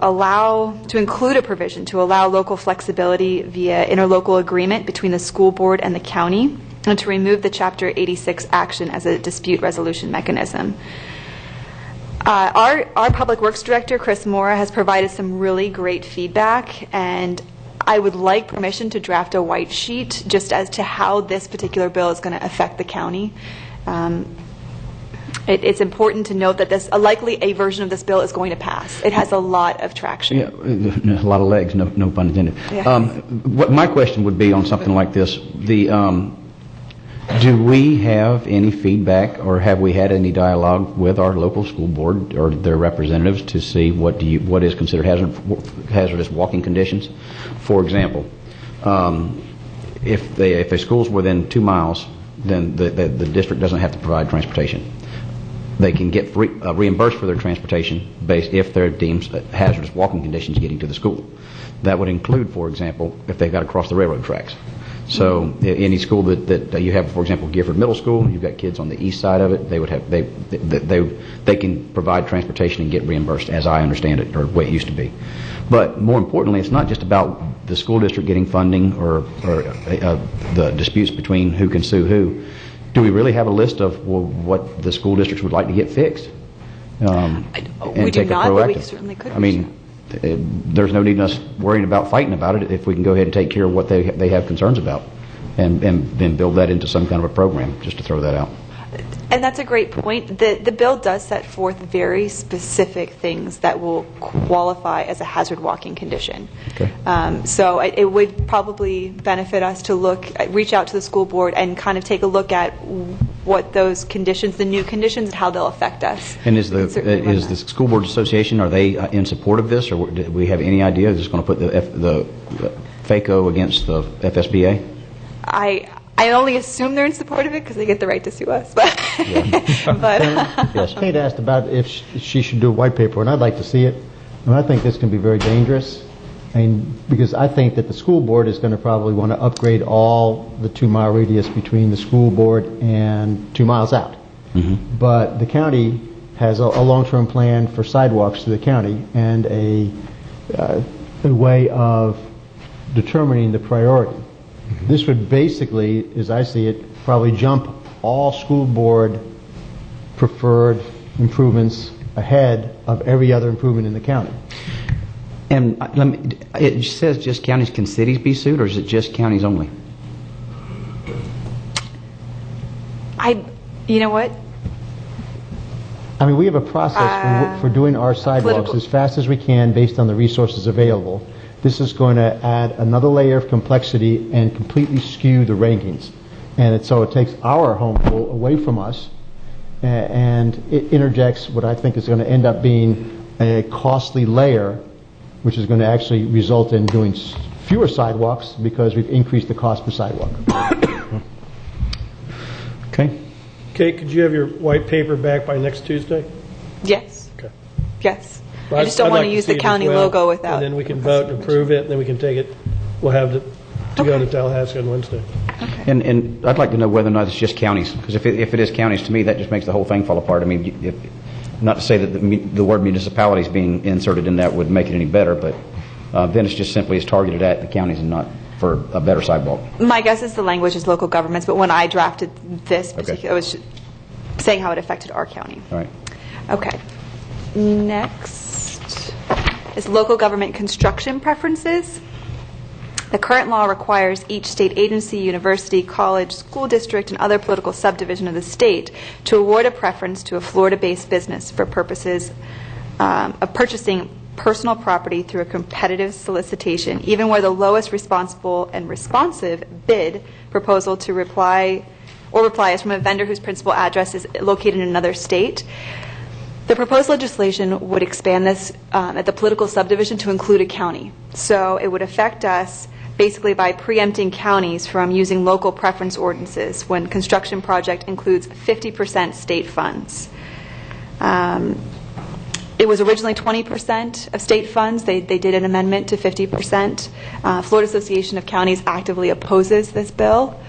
include a provision to allow local flexibility via interlocal agreement between the school board and the county, and to remove the Chapter 86 action as a dispute resolution mechanism. Our Public Works Director, Chris Mora, has provided some really great feedback, and I would like permission to draft a white sheet just as to how this particular bill is going to affect the county. It's important to note that likely a version of this bill is going to pass. It has a lot of traction. Yeah, a lot of legs, no pun intended. Yeah. What my question would be on something like this, do we have any feedback or have we had any dialogue with our local school board or their representatives to see what is considered hazardous walking conditions? For example, if a school's within 2 miles, then the district doesn't have to provide transportation. They can get reimbursed for their transportation based if they're deemed hazardous walking conditions getting to the school. That would include, for example, if they've got to cross the railroad tracks. So any school that you have, for example, Gifford Middle School, you've got kids on the east side of it, they can provide transportation and get reimbursed, as I understand it, or the way it used to be. But more importantly, it's not just about the school district getting funding or the disputes between who can sue who. Do we really have a list of what the school districts would like to get fixed? We do not, but we certainly could. I mean, there's no need in us worrying about fighting about it if we can go ahead and take care of what they have concerns about and then build that into some kind of a program, just to throw that out. And that's a great point. The bill does set forth very specific things that will qualify as a hazard walking condition. Okay. So it would probably benefit us to reach out to the school board and kind of take a look at what those conditions, the new conditions, and how they'll affect us. And is the school board association, are they in support of this, or do we have any idea? Is this going to put the FACO against the FSBA? I only assume they're in support of it because they get the right to sue us. But, Yes. Kate asked about if she should do a white paper, and I'd like to see it. And I think this can be very dangerous, because I think that the school board is going to probably want to upgrade all the 2-mile radius between the school board and 2 miles out. Mm-hmm. But the county has a long-term plan for sidewalks to the county and a way of determining the priority. This would basically, as I see it, probably jump all school board preferred improvements ahead of every other improvement in the county. And it says just counties. Can cities be sued, or is it just counties only? You know what? I mean, we have a process for doing our sidewalks as fast as we can based on the resources available. This is going to add another layer of complexity and completely skew the rankings. And so it takes our home rule away from us, and it interjects what I think is going to end up being a costly layer, which is going to actually result in doing fewer sidewalks because we've increased the cost per sidewalk. Okay. Kate, could you have your white paper back by next Tuesday? Yes. Okay. Yes. I just don't want to use the county logo without. And then we can vote and approve it, and then we can take it. We'll have it to go to Tallahassee on Wednesday. Okay. And I'd like to know whether or not it's just counties, because if it is counties, to me, that just makes the whole thing fall apart. I mean, not to say that the word municipalities being inserted in that would make it any better, but then it's just simply targeted at the counties and not for a better sidewalk. My guess is the language is local governments, but when I drafted this particular, I was saying how it affected our county. All right. Okay. Next is local government construction preferences. The current law requires each state agency, university, college, school district, and other political subdivision of the state to award a preference to a Florida-based business for purposes of purchasing personal property through a competitive solicitation, even where the lowest responsible and responsive bid proposal to reply is from a vendor whose principal address is located in another state. The proposed legislation would expand this at the political subdivision to include a county. So it would affect us basically by preempting counties from using local preference ordinances when construction project includes 50% state funds. It was originally 20% of state funds. They did an amendment to 50%. Florida Association of Counties actively opposes this bill,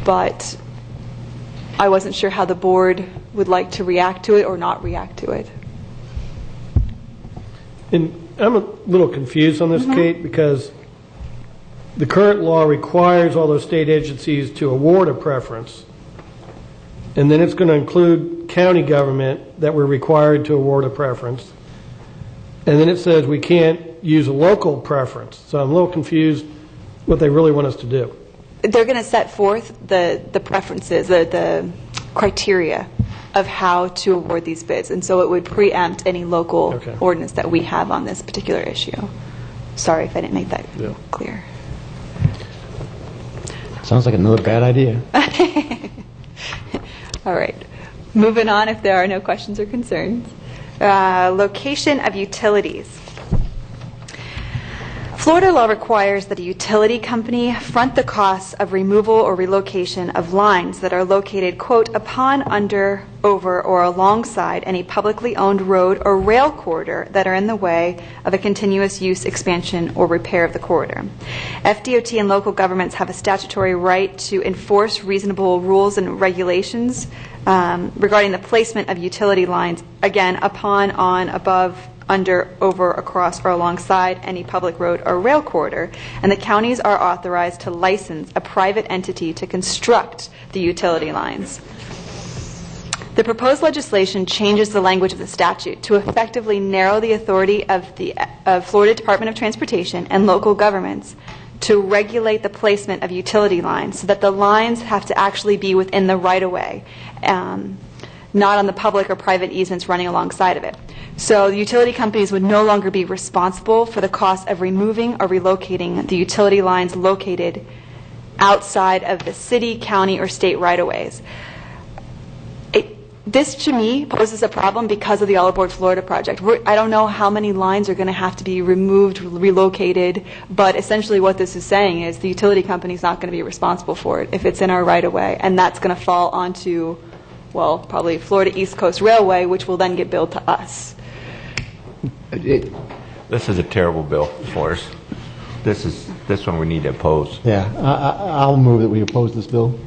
but I wasn't sure how the board would like to react to it or not react to it. And I'm a little confused on this, Kate, because the current law requires all those state agencies to award a preference, and then it's going to include county government that we're required to award a preference, and then it says we can't use a local preference. So I'm a little confused what they really want us to do. They're going to set forth the preferences, the criteria of how to award these bids, and so it would preempt any local ordinance that we have on this particular issue. Sorry if I didn't make that clear. Sounds like another bad idea. All right. Moving on, if there are no questions or concerns. Location of utilities. Florida law requires that a utility company front the costs of removal or relocation of lines that are located, quote, upon, under, over, or alongside any publicly owned road or rail corridor that are in the way of a continuous use, expansion, or repair of the corridor. FDOT and local governments have a statutory right to enforce reasonable rules and regulations regarding the placement of utility lines, again, upon, on, above, under, over, across, or alongside any public road or rail corridor, and the counties are authorized to license a private entity to construct the utility lines. The proposed legislation changes the language of the statute to effectively narrow the authority of the Florida Department of Transportation and local governments to regulate the placement of utility lines so that the lines have to actually be within the right-of-way, not on the public or private easements running alongside of it. So the utility companies would no longer be responsible for the cost of removing or relocating the utility lines located outside of the city, county, or state right-of-ways. This, to me, poses a problem because of the All Aboard Florida project. I don't know how many lines are going to have to be removed, relocated, but essentially what this is saying is the utility company is not going to be responsible for it if it's in our right-of-way, and that's going to fall onto, well, probably Florida East Coast Railway, which will then get billed to us. This is a terrible bill for us. This one we need to oppose. Yeah, I'll move that we oppose this bill.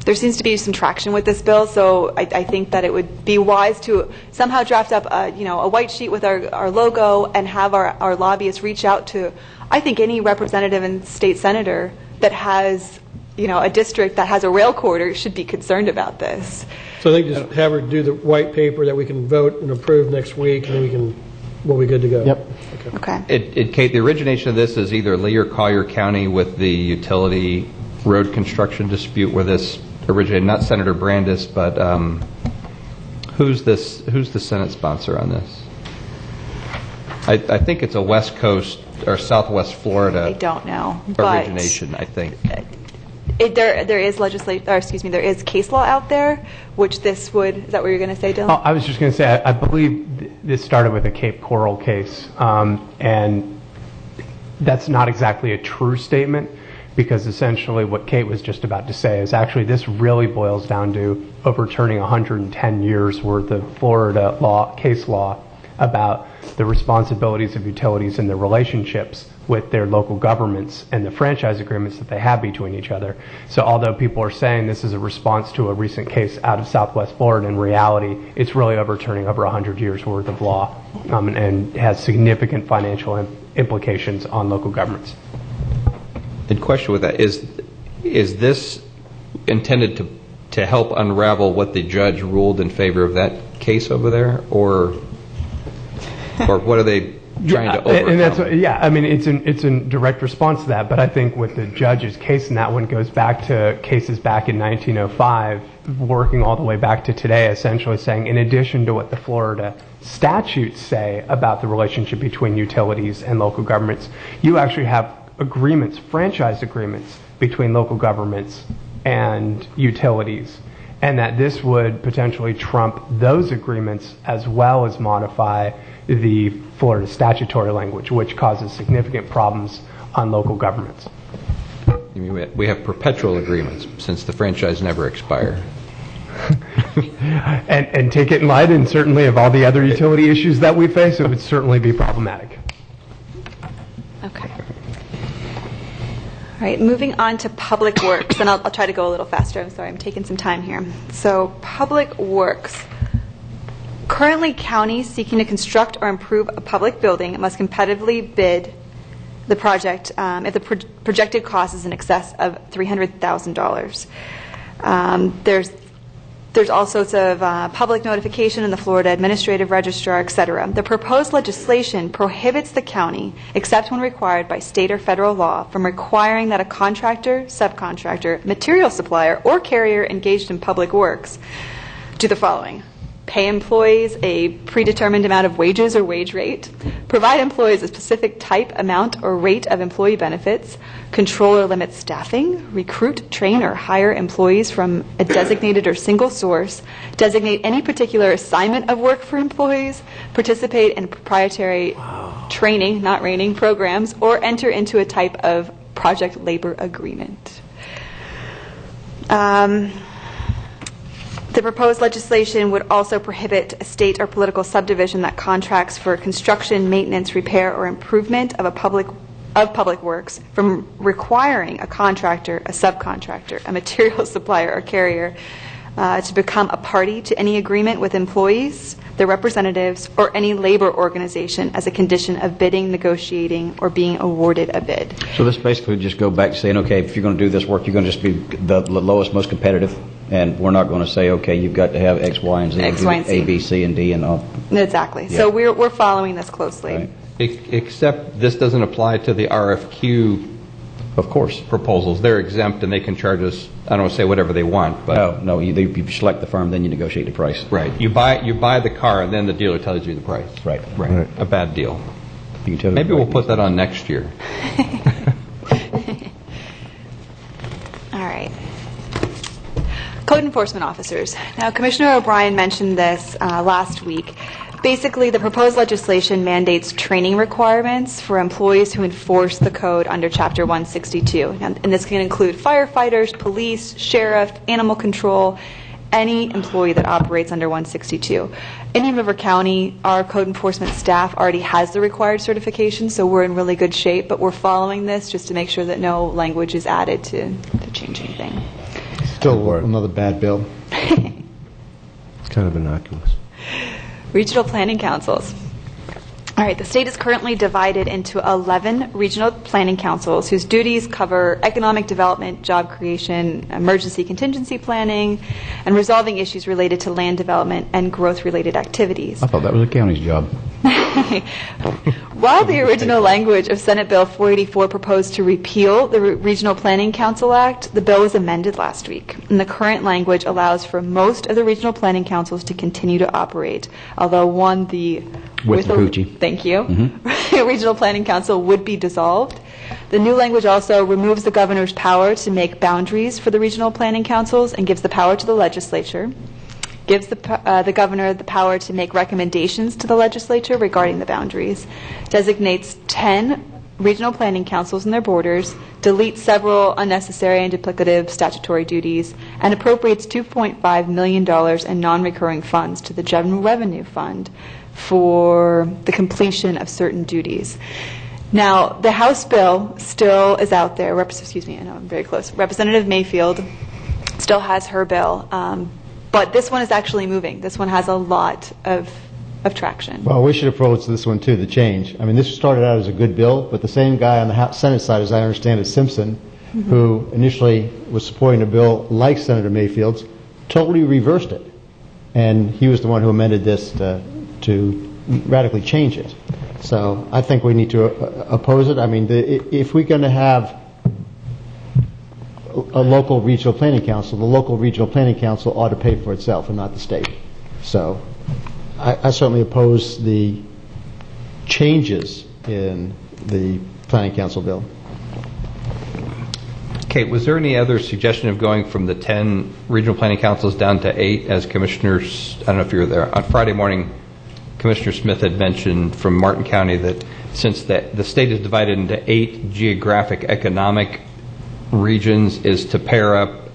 There seems to be some traction with this bill, so I think that it would be wise to somehow draft up a white sheet with our logo and have our lobbyists reach out to, I think, any representative and state senator that has a district that has a rail corridor should be concerned about this. So I think just have her do the white paper that we can vote and approve next week, and then we'll be good to go. Yep. Okay. Kate, the origination of this is either Lee or Collier County with the utility road construction dispute where this originated, not Senator Brandis, but who's the Senate sponsor on this? I think it's a West Coast or Southwest Florida. I don't know. Origination, I think. There is there is case law out there, which this would. Is that what you're going to say, Dylan? Oh, I was just going to say, I believe this started with a Cape Coral case, and that's not exactly a true statement, because essentially what Kate was just about to say is actually this really boils down to overturning 110 years worth of Florida case law about the responsibilities of utilities and their relationships with their local governments and the franchise agreements that they have between each other. So although people are saying this is a response to a recent case out of Southwest Florida, in reality, it's really overturning over 100 years worth of law and has significant financial implications on local governments. The question with that is this intended to help unravel what the judge ruled in favor of that case over there, or what are they trying to overcome? And that's it's in direct response to that. But I think with the judge's case in that one goes back to cases back in 1905, working all the way back to today, essentially saying in addition to what the Florida statutes say about the relationship between utilities and local governments, you actually have agreements, franchise agreements between local governments and utilities. and that this would potentially trump those agreements as well as modify the Florida statutory language, which causes significant problems on local governments. You mean we have perpetual agreements since the franchise never expire? And take it in light, and certainly of all the other utility issues that we face, it would certainly be problematic. Okay. All right, moving on to Public Works, and I'll try to go a little faster. I'm sorry, I'm taking some time here. So, Public Works. Currently, counties seeking to construct or improve a public building must competitively bid the project if the projected cost is in excess of $300,000. There's all sorts of public notification in the Florida Administrative Registrar, etc. The proposed legislation prohibits the county, except when required by state or federal law, from requiring that a contractor, subcontractor, material supplier, or carrier engaged in public works do the following: pay employees a predetermined amount of wages or wage rate, provide employees a specific type, amount, or rate of employee benefits, control or limit staffing, recruit, train, or hire employees from a designated or single source, designate any particular assignment of work for employees, participate in proprietary training, not raining, programs, or enter into a type of project labor agreement. The proposed legislation would also prohibit a state or political subdivision that contracts for construction, maintenance, repair, or improvement of public works from requiring a contractor, a subcontractor, a material supplier, or carrier to become a party to any agreement with employees, their representatives, or any labor organization as a condition of bidding, negotiating, or being awarded a bid. So this basically just go back to saying, okay, if you're going to do this work, you're going to just be the lowest, most competitive, and we're not going to say, okay, you've got to have X, Y, and Z, X, Y, and Z. A, B, C, and D, and all. Exactly. Yeah. So we're following this closely. Right. Except this doesn't apply to the RFQ, of course, proposals. They're exempt and they can charge us, I don't want to say whatever they want, but no, you select the firm, then you negotiate the price. Right. You buy the car and then the dealer tells you the price. Right. Right. A bad deal. Maybe we'll put that on next year. All right. Code enforcement officers. Now, Commissioner O'Brien mentioned this last week. Basically, the proposed legislation mandates training requirements for employees who enforce the code under Chapter 162. And this can include firefighters, police, sheriff, animal control, any employee that operates under 162. In River County, our code enforcement staff already has the required certification, so we're in really good shape, but we're following this just to make sure that no language is added to change anything. Still another bad bill. It's kind of innocuous. Regional planning councils. All right, the state is currently divided into 11 regional planning councils whose duties cover economic development, job creation, emergency contingency planning, and resolving issues related to land development and growth-related activities. I thought that was a county's job. While the original language of Senate Bill 484 proposed to repeal the Regional Planning Council Act, the bill was amended last week. And the current language allows for most of the regional planning councils to continue to operate, although one, thank you, Regional Planning Council would be dissolved. The new language also removes the governor's power to make boundaries for the regional planning councils and gives the power to the legislature. Gives the governor the power to make recommendations to the legislature regarding the boundaries, designates 10 regional planning councils and their borders, deletes several unnecessary and duplicative statutory duties, and appropriates $2.5 million in non-recurring funds to the General Revenue Fund for the completion of certain duties. Now, the House bill still is out there. Excuse me, I know I'm very close. Representative Mayfield still has her bill. But this one is actually moving. This one has a lot of traction. Well, we should approach this one, too, the change. I mean, this started out as a good bill, but the same guy on the Senate side, as I understand it, Simpson, who initially was supporting a bill like Senator Mayfield's, totally reversed it. And he was the one who amended this to radically change it. So I think we need to oppose it. I mean, if we're going to have a local regional planning council, the local regional planning council ought to pay for itself and not the state. So I certainly oppose the changes in the planning council bill. Kate, was there any other suggestion of going from the 10 regional planning councils down to 8 as commissioners, I don't know if you were there, on Friday morning, Commissioner Smith had mentioned from Martin County that since the state is divided into 8 geographic economic regions, is to pair up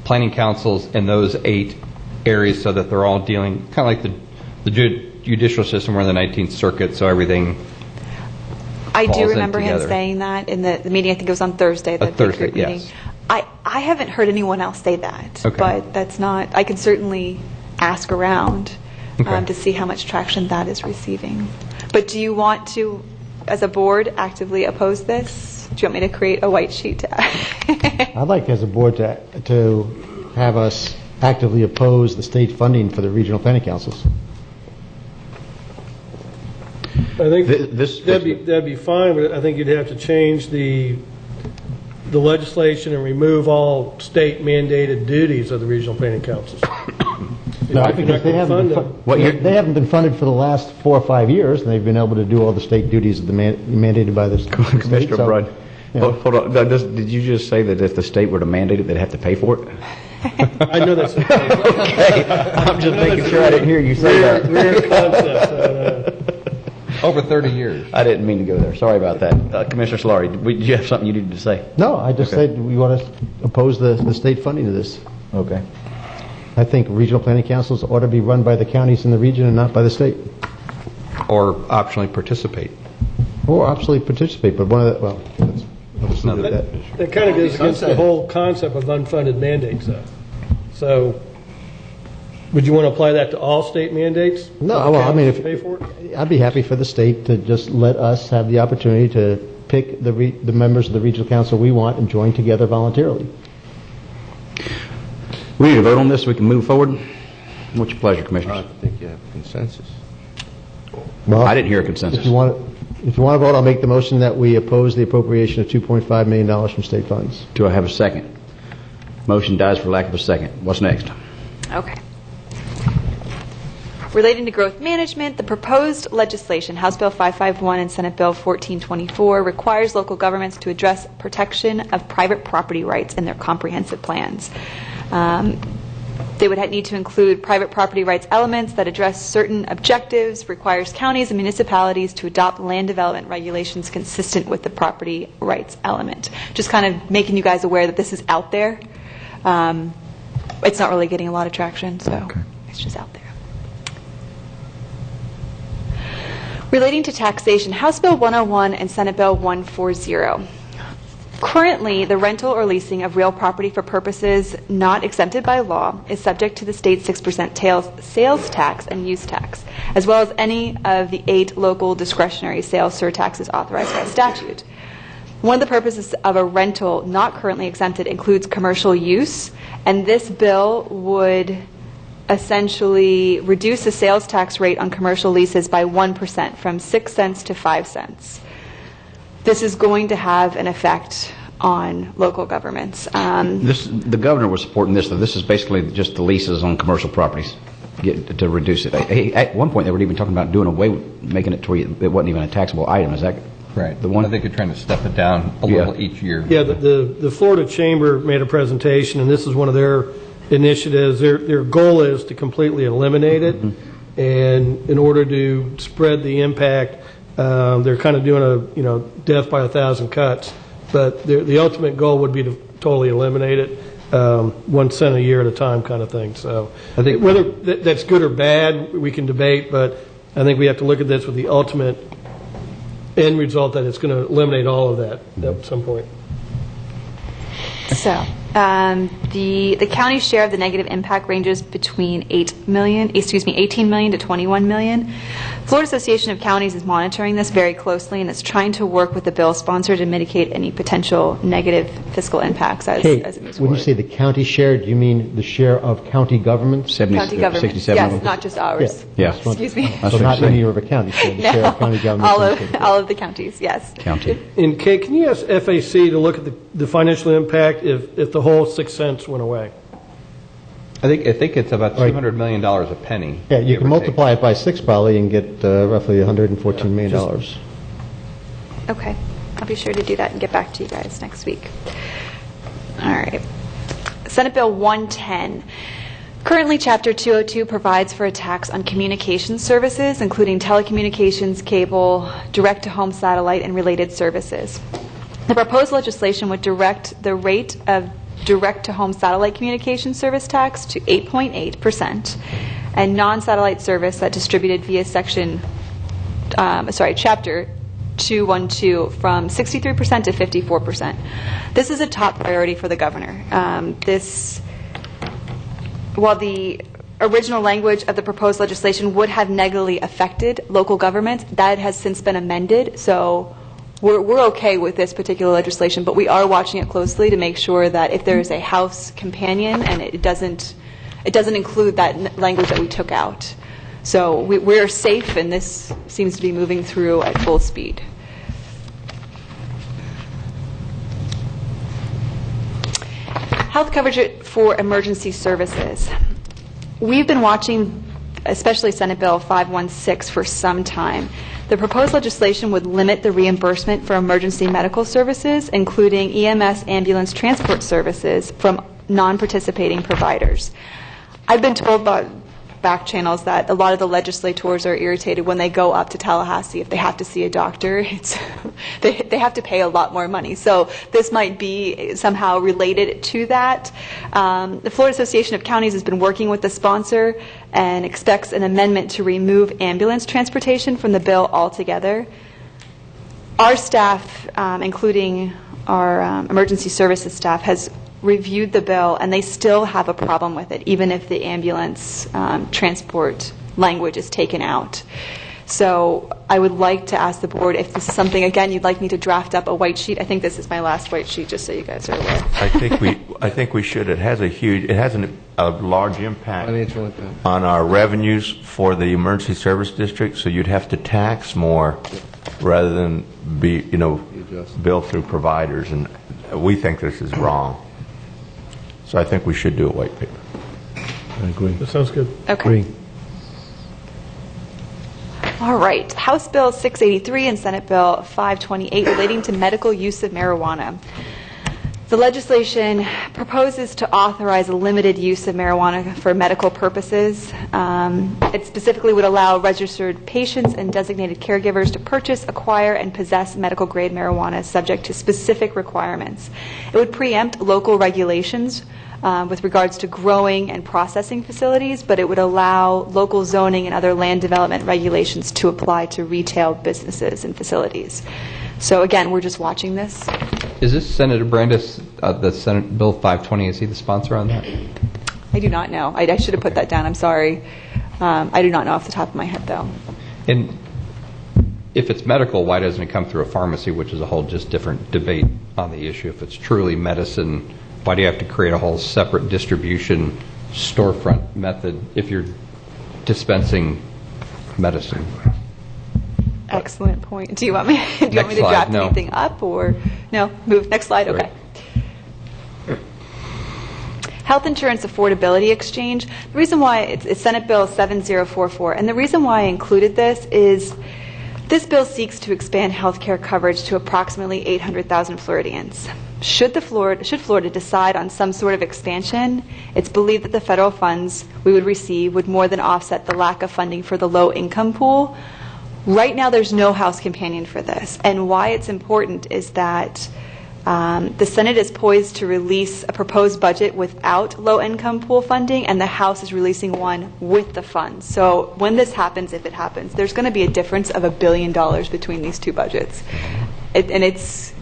planning councils in those 8 areas so that they're all dealing, kind of like the judicial system we're in the 19th Circuit, so everything I do falls in remember him together. saying that in the meeting. I think it was on Thursday. The Thursday, big group meeting. yes. I haven't heard anyone else say that, Okay. but that's not. I can certainly ask around Okay. to see how much traction that is receiving. But do you want to, as a board, actively oppose this? Do you want me to create a white sheet to? I'd like, as a board, to have us actively oppose the state funding for the regional planning councils. I think that'd be fine, but I think you'd have to change the legislation and remove all state mandated duties of the regional planning councils. No, because they haven't been funded for the last 4 or 5 years, and they've been able to do all the state duties mandated by the state. Commissioner Brudd, hold on. Did you just say that if the state were to mandate it, they'd have to pay for it? I know that's okay. I'm just making sure I didn't hear you say that. Weird concept. Over 30 years. I didn't mean to go there. Sorry about that. Commissioner Solari, do you have something you needed to say? No, I just said we want to oppose the state funding of this. Okay. I think regional planning councils ought to be run by the counties in the region and not by the state. Or optionally participate. Or optionally participate, but one of the, well, let's leave it at that. That kind of goes against the whole concept of unfunded mandates, though. So, would you want to apply that to all state mandates? No, well, I mean, pay for it? I'd be happy for the state to just let us have the opportunity to pick the members of the regional council we want and join together voluntarily. We need to vote on this so we can move forward. What's your pleasure, Commissioners? I think you have consensus. Well, I didn't hear a consensus. If you want to vote, I'll make the motion that we oppose the appropriation of $2.5 million from state funds. Do I have a second? Motion dies for lack of a second. What's next? Okay. Relating to growth management, the proposed legislation, House Bill 551 and Senate Bill 1424, requires local governments to address protection of private property rights in their comprehensive plans. They would need to include private property rights elements that address certain objectives, requires counties and municipalities to adopt land development regulations consistent with the property rights element. Just kind of making you guys aware that this is out there. It's not really getting a lot of traction, so it's just out there. Relating to taxation, House Bill 101 and Senate Bill 140. Currently, the rental or leasing of real property for purposes not exempted by law is subject to the state's 6% sales tax and use tax, as well as any of the 8 local discretionary sales surtaxes authorized by statute. One of the purposes of a rental not currently exempted includes commercial use, and this bill would essentially reduce the sales tax rate on commercial leases by 1% from 6 cents to 5 cents. This is going to have an effect on local governments. The governor was supporting this, though. This is basically just the leases on commercial properties to reduce it. At one point, they were even talking about doing away with making it to where it wasn't even a taxable item. Is that right? The one I think they're trying to step it down a little each year. Yeah, the Florida Chamber made a presentation, and this is one of their initiatives. Their goal is to completely eliminate it, and in order to spread the impact, they're kind of doing a death by 1,000 cuts. But the ultimate goal would be to totally eliminate it, 1 cent a year at a time, kind of thing. So I think whether that's good or bad, we can debate. But I think we have to look at this with the ultimate end result that it's going to eliminate all of that at some point. So, the county's share of the negative impact ranges between 18 million to 21 million. Florida Association of Counties is monitoring this very closely, and it's trying to work with the bill sponsor to mitigate any potential negative fiscal impacts as it moves When forward. you say the county share, do you mean the share of county government? County government, yes, not just ours. Yeah. Excuse me. So not any of the counties, so the share of county government. all of the counties, yes. County. And Kate, can you ask FAC to look at the financial impact if the whole 6 cents went away? I think it's about $200 million a penny. Yeah, you can multiply it by 6 probably and get roughly $114 million. Okay. I'll be sure to do that and get back to you guys next week. All right. Senate Bill 110. Currently, Chapter 202 provides for a tax on communications services, including telecommunications, cable, direct-to-home satellite, and related services. The proposed legislation would direct the rate of direct-to-home satellite communication service tax to 8.8%, and non-satellite service that distributed via Chapter 212 from 63% to 54%. This is a top priority for the governor. While the original language of the proposed legislation would have negatively affected local governments, that has since been amended. So we're okay with this particular legislation, but we are watching it closely to make sure that if there is a House companion and it doesn't include that language that we took out. So we're safe, and this seems to be moving through at full speed. Health coverage for emergency services. We've been watching, especially Senate Bill 516, for some time. The proposed legislation would limit the reimbursement for emergency medical services, including EMS ambulance transport services, from non-participating providers. I've been told by back channels that a lot of the legislators are irritated when they go up to Tallahassee if they have to see a doctor. They have to pay a lot more money. So this might be somehow related to that. The Florida Association of Counties has been working with the sponsor and expects an amendment to remove ambulance transportation from the bill altogether. Our staff, including our emergency services staff, has reviewed the bill, and they still have a problem with it, even if the ambulance transport language is taken out. So I would like to ask the board if this is something, again, you'd like me to draft up a white sheet. I think this is my last white sheet, just so you guys are aware. I think we should. It has a large impact on our revenues for the emergency service district. So you'd have to tax more rather than bill through providers, and we think this is wrong. So I think we should do a white paper. I agree. That sounds good. Okay. All right. House Bill 683 and Senate Bill 528 relating to medical use of marijuana. The legislation proposes to authorize a limited use of marijuana for medical purposes. It specifically would allow registered patients and designated caregivers to purchase, acquire, and possess medical-grade marijuana subject to specific requirements. It would preempt local regulations with regards to growing and processing facilities, but it would allow local zoning and other land development regulations to apply to retail businesses and facilities. So again, we're just watching this. Is this Senator Brandis, the Senate Bill 520, is he the sponsor on that? I do not know. I should have put that down. I'm sorry. I do not know off the top of my head, though. And if it's medical, why doesn't it come through a pharmacy, which is a whole just different debate on the issue? If it's truly medicine, why do you have to create a whole separate distribution storefront method if you're dispensing medicine? Excellent point. Do you want me to draft anything up, or no? Move next slide. Okay. Right. Health Insurance Affordability Exchange. The reason why it's Senate Bill 7044, and the reason why I included this is this bill seeks to expand health care coverage to approximately 800,000 Floridians. Should Florida decide on some sort of expansion, it's believed that the federal funds we would receive would more than offset the lack of funding for the low-income pool. Right now, there's no House companion for this, and why it's important is that the Senate is poised to release a proposed budget without low-income pool funding, and the House is releasing one with the funds. So when this happens, if it happens, there's going to be a difference of $1 billion between these two budgets, and it's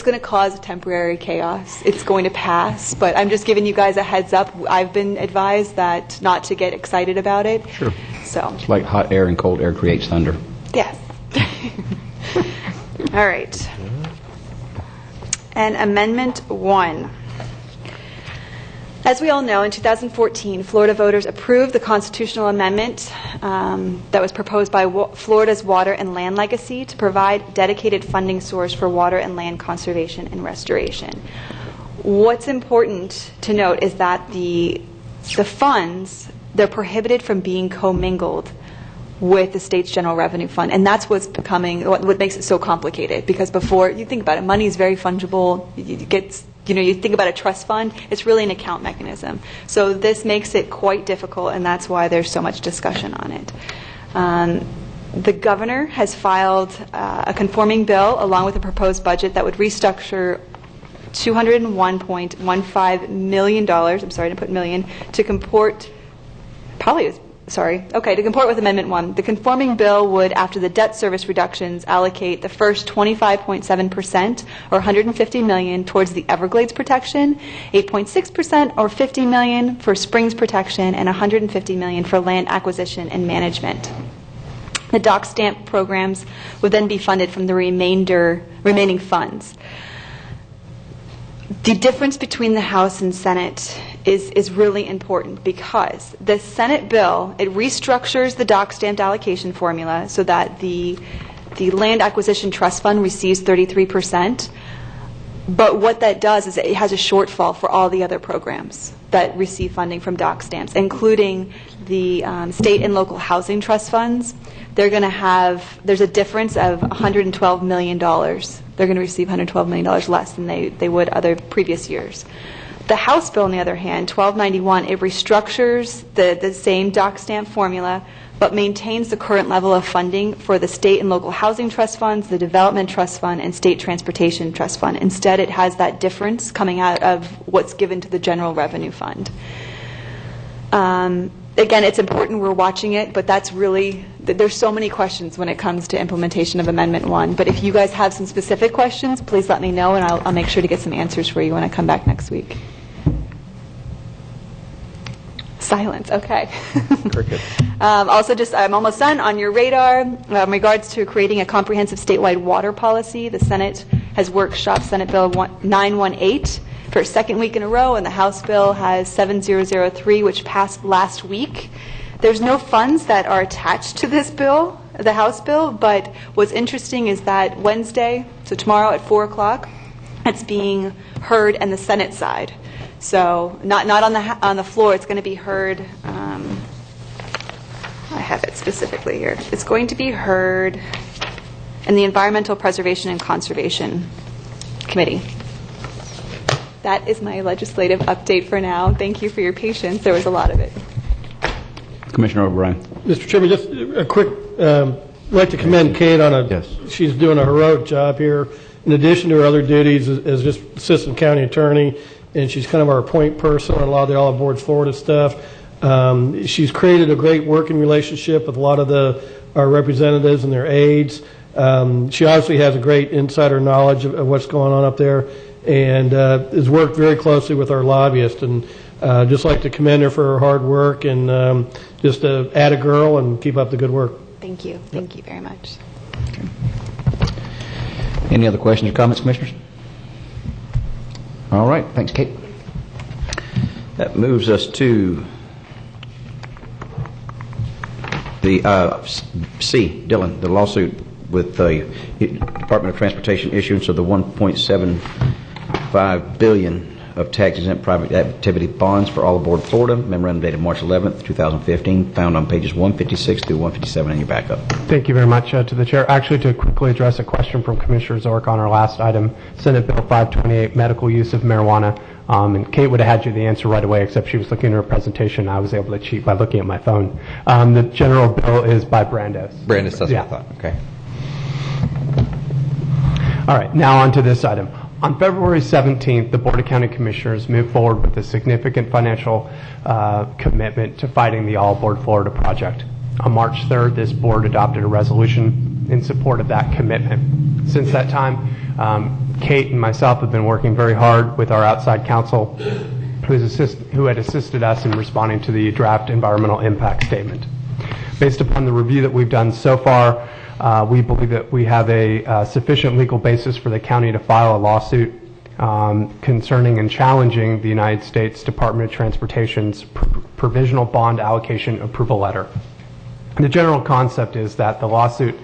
going to cause temporary chaos. It's going to pass, but I'm just giving you guys a heads up. I've been advised that not to get excited about it. Sure. So it's like hot air and cold air creates thunder. yes. All right. And Amendment 1. As we all know, in 2014, Florida voters approved the constitutional amendment that was proposed by Florida's Water and Land Legacy to provide dedicated funding source for water and land conservation and restoration. What's important to note is that the funds, they're prohibited from being commingled with the state's general revenue fund, and that's what makes it so complicated. Because before, you think about it, money is very fungible. You think about a trust fund, it's really an account mechanism. So this makes it quite difficult, and that's why there's so much discussion on it. The governor has filed a conforming bill along with a proposed budget that would restructure $201.15 million, I'm sorry to put million, to comport with Amendment 1. The conforming bill would, after the debt service reductions, allocate the first 25.7%, or $150 million, towards the Everglades protection, 8.6%, or $50 million, for springs protection, and $150 million for land acquisition and management. The dock stamp programs would then be funded from the remaining funds. The difference between the House and Senate is really important, because the Senate bill, it restructures the dock stamped allocation formula so that the Land Acquisition Trust Fund receives 33%. But what that does is it has a shortfall for all the other programs that receive funding from dock stamps, including the state and local housing trust funds. There's a difference of $112 million. They're going to receive $112 million less than they would other previous years. The House bill, on the other hand, 1291, it restructures the same dock stamp formula, but maintains the current level of funding for the state and local housing trust funds, the development trust fund, and state transportation trust fund. Instead, it has that difference coming out of what's given to the general revenue fund. Again, it's important we're watching it, but there's so many questions when it comes to implementation of Amendment 1. But if you guys have some specific questions, please let me know, and I'll make sure to get some answers for you when I come back next week. Silence, okay. Also, I'm almost done. On your radar, in regards to creating a comprehensive statewide water policy, the Senate has workshopped Senate Bill 918 for a second week in a row, and the House bill has 7003, which passed last week. There's no funds that are attached to this bill, the House bill, but what's interesting is that Wednesday, so tomorrow at 4 o'clock, it's being heard on the Senate side. So not on the floor. It's going to be heard. I have it specifically here. It's going to be heard in the Environmental Preservation and Conservation Committee. That is my legislative update for now. Thank you for your patience. There was a lot of it. Commissioner O'Brien. Mr. Chairman, just a quick, I'd like to commend Kate on she's doing a heroic job here. In addition to her other duties as just assistant county attorney, and she's kind of our point person on a lot of the Olive Board Florida stuff. She's created a great working relationship with a lot of our representatives and their aides. She obviously has a great insider knowledge of what's going on up there, and has worked very closely with our lobbyists. And just like to commend her for her hard work, and just add a girl and keep up the good work. Thank you. Thank you very much. Okay. Any other questions or comments, Commissioners? All right. Thanks, Kate. That moves us to the Dylan, the lawsuit with the Department of Transportation issuance of the $1.75 billion of tax-exempt private activity bonds for all aboard Florida. Memorandum dated March 11th, 2015, found on pages 156 through 157 in your backup. Thank you very much to the Chair. Actually, to quickly address a question from Commissioner Zork on our last item, Senate Bill 528, medical use of marijuana. And Kate would have had you the answer right away, except she was looking at her presentation. I was able to cheat by looking at my phone. The general bill is by Brandes. Brandes, that's what I thought. Okay. All right, now on to this item. On February 17th, the Board of County Commissioners moved forward with a significant financial commitment to fighting the All Aboard Florida project. On March 3rd, this board adopted a resolution in support of that commitment. Since that time, Kate and myself have been working very hard with our outside counsel who had assisted us in responding to the draft environmental impact statement. Based upon the review that we've done so far, we believe that we have a sufficient legal basis for the county to file a lawsuit concerning and challenging the United States Department of Transportation's provisional bond allocation approval letter. The general concept is that the lawsuit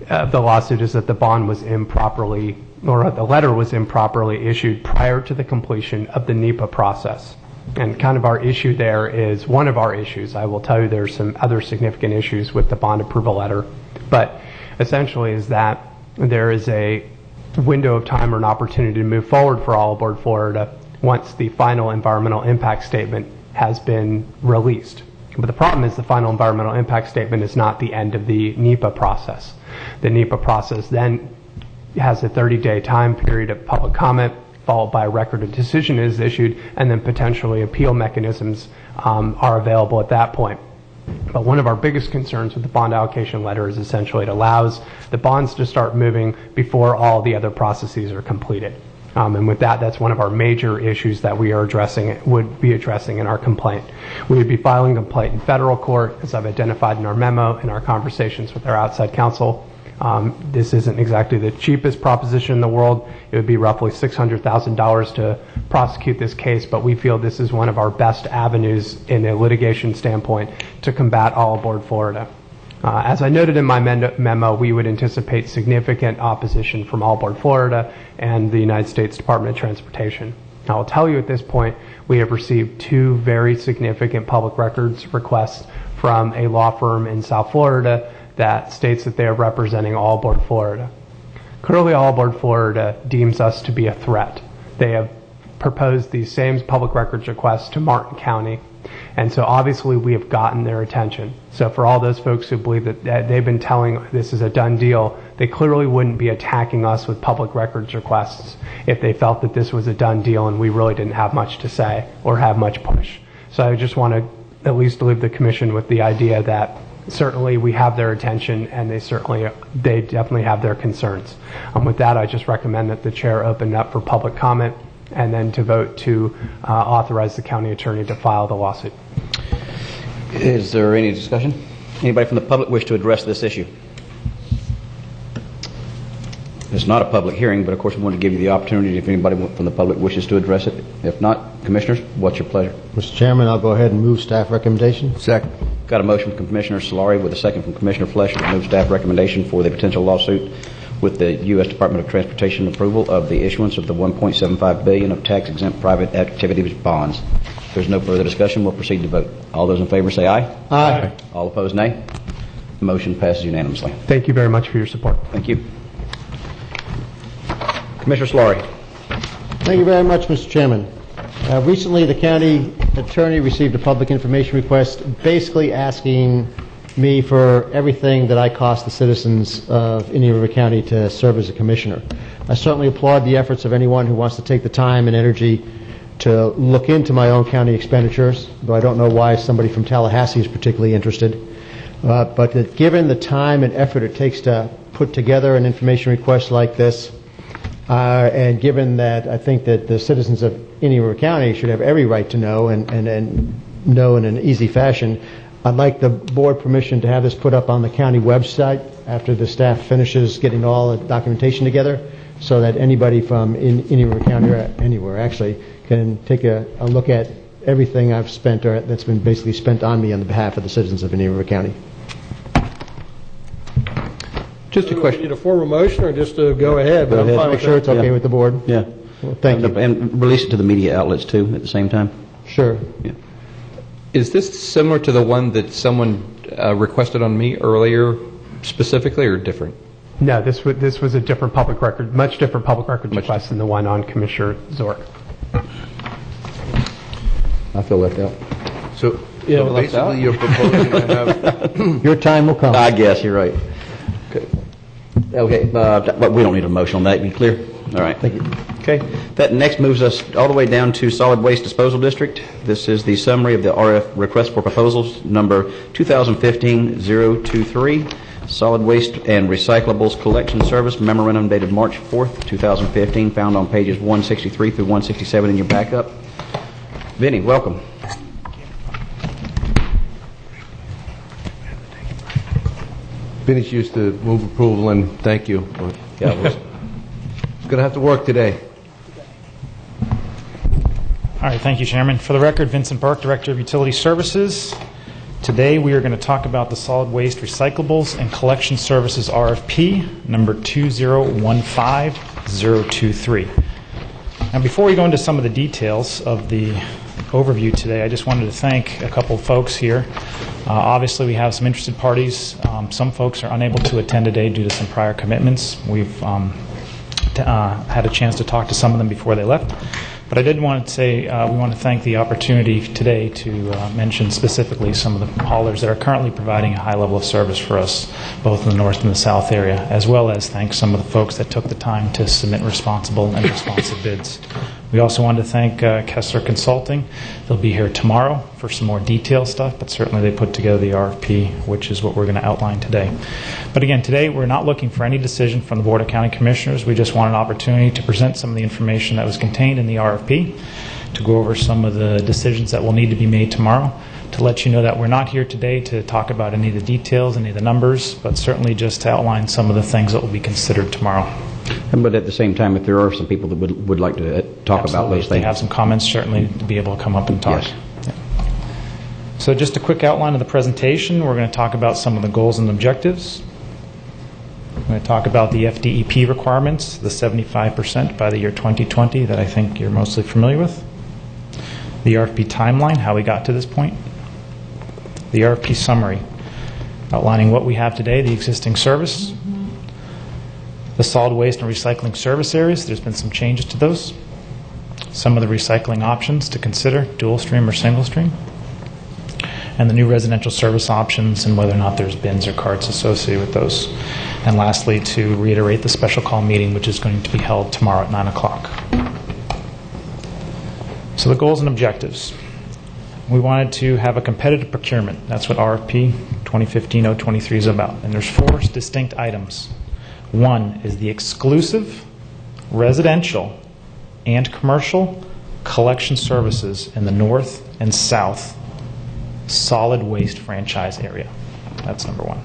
is that the bond was improperly, or the letter was improperly issued prior to the completion of the NEPA process. And kind of our issue there is one of our issues. I will tell you there's some other significant issues with the bond approval letter. But essentially is that there is a window of time or an opportunity to move forward for All Aboard Florida once the final environmental impact statement has been released. But the problem is the final environmental impact statement is not the end of the NEPA process. The NEPA process then has a 30-day time period of public comment, followed by a record of decision is issued, and then potentially appeal mechanisms are available at that point. But one of our biggest concerns with the bond allocation letter is essentially it allows the bonds to start moving before all the other processes are completed. And with that, that's one of our major issues that we are would be addressing in our complaint. We would be filing a complaint in federal court, as I've identified in our memo, in our conversations with our outside counsel. This isn't exactly the cheapest proposition in the world. It would be roughly $600,000 to prosecute this case, but we feel this is one of our best avenues in a litigation standpoint to combat All Aboard Florida. As I noted in my memo, we would anticipate significant opposition from All Aboard Florida and the United States Department of Transportation. I will tell you at this point, we have received 2 very significant public records requests from a law firm in South Florida that states that they are representing All Aboard Florida. Clearly, All Aboard Florida deems us to be a threat. They have proposed these same public records requests to Martin County, and so obviously we have gotten their attention. So for all those folks who believe that they've been telling this is a done deal, they clearly wouldn't be attacking us with public records requests if they felt that this was a done deal and we really didn't have much to say or have much push. So I just want to at least leave the commission with the idea that certainly we have their attention and they definitely have their concerns. With that, I just recommend that the chair open up for public comment and then to vote to authorize the county attorney to file the lawsuit. Is there any discussion? Anybody from the public wish to address this issue? It's not a public hearing, but of course we want to give you the opportunity if anybody from the public wishes to address it. If not, commissioners, what's your pleasure? Mr. Chairman, I'll go ahead and move staff recommendation. Second. Got a motion from Commissioner Solari with a second from Commissioner Fletcher to move staff recommendation for the potential lawsuit with the U.S. Department of Transportation approval of the issuance of the $1.75 billion of tax-exempt private activities bonds. If there's no further discussion, we'll proceed to vote. All those in favor say aye. Aye. All opposed, nay. Motion passes unanimously. Thank you very much for your support. Thank you. Commissioner Solari. Thank you very much, Mr. Chairman. Recently, the county attorney received a public information request basically asking me for everything that I cost the citizens of Indian River County to serve as a commissioner. I certainly applaud the efforts of anyone who wants to take the time and energy to look into my own county expenditures, though I don't know why somebody from Tallahassee is particularly interested. But that given the time and effort it takes to put together an information request like this, and given that I think that the citizens of Indian River County should have every right to know and know in an easy fashion, I'd like the board permission to have this put up on the county website after the staff finishes getting all the documentation together, so that anybody from Indian River County, or anywhere actually, can take a look at everything I've spent, or that's been basically spent on me on the behalf of the citizens of Indian River County. Just a question. Need a formal motion or just to go ahead? Go ahead. Make sure it's okay with the board. Yeah. Well, thank you. And release it to the media outlets too at the same time. Sure. Yeah. Is this similar to the one that someone requested on me earlier specifically, or different? No, this was a different public record, much different public record request than the one on Commissioner Zork. I feel left out. So basically you're proposing to have... Your time will come. I guess you're right. Okay, but we don't need a motion on that. Be clear? All right. Thank you. Okay. That next moves us all the way down to Solid Waste Disposal District. This is the summary of the RF request for proposals number 2015-023, Solid Waste and Recyclables Collection Service Memorandum dated March 4th, 2015, found on pages 163 through 167 in your backup. Vinny, welcome. Vinny's used to move approval, and thank you. Yeah, it's going to have to work today. All right, thank you, Chairman. For the record, Vincent Burke, Director of Utility Services. Today we are going to talk about the Solid Waste Recyclables and Collection Services RFP, number 2015-023. Now, before we go into some of the details of the overview today, I just wanted to thank a couple of folks here. Obviously, we have some interested parties. Some folks are unable to attend today due to some prior commitments. We've had a chance to talk to some of them before they left. But I did want to say we want to thank the opportunity today to mention specifically some of the haulers that are currently providing a high level of service for us, both in the north and the south area, as well as thank some of the folks that took the time to submit responsible and responsive bids. We also wanted to thank Kessler Consulting. They'll be here tomorrow for some more detailed stuff, but certainly they put together the RFP, which is what we're going to outline today. But again, today we're not looking for any decision from the Board of County Commissioners. We just want an opportunity to present some of the information that was contained in the RFP, to go over some of the decisions that will need to be made tomorrow, to let you know that we're not here today to talk about any of the details, any of the numbers, but certainly just to outline some of the things that will be considered tomorrow. But at the same time, if there are some people that would like to talk about those If they things. have some comments, certainly to be able to come up and talk. Yes. Yeah. So just a quick outline of the presentation. We're going to talk about some of the goals and objectives. We're going to talk about the FDEP requirements, the 75% by the year 2020 that I think you're mostly familiar with. The RFP timeline, how we got to this point. The RFP summary, outlining what we have today, the existing service. The solid waste and recycling service areas, there's been some changes to those. Some of the recycling options to consider, dual stream or single stream. And the new residential service options and whether or not there's bins or carts associated with those. And lastly, to reiterate the special call meeting, which is going to be held tomorrow at 9 o'clock. So the goals and objectives. We wanted to have a competitive procurement. That's what RFP 2015-023 is about. And there's 4 distinct items. One is the exclusive residential and commercial collection services in the north and south solid waste franchise area. That's number 1.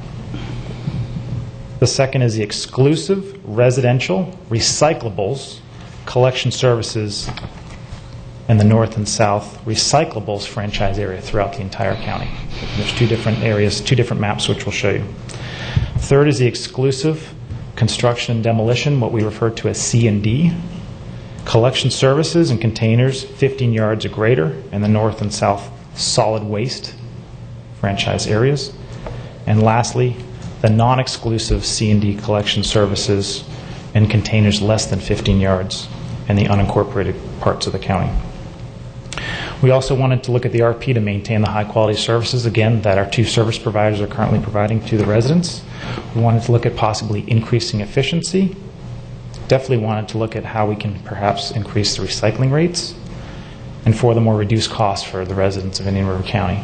The second is the exclusive residential recyclables collection services in the north and south recyclables franchise area throughout the entire county. There's 2 different areas, 2 different maps, which we'll show you. Third is the exclusive construction and demolition, what we refer to as C&D, collection services and containers 15 yards or greater in the north and south solid waste franchise areas. And lastly, the non-exclusive C&D collection services and containers less than 15 yards in the unincorporated parts of the county. We also wanted to look at the RP to maintain the high-quality services, again, that our 2 service providers are currently providing to the residents. We wanted to look at possibly increasing efficiency. Definitely wanted to look at how we can perhaps increase the recycling rates and for the more reduced costs for the residents of Indian River County.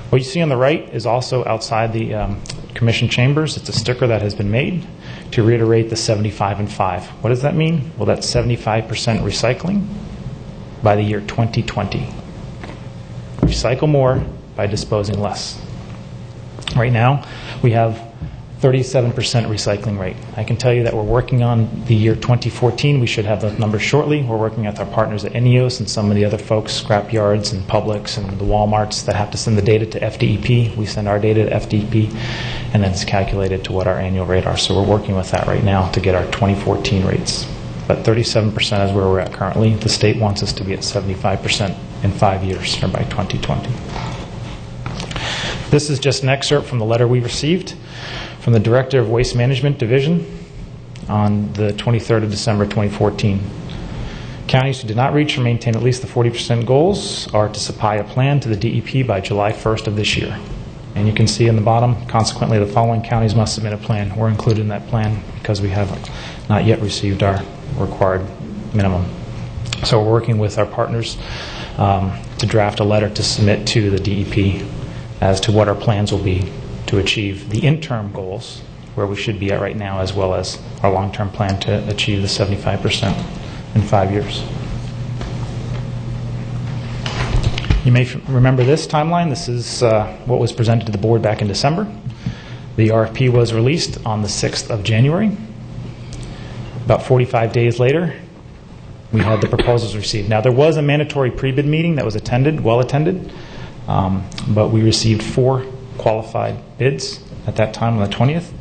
What you see on the right is also outside the commission chambers. It's a sticker that has been made to reiterate the 75 and 5. What does that mean? Well, that's 75% recycling by the year 2020. Recycle more by disposing less. Right now, we have 37% recycling rate. I can tell you that we're working on the year 2014. We should have those numbers shortly. We're working with our partners at ENEOS and some of the other folks, scrap yards and Publix and the Walmarts that have to send the data to FDEP. We send our data to FDEP, and then it's calculated to what our annual rate are. So we're working with that right now to get our 2014 rates. But 37% is where we're at currently. The state wants us to be at 75% in 5 years, or by 2020. This is just an excerpt from the letter we received from the Director of Waste Management Division on the 23rd of December 2014. Counties who did not reach or maintain at least the 40% goals are to supply a plan to the DEP by July 1st of this year. And you can see in the bottom, consequently, the following counties must submit a plan. We're included in that plan because we have not yet received our required minimum. So we're working with our partners to draft a letter to submit to the DEP as to what our plans will be to achieve the interim goals, where we should be at right now, as well as our long-term plan to achieve the 75% in 5 years. You may remember this timeline. This is what was presented to the board back in December. The RFP was released on the 6th of January. About 45 days later, we had the proposals received. Now, there was a mandatory pre-bid meeting that was well attended, but we received 4 qualified bids at that time on the 20th.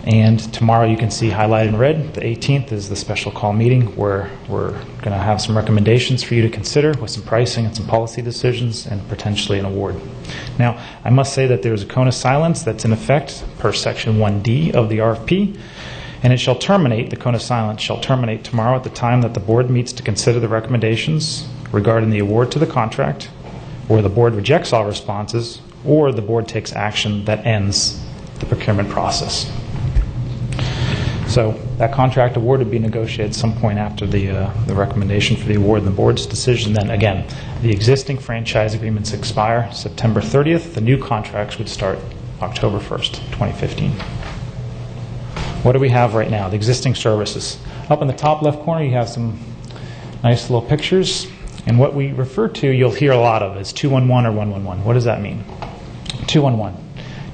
And tomorrow you can see highlighted in red, the 18th is the special call meeting where we're going to have some recommendations for you to consider with some pricing and some policy decisions and potentially an award. Now, I must say that there's a cone of silence that's in effect per Section 1D of the RFP, and it shall terminate, the cone of silence shall terminate tomorrow at the time that the board meets to consider the recommendations regarding the award to the contract, or the board rejects all responses, or the board takes action that ends the procurement process. So that contract award would be negotiated at some point after the recommendation for the award and the board's decision. Then again, the existing franchise agreements expire September 30th. The new contracts would start October 1st, 2015. What do we have right now? The existing services. Up in the top left corner, you have some nice little pictures. And what we refer to, you'll hear a lot of, is 211 or 111. What does that mean? 211.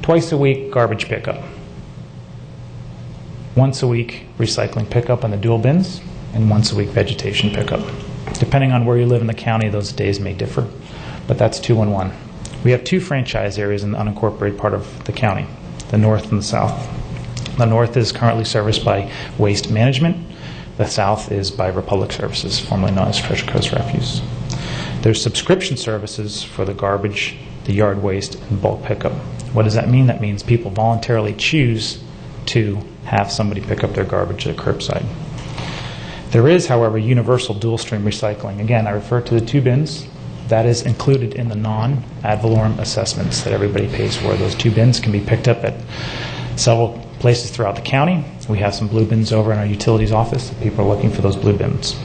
Twice a week, garbage pickup. Once a week, recycling pickup on the dual bins, and once a week, vegetation pickup. Depending on where you live in the county, those days may differ, but that's 211. We have two franchise areas in the unincorporated part of the county, the north and the south. The north is currently serviced by Waste Management. The south is by Republic Services, formerly known as Treasure Coast Refuse. There's subscription services for the garbage, the yard waste, and bulk pickup. What does that mean? That means people voluntarily choose to have somebody pick up their garbage at curbside. There is, however, universal dual stream recycling. Again, I refer to the two bins. That is included in the non-ad valorem assessments that everybody pays for. Those two bins can be picked up at several places throughout the county. We have some blue bins over in our utilities office. People are looking for those blue bins.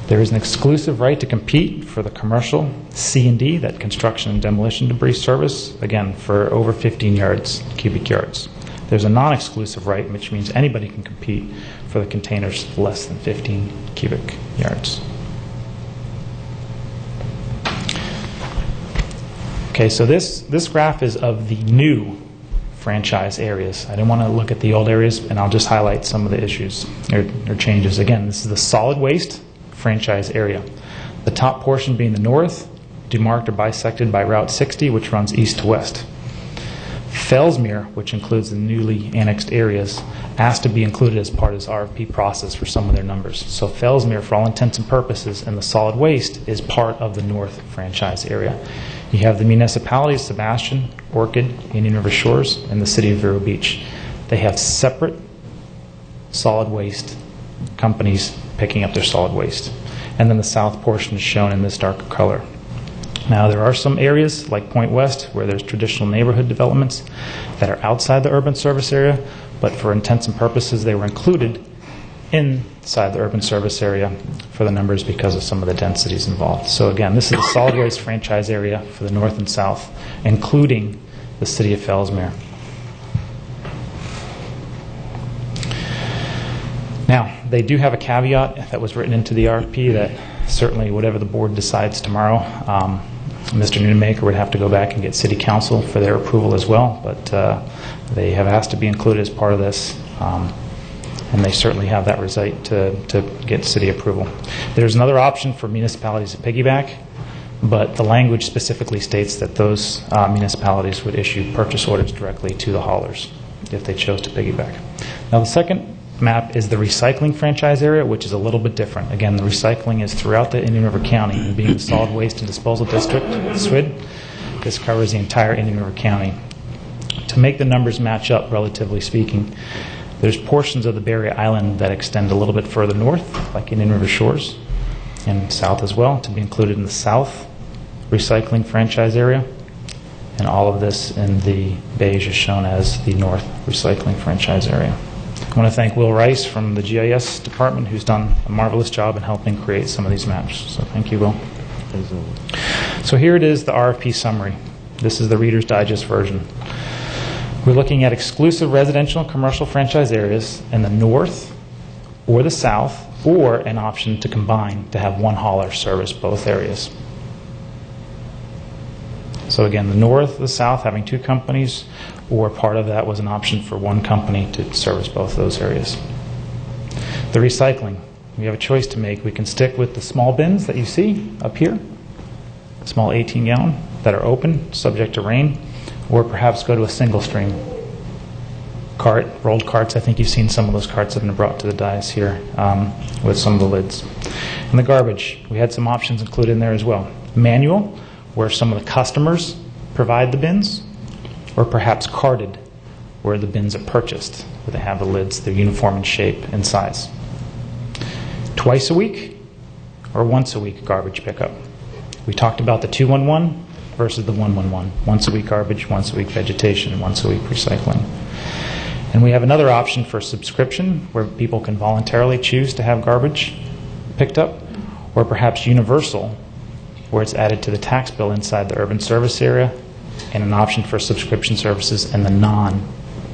There is an exclusive right to compete for the commercial C&D, that construction and demolition debris service, again, for over 15 cubic yards. There's a non-exclusive right, which means anybody can compete for the containers less than 15 cubic yards. Okay, so this graph is of the new franchise areas. I didn't want to look at the old areas, and I'll just highlight some of the issues or changes. Again, this is the solid waste franchise area. The top portion being the north, demarked or bisected by Route 60, which runs east to west. Fellsmere, which includes the newly annexed areas, asked to be included as part of this RFP process for some of their numbers. So Fellsmere, for all intents and purposes, and the solid waste is part of the north franchise area. You have the municipalities, Sebastian, Orchid, Indian River Shores, and the city of Vero Beach. They have separate solid waste companies picking up their solid waste. And then the south portion is shown in this darker color. Now, there are some areas like Point West where there's traditional neighborhood developments that are outside the urban service area, but for intents and purposes, they were included inside the urban service area for the numbers because of some of the densities involved. So again, this is the solid waste franchise area for the north and south, including the city of Fellsmere. Now, they do have a caveat that was written into the RFP that certainly whatever the board decides tomorrow, Mr. Newmaker would have to go back and get city council for their approval as well, but they have asked to be included as part of this, and they certainly have that right to get city approval. There's another option for municipalities to piggyback, but the language specifically states that those municipalities would issue purchase orders directly to the haulers if they chose to piggyback. Now, the second map is the recycling franchise area, which is a little bit different. Again, the recycling is throughout the Indian River County, and being the solid waste and disposal district, SWID, this covers the entire Indian River County. To make the numbers match up, relatively speaking, there's portions of the Barrier Island that extend a little bit further north, like Indian River Shores, and south as well, to be included in the south recycling franchise area. And all of this in the beige is shown as the north recycling franchise area. I want to thank Will Rice from the GIS department, who's done a marvelous job in helping create some of these maps. So thank you, Will. So here it is, the RFP summary. This is the Reader's Digest version. We're looking at exclusive residential and commercial franchise areas in the north or the south, or an option to combine to have one hauler service both areas. So again, the north, the south, having two companies, or part of that was an option for one company to service both those areas. The recycling, we have a choice to make. We can stick with the small bins that you see up here, small 18-gallon that are open, subject to rain, or perhaps go to a single stream. cart, rolled carts. I think you've seen some of those carts have been brought to the dais here with some of the lids. And the garbage, we had some options included in there as well. Manual, where some of the customers provide the bins, or perhaps carted, where the bins are purchased, where they have the lids, they're uniform in shape and size. Twice a week or once a week garbage pickup. We talked about the 211 versus the 111. Once a week garbage, once a week vegetation, once a week recycling. And we have another option for subscription where people can voluntarily choose to have garbage picked up, or perhaps universal, where it's added to the tax bill inside the urban service area, and an option for subscription services in the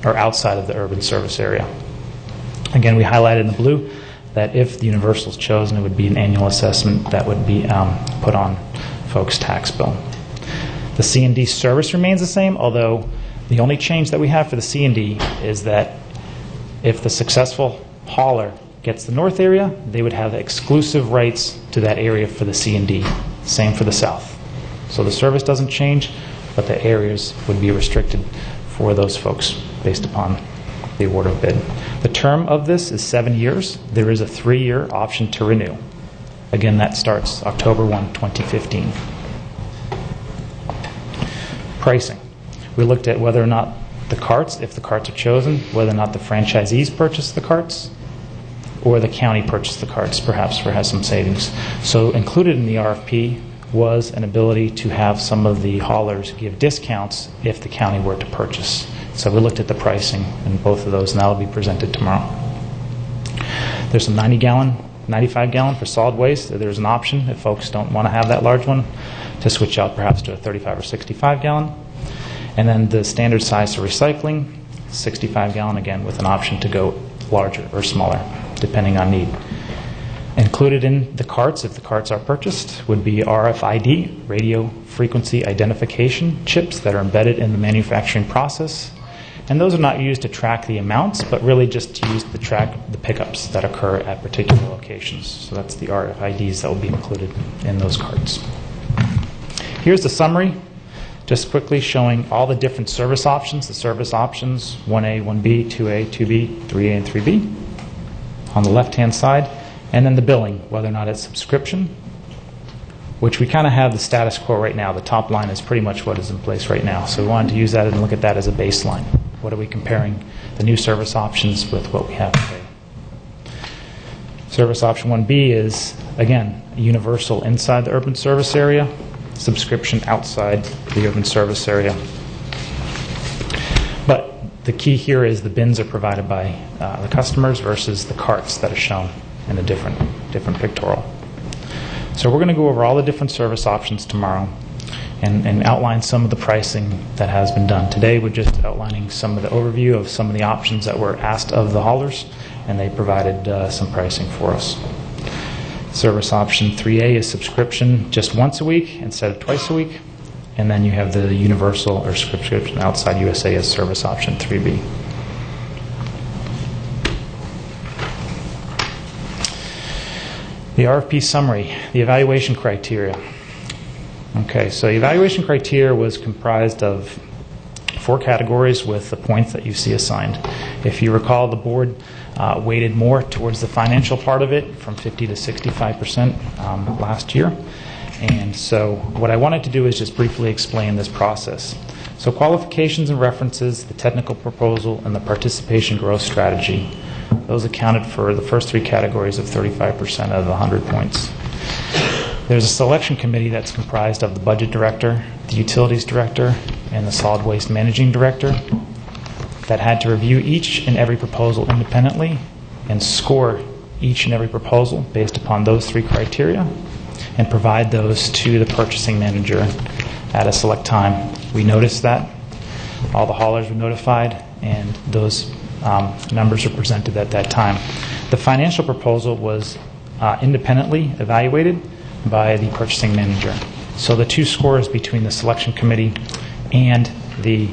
or outside of the urban service area. Again, we highlighted in the blue that if the universal is chosen, it would be an annual assessment that would be put on folks' tax bill. The C&D service remains the same, although the only change that we have for the C&D is that if the successful hauler gets the north area, they would have exclusive rights to that area for the C&D. Same for the south. So the service doesn't change, but the areas would be restricted for those folks based upon the award of bid. The term of this is 7 years. There is a 3-year option to renew. Again, that starts October 1, 2015. Pricing. We looked at whether or not the carts, if the carts are chosen, whether or not the franchisees purchase the carts, or the county purchase the carts, perhaps for has some savings. So included in the RFP was an ability to have some of the haulers give discounts if the county were to purchase. So we looked at the pricing in both of those, and that will be presented tomorrow. There's some 90-gallon, 95-gallon for solid waste. There's an option if folks don't want to have that large one to switch out perhaps to a 35 or 65-gallon. And then the standard size for recycling, 65-gallon, again, with an option to go larger or smaller, depending on need. Included in the carts, if the carts are purchased, would be RFID, radio frequency identification chips that are embedded in the manufacturing process. And those are not used to track the amounts, but really just used to track the pickups that occur at particular locations. So that's the RFIDs that will be included in those carts. Here's the summary, just quickly showing all the different service options, the service options, 1A, 1B, 2A, 2B, 3A, and 3B on the left-hand side. And then the billing, whether or not it's subscription, which we kind of have the status quo right now. The top line is pretty much what is in place right now. So we wanted to use that and look at that as a baseline. What are we comparing the new service options with what we have today? Service option 1B is, again, universal inside the urban service area, subscription outside the urban service area. But the key here is the bins are provided by the customers versus the carts that are shown in a different pictorial. So we're going to go over all the different service options tomorrow and outline some of the pricing that has been done. Today we're just outlining some of the overview of some of the options that were asked of the haulers, and they provided some pricing for us. Service option 3A is subscription just once a week instead of twice a week. And then you have the universal or subscription outside USA as service option 3B. The RFP summary, the evaluation criteria. Okay, so the evaluation criteria was comprised of 4 categories with the points that you see assigned. If you recall, the board weighted more towards the financial part of it, from 50 to 65% last year. And so what I wanted to do is just briefly explain this process. So qualifications and references, the technical proposal, and the participation growth strategy. Those accounted for the first 3 categories of 35% of the 100 points. There's a selection committee that's comprised of the budget director, the utilities director, and the solid waste managing director that had to review each and every proposal independently and score each and every proposal based upon those 3 criteria and provide those to the purchasing manager at a select time. We noticed that. All the haulers were notified, and those numbers are presented at that time. The financial proposal was independently evaluated by the purchasing manager. So the 2 scores between the selection committee and the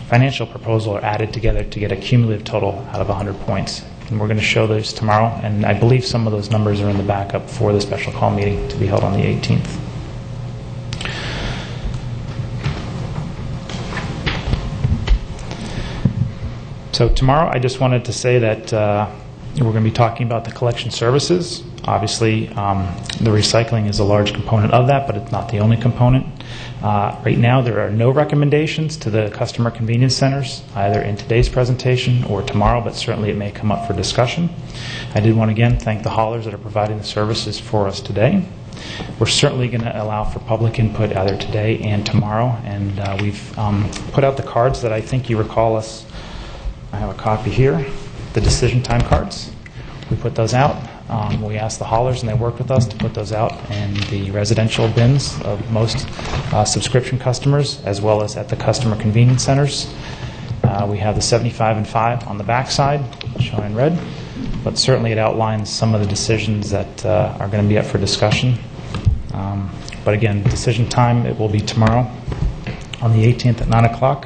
financial proposal are added together to get a cumulative total out of 100 points. And we're going to show those tomorrow, and I believe some of those numbers are in the backup for the special call meeting to be held on the 18th. So tomorrow, I just wanted to say that we're going to be talking about the collection services. Obviously, the recycling is a large component of that, but it's not the only component. Right now, there are no recommendations to the customer convenience centers, either in today's presentation or tomorrow, but certainly it may come up for discussion. I did want to again thank the haulers that are providing the services for us today. We're certainly going to allow for public input either today and tomorrow, and we've put out the cards that I think you recall us. I have a copy here, the decision time cards. We put those out. We asked the haulers, and they worked with us to put those out in the residential bins of most subscription customers, as well as at the customer convenience centers. We have the 75 and 5 on the back side, shown in red, but certainly it outlines some of the decisions that are going to be up for discussion. But again, decision time, it will be tomorrow on the 18th at 9 o'clock.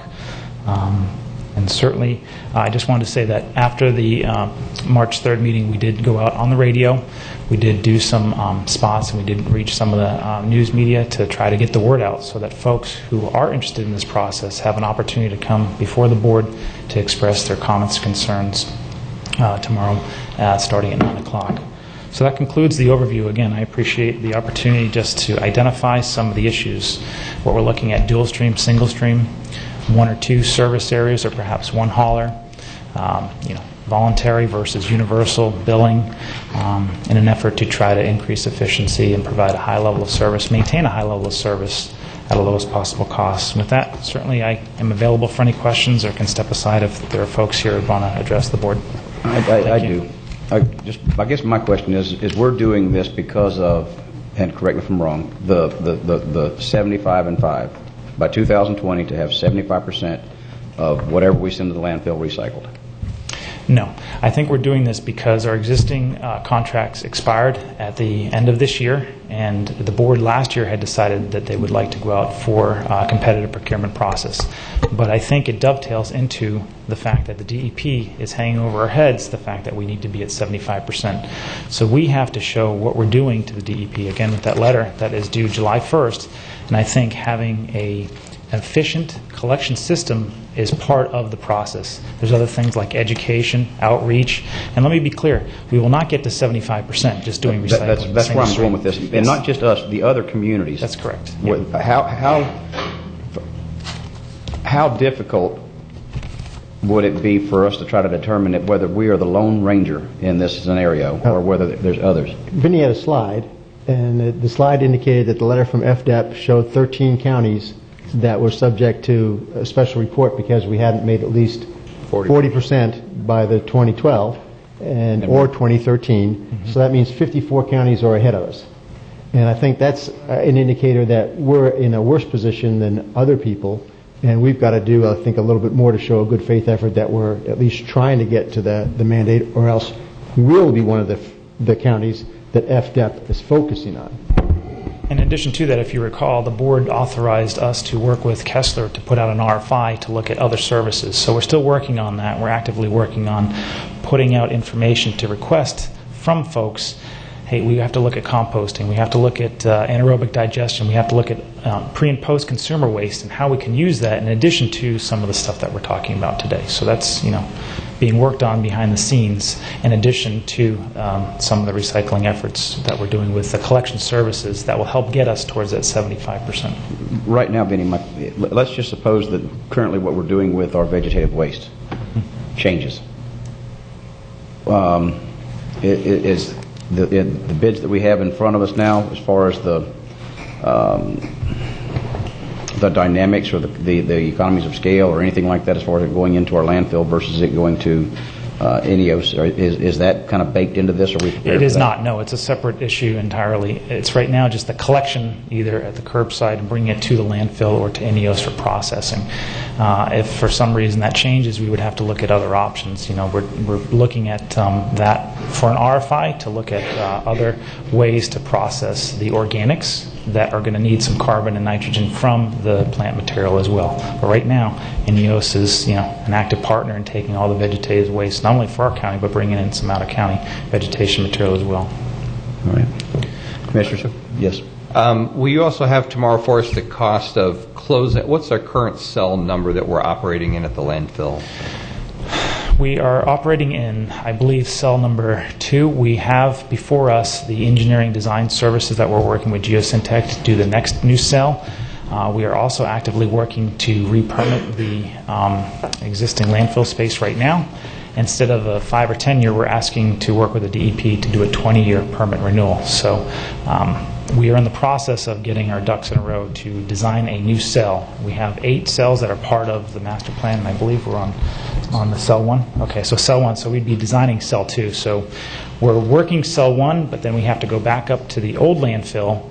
And certainly, I just wanted to say that after the March 3rd meeting, we did go out on the radio. We did do some spots, and we did reach some of the news media to try to get the word out so that folks who are interested in this process have an opportunity to come before the board to express their comments, concerns tomorrow starting at 9 o'clock. So that concludes the overview. Again, I appreciate the opportunity just to identify some of the issues. What we're looking at, dual stream, single stream, 1 or 2 service areas, or perhaps 1 hauler, voluntary versus universal billing, in an effort to try to increase efficiency and provide a high level of service, maintain a high level of service at the lowest possible cost. With that, certainly I am available for any questions or can step aside if there are folks here who want to address the board. I do. I guess my question is we're doing this because of, and correct me if I'm wrong, the 75 and 5. By 2020 to have 75% of whatever we send to the landfill recycled? No. I think we're doing this because our existing contracts expired at the end of this year, and the board last year had decided that they would like to go out for a competitive procurement process. But I think it dovetails into the fact that the DEP is hanging over our heads, the fact that we need to be at 75%. So we have to show what we're doing to the DEP, again with that letter that is due July 1st, and I think having an efficient collection system is part of the process. There's other things like education, outreach, and let me be clear, we will not get to 75% just doing recycling. That's where I'm going with this. Yes. And not just us, the other communities. That's correct. How difficult would it be for us to try to determine whether we are the lone ranger in this scenario or whether there's others? Vinny had a slide, and the slide indicated that the letter from FDEP showed 13 counties that were subject to a special report because we hadn't made at least 40% by the 2012 or 2013. So that means 54 counties are ahead of us. And I think that's an indicator that we're in a worse position than other people, and we've got to do, I think, a little bit more to show a good faith effort that we're at least trying to get to the mandate, or else we'll be one of the counties that FDEP is focusing on. In addition to that, if you recall, the board authorized us to work with Kessler to put out an RFI to look at other services. So we're still working on that. We're actively working on putting out information to request from folks, hey, we have to look at composting, we have to look at anaerobic digestion, we have to look at pre- and post-consumer waste and how we can use that in addition to some of the stuff that we're talking about today. So that's, being worked on behind the scenes in addition to some of the recycling efforts that we're doing with the collection services that will help get us towards that 75%. Right now, Benny, let's just suppose that currently what we're doing with our vegetative waste changes. Is the bids that we have in front of us now, as far as the dynamics or the economies of scale or anything like that, as far as it going into our landfill versus it going to INEOS, is that kind of baked into this? Or we it is not. No, it's a separate issue entirely. It's right now just the collection, either at the curbside and bringing it to the landfill or to INEOS for processing. If for some reason that changes, we would have to look at other options. We're looking at that for an RFI to look at other ways to process the organics that are going to need some carbon and nitrogen from the plant material as well. But right now, INEOS is an active partner in taking all the vegetative waste, not only for our county, but bringing in some out-of-county vegetation material as well. All right. Commissioner? Yes. Will you also have tomorrow for us the cost of closing? What's our current cell number that we're operating in at the landfill? We are operating in, I believe, cell number 2. We have before us the engineering design services that we're working with Geosyntec to do the next new cell. We are also actively working to re-permit the existing landfill space right now. Instead of a 5 or 10 year, we're asking to work with the DEP to do a 20-year permit renewal. So we are in the process of getting our ducks in a row to design a new cell. We have 8 cells that are part of the master plan, and I believe we're on the cell 1. Okay, so cell 1, so we'd be designing cell 2. So we're working cell 1, but then we have to go back up to the old landfill,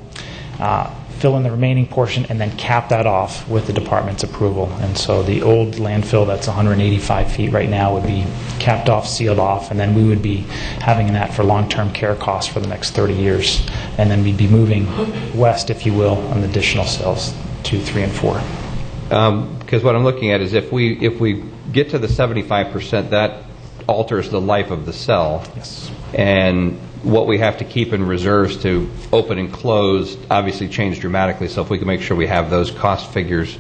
fill in the remaining portion, and then cap that off with the department's approval. And so the old landfill that's 185 feet right now would be capped off, sealed off, and then we would be having that for long-term care costs for the next 30 years. And then we'd be moving west, if you will, on the additional cells 2, 3, and 4. Because what I'm looking at is if we get to the 75%, that alters the life of the cell. Yes. And what we have to keep in reserves to open and close obviously change dramatically. So if we can make sure we have those cost figures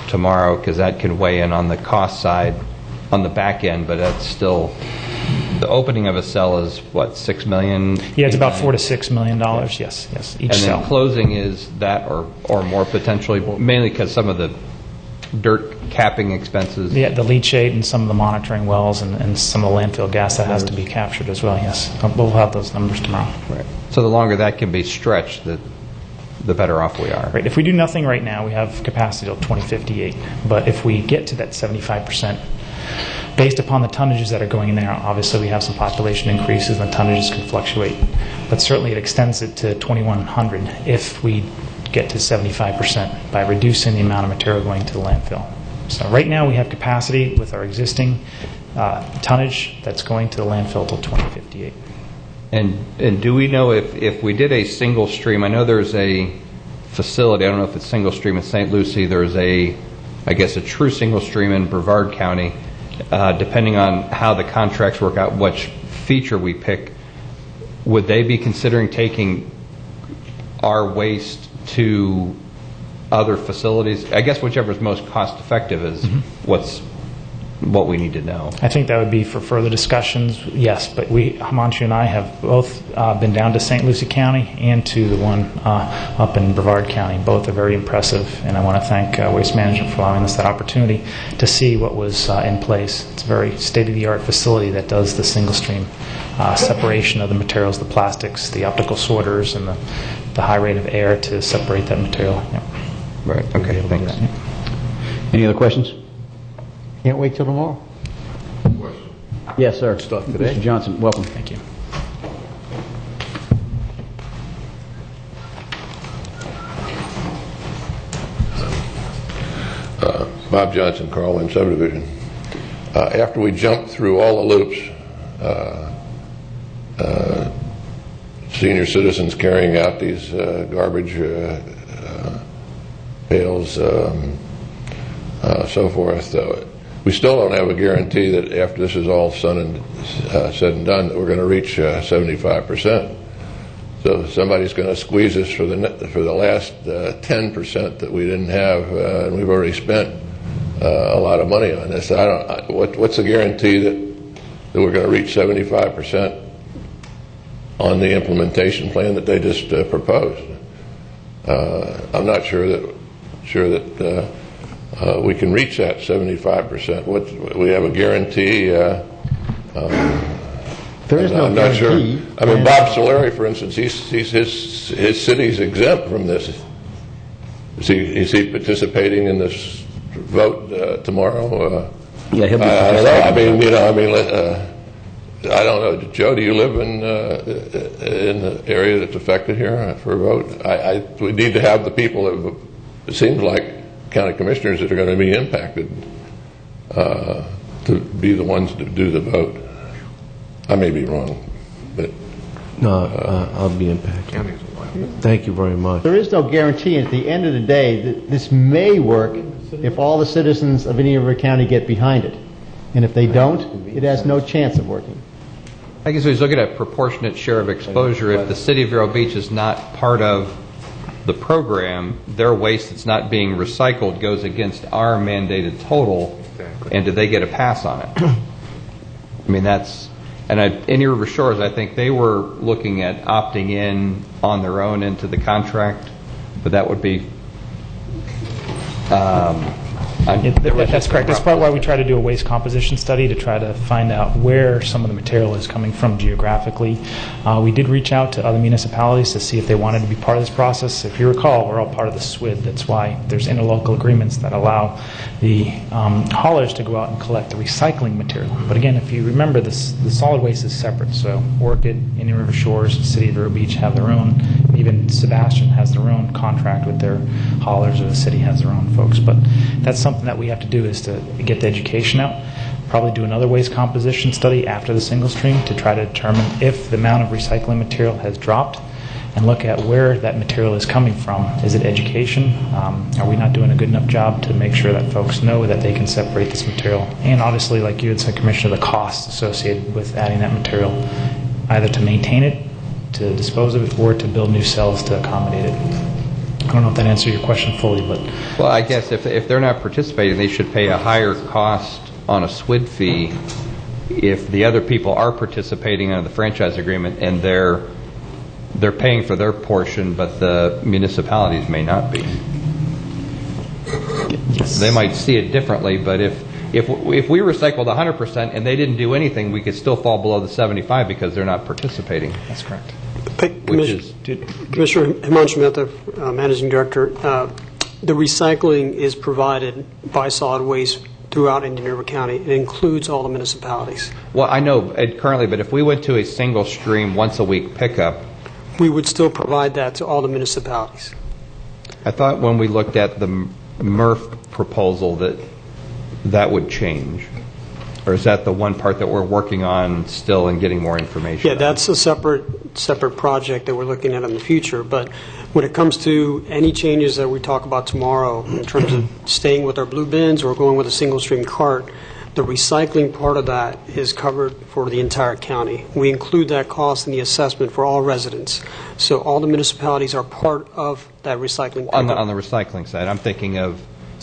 tomorrow, because that can weigh in on the cost side on the back end, but that's still, the opening of a cell is what, $6 million? Yeah, it's about $4 to $6 million. Yes, each and cell. then closing is that or more potentially, mainly because some of the dirt capping expenses. Yeah, the leachate and some of the monitoring wells and some of the landfill gas that has to be captured as well, yes. We'll have those numbers tomorrow. Right. So the longer that can be stretched, the better off we are. Right. If we do nothing right now, we have capacity till 2058. But if we get to that 75%, based upon the tonnages that are going in there, obviously we have some population increases and the tonnages can fluctuate. But certainly it extends it to 2100 if we get to 75% by reducing the amount of material going to the landfill. So right now we have capacity with our existing tonnage that's going to the landfill till 2058. And do we know if we did a single stream, I know there's a facility, I don't know if it's single stream in St. Lucie, there's I guess a true single stream in Brevard County, depending on how the contracts work out, which feature we pick, would they be considering taking our waste to other facilities? I guess whichever is most cost effective is what we need to know. I think that would be for further discussions, yes, but Himanshu and I have both been down to St. Lucie County and to the one up in Brevard County. Both are very impressive, and I want to thank Waste Management for allowing us that opportunity to see what was in place. It's a very state-of-the-art facility that does the single stream separation of the materials, the plastics, the optical sorters, and the high rate of air to separate that material. Yep. Right, okay, thanks. Any other questions? Can't wait till tomorrow. Yes, sir. Stuff today. Mr. Johnson, welcome. Thank you. Bob Johnson, Carlin Subdivision. After we jumped through all the loops, senior citizens carrying out these garbage pails, so forth, we still don't have a guarantee that after this is all said and done that we're going to reach 75%. So somebody's going to squeeze us for the last 10% that we didn't have, and we've already spent a lot of money on this. What's the guarantee that we're going to reach 75% on the implementation plan that they just proposed? I'm not sure that we can reach that 75%. We have a guarantee. There is no I'm not guarantee. sure. I mean, Bob Solari, for instance, his city's exempt from this. Is he participating in this vote tomorrow? Yeah, he'll be I don't know. I don't know. Joe, do you live in the area that's affected here for a vote? We need to have the people. It seems like county commissioners that are going to be impacted to be the ones to do the vote. I may be wrong, but no, I'll be impacted. Thank you very much. There is no guarantee. At the end of the day, this may work if all the citizens of Indian River County get behind it. And if they don't, it has no chance of working. I guess we was looking at proportionate share of exposure. If the city of Vero Beach is not part of the program, their waste that's not being recycled goes against our mandated total, and do they get a pass on it? I mean, that's, and Indian River Shores, I think they were looking at opting in on their own into the contract, but that would be. That's correct. That's part why we try to do a waste composition study to try to find out where some of the material is coming from geographically. We did reach out to other municipalities to see if they wanted to be part of this process. If you recall, we're all part of the SWID. That's why there's interlocal agreements that allow the haulers to go out and collect the recycling material. But again, if you remember, the solid waste is separate. So Orchid, Indian River Shores, City of Vero Beach have their own. Even Sebastian has their own contract with their haulers, or the city has their own folks. But that's something that we have to do, is to get the education out, probably do another waste composition study after the single stream to try to determine if the amount of recycling material has dropped, and look at where that material is coming from. Is it education? Are we not doing a good enough job to make sure that folks know that they can separate this material? And obviously, like you had said, Commissioner, the costs associated with adding that material, either to maintain it, to dispose of it, or to build new cells to accommodate it. I don't know if that answered your question fully, but... Well, I guess if they're not participating, they should pay a higher cost on a SWID fee if the other people are participating under the franchise agreement and they're paying for their portion, but the municipalities may not be. Yes. They might see it differently, but if we recycled 100% and they didn't do anything, we could still fall below the 75 because they're not participating. That's correct. Commissioner Himanshu Mehta, Managing Director, the recycling is provided by solid waste throughout Indian River County. It includes all the municipalities. Well, I know currently, but if we went to a single stream once a week pickup, we would still provide that to all the municipalities. I thought when we looked at the MRF proposal that would change. Or is that the one part that we're working on still and getting more information on? That's a separate project that we're looking at in the future. But when it comes to any changes that we talk about tomorrow in terms of staying with our blue bins or going with a single stream cart, the recycling part of that is covered for the entire county. We include that cost in the assessment for all residents. So all the municipalities are part of that recycling pickup. On the recycling side, I'm thinking of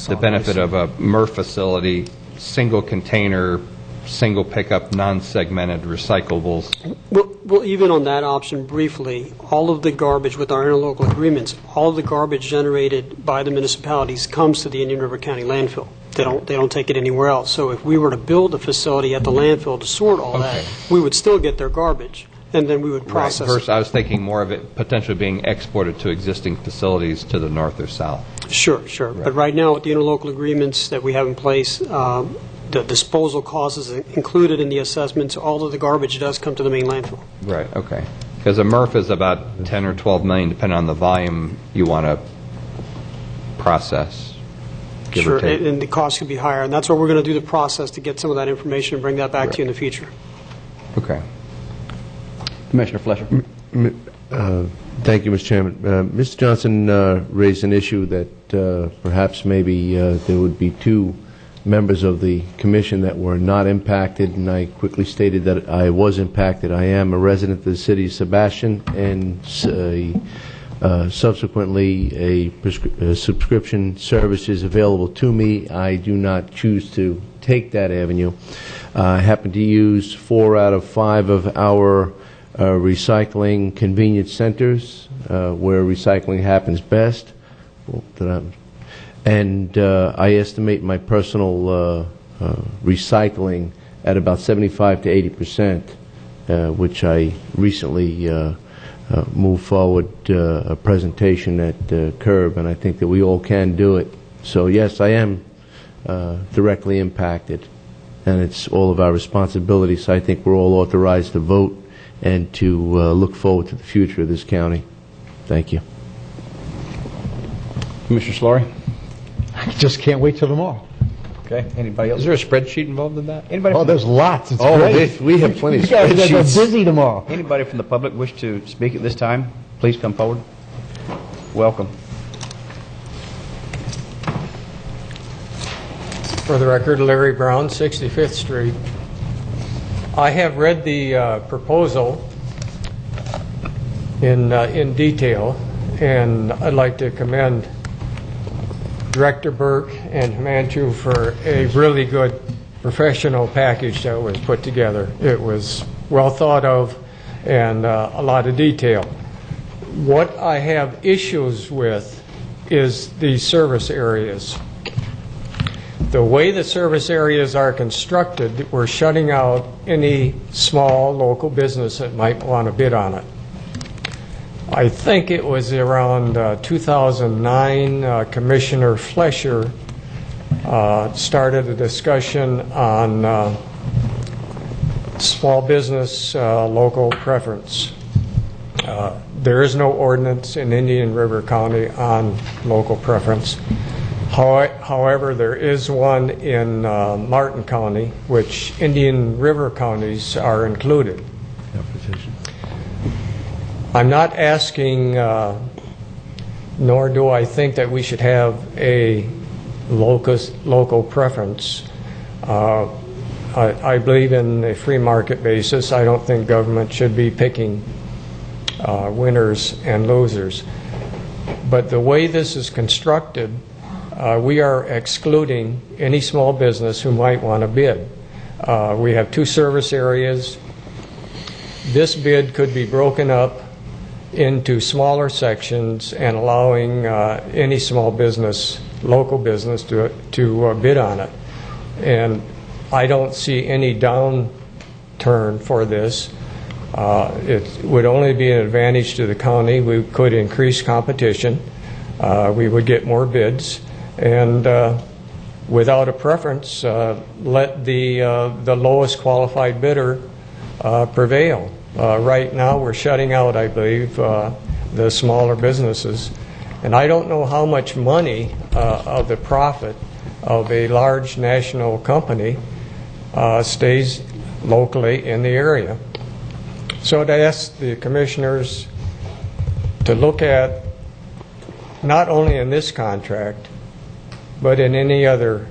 the benefit of a MRF facility, single container, single pickup, non-segmented recyclables. Well, even on that option, briefly, all of the garbage with our interlocal agreements, all of the garbage generated by the municipalities comes to the Indian River County landfill. They don't take it anywhere else. So if we were to build a facility at the landfill to sort all that, we would still get their garbage, and then we would process it. First, I was thinking more of it potentially being exported to existing facilities to the north or south. Sure. Right. But right now, with the interlocal agreements that we have in place, the disposal cost is included in the assessments. All of the garbage does come to the main landfill. Right, okay. Because a MRF is about 10 or 12 million, depending on the volume you want to process. Sure, and the cost could be higher. And that's why we're going to do the process to get some of that information and bring that back to you in the future. Okay. Commissioner Fletcher. Thank you, Mr. Chairman. Mr. Johnson raised an issue that perhaps maybe there would be two members of the commission that were not impacted, and I quickly stated that I was impacted. I am a resident of the city of Sebastian, and subsequently a subscription service is available to me. I do not choose to take that avenue. I happen to use 4 out of 5 of our recycling convenience centers where recycling happens best. And I estimate my personal recycling at about 75 to 80%, which I recently moved forward a presentation at CURB, and I think that we all can do it. So yes, I am directly impacted, and it's all of our responsibility. So I think we're all authorized to vote and to look forward to the future of this county. Thank you. Commissioner Slory? I just can't wait till tomorrow. Okay. Anybody else? Is there a spreadsheet involved in that? Anybody? There's lots. It's great. We have plenty of spreadsheets. You guys are busy tomorrow. Anybody from the public wish to speak at this time? Please come forward. Welcome. For the record, Larry Brown, 65th Street. I have read the proposal in detail, and I'd like to commend Director Burke and Himanshu for a really good professional package that was put together. It was well thought of and a lot of detail. What I have issues with is the service areas. The way the service areas are constructed, we're shutting out any small local business that might want to bid on it. I think it was around 2009, Commissioner Flesher started a discussion on small business local preference. There is no ordinance in Indian River County on local preference. However, there is one in Martin County, which Indian River counties are included. I'm not asking, nor do I think that we should have a local preference. I believe in a free market basis. I don't think government should be picking winners and losers. But the way this is constructed, we are excluding any small business who might want to bid. We have 2 service areas. This bid could be broken up into smaller sections and allowing any small business, local business, to bid on it. And I don't see any downturn for this. It would only be an advantage to the county. We could increase competition. We would get more bids. And without a preference, let the lowest qualified bidder prevail. Right now, we're shutting out, I believe, the smaller businesses. And I don't know how much money of the profit of a large national company stays locally in the area. So I'd ask the commissioners to look at, not only in this contract, but in any other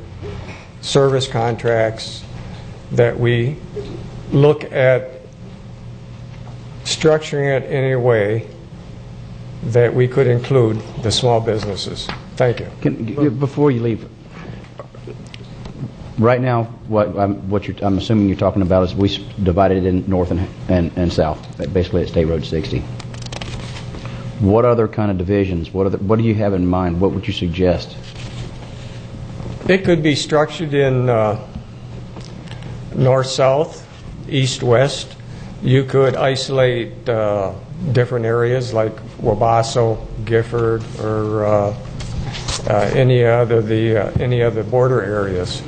service contracts, that we look at structuring it in a way that we could include the small businesses. Thank you. Before you leave, right now, I'm assuming you're talking about is we divided it in north and south, basically at State Road 60. What other kind of divisions? What do you have in mind? What would you suggest? It could be structured in north-south, east-west. You could isolate different areas like Wabasso, Gifford, or any other border areas.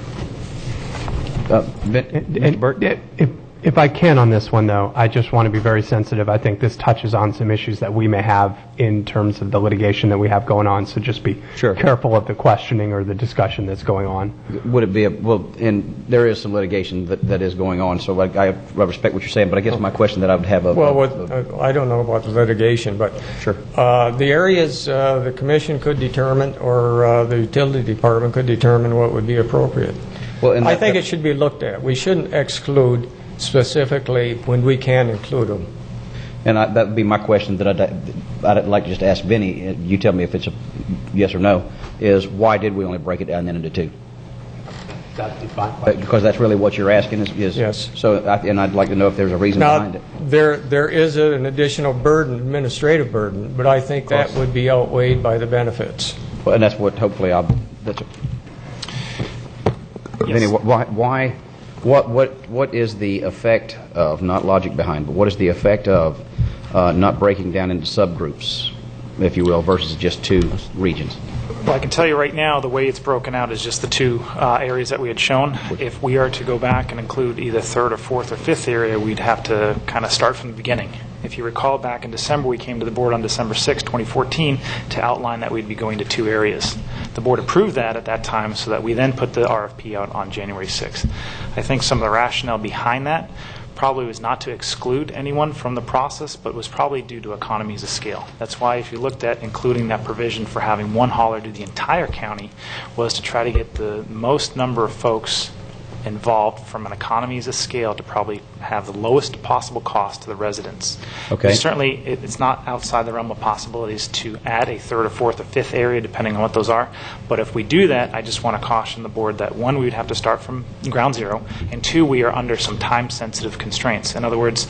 If I can on this one, though, I just want to be very sensitive. I think this touches on some issues that we may have in terms of the litigation that we have going on, so just be careful of the questioning or the discussion that's going on. Would it be and there is some litigation that is going on, so I respect what you're saying, but I guess my question that I would have I don't know about the litigation, but the areas the commission could determine, or the utility department could determine what would be appropriate. I think it should be looked at. We shouldn't exclude specifically when we can include them. And that would be my question that I'd like to just ask Vinny. You tell me if it's a yes or no, is why did we only break it down then into 2? That's fine. Because that's really what you're asking is yes. So, and I'd like to know if there's a reason behind it. There is an additional burden, administrative burden, but I think that would be outweighed by the benefits. Well, and that's what hopefully Vinny, why? What is the effect of, not logic behind, but what is the effect of not breaking down into subgroups, if you will, versus just 2 regions? Well, I can tell you right now, the way it's broken out is just the 2 areas that we had shown. If we are to go back and include either 3rd or 4th or 5th area, we'd have to kind of start from the beginning. If you recall, back in December, we came to the board on December 6, 2014, to outline that we'd be going to 2 areas. The board approved that at that time, so that we then put the RFP out on January 6th. I think some of the rationale behind that probably was not to exclude anyone from the process, but was probably due to economies of scale. That's why if you looked at including that provision for having one hauler do the entire county, was to try to get the most number of folks involved from an economies of scale to probably have the lowest possible cost to the residents. Okay. Certainly, it's not outside the realm of possibilities to add a third, a fourth, a fifth area, depending on what those are. But if we do that, I just want to caution the board that, one, we would have to start from ground zero, and two, we are under some time-sensitive constraints. In other words,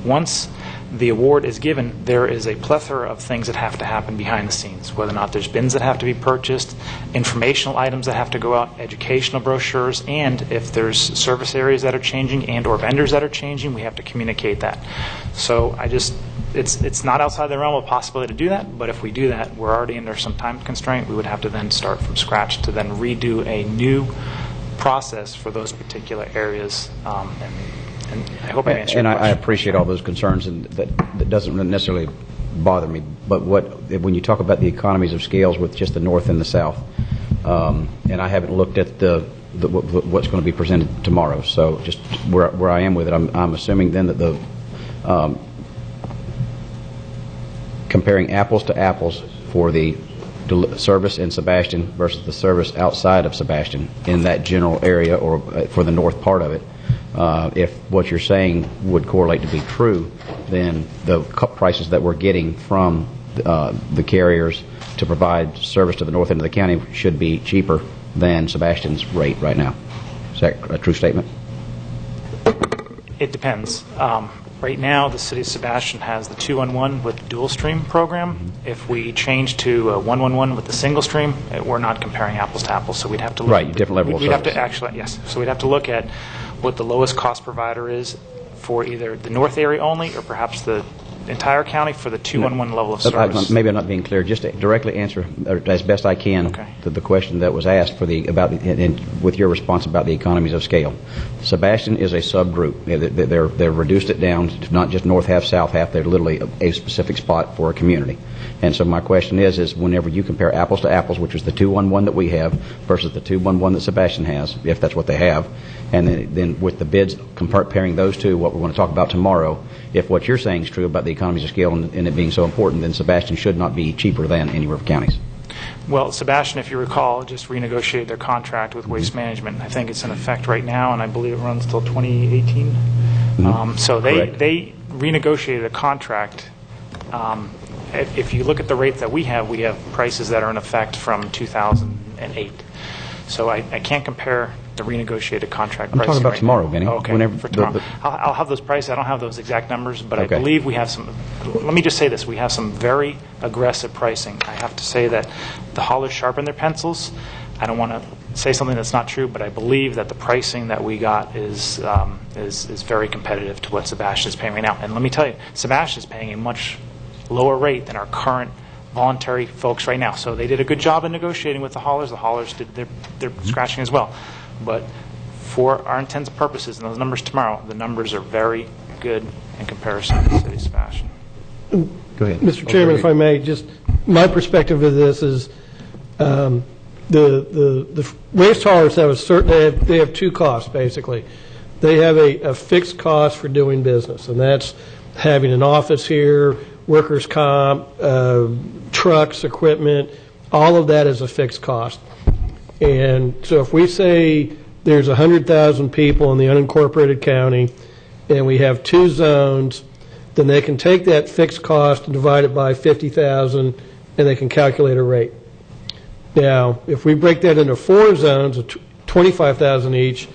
once the award is given, there is a plethora of things that have to happen behind the scenes, whether or not there's bins that have to be purchased, informational items that have to go out, educational brochures, and if there's service areas that are changing and or vendors that are changing, we have to communicate that. So it's not outside the realm of possibility to do that, but if we do that, we're already under some time constraint. We would have to then start from scratch to then redo a new process for those particular areas. And I hope I answered your And I question. appreciate all those concerns, and that doesn't necessarily bother me. But when you talk about the economies of scales with just the north and the south, and I haven't looked at what's going to be presented tomorrow, so just where I am with it, I'm assuming then that the comparing apples to apples for the service in Sebastian versus the service outside of Sebastian in that general area or for the north part of it. If what you're saying would correlate to be true, then the prices that we're getting from the carriers to provide service to the north end of the county should be cheaper than Sebastian's rate right now. Is that a true statement? It depends. Right now, the city of Sebastian has the 211 with the dual stream program. If we change to 111 with the single stream, we're not comparing apples to apples. So we'd have to look Right, different level of we'd have service. to actually, yes. So we'd have to look at what the lowest cost provider is for either the north area only or perhaps the entire county for the 211 level of service. Maybe I'm not being clear. Just to directly answer as best I can to the question that was asked with your response about the economies of scale. Sebastian is a subgroup. They've reduced it down to not just north half, south half. They're literally a specific spot for a community. And so my question is whenever you compare apples to apples, which is the 211 that we have versus the 211 that Sebastian has, if that's what they have, and then with the bids comparing those two, what we're going to talk about tomorrow, if what you're saying is true about the economies of scale and it being so important, then Sebastian should not be cheaper than any of the counties. Well, Sebastian, if you recall, just renegotiated their contract with Waste Management. I think it's in effect right now, and I believe it runs till 2018. So they renegotiated a contract. If you look at the rates that we have prices that are in effect from 2008. So I can't compare the renegotiated contract I'm pricing talking about right tomorrow, now. Vinny. Okay, for tomorrow. I'll have those prices. I don't have those exact numbers, but I believe we have some. Let me just say this. We have some very aggressive pricing. I have to say that the haulers sharpen their pencils. I don't want to say something that's not true, but I believe that the pricing that we got is very competitive to what Sebastian is paying right now. And let me tell you, Sebastian is paying a much lower rate than our current voluntary folks right now. So they did a good job in negotiating with the haulers. The haulers did their scratching as well. But for our intents and purposes, and those numbers tomorrow, the numbers are very good in comparison to the city of Sebastian. Go ahead. Mr. Chairman, if I may, just my perspective of this is the waste haulers have they have two costs, basically. They have a fixed cost for doing business, and that's having an office here, workers' comp, trucks, equipment, all of that is a fixed cost. And so if we say there's 100,000 people in the unincorporated county and we have two zones, then they can take that fixed cost and divide it by 50,000 and they can calculate a rate. Now, if we break that into four zones of 25,000 each,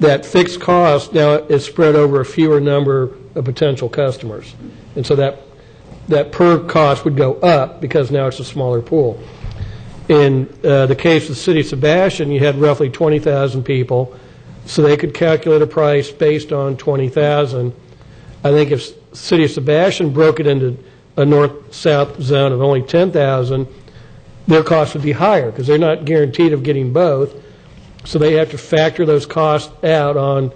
that fixed cost now is spread over a fewer number of potential customers. And so that per cost would go up because now it's a smaller pool. In the case of the city of Sebastian, you had roughly 20,000 people, so they could calculate a price based on 20,000. I think if the city of Sebastian broke it into a north-south zone of only 10,000, their costs would be higher because they're not guaranteed of getting both, so they have to factor those costs out on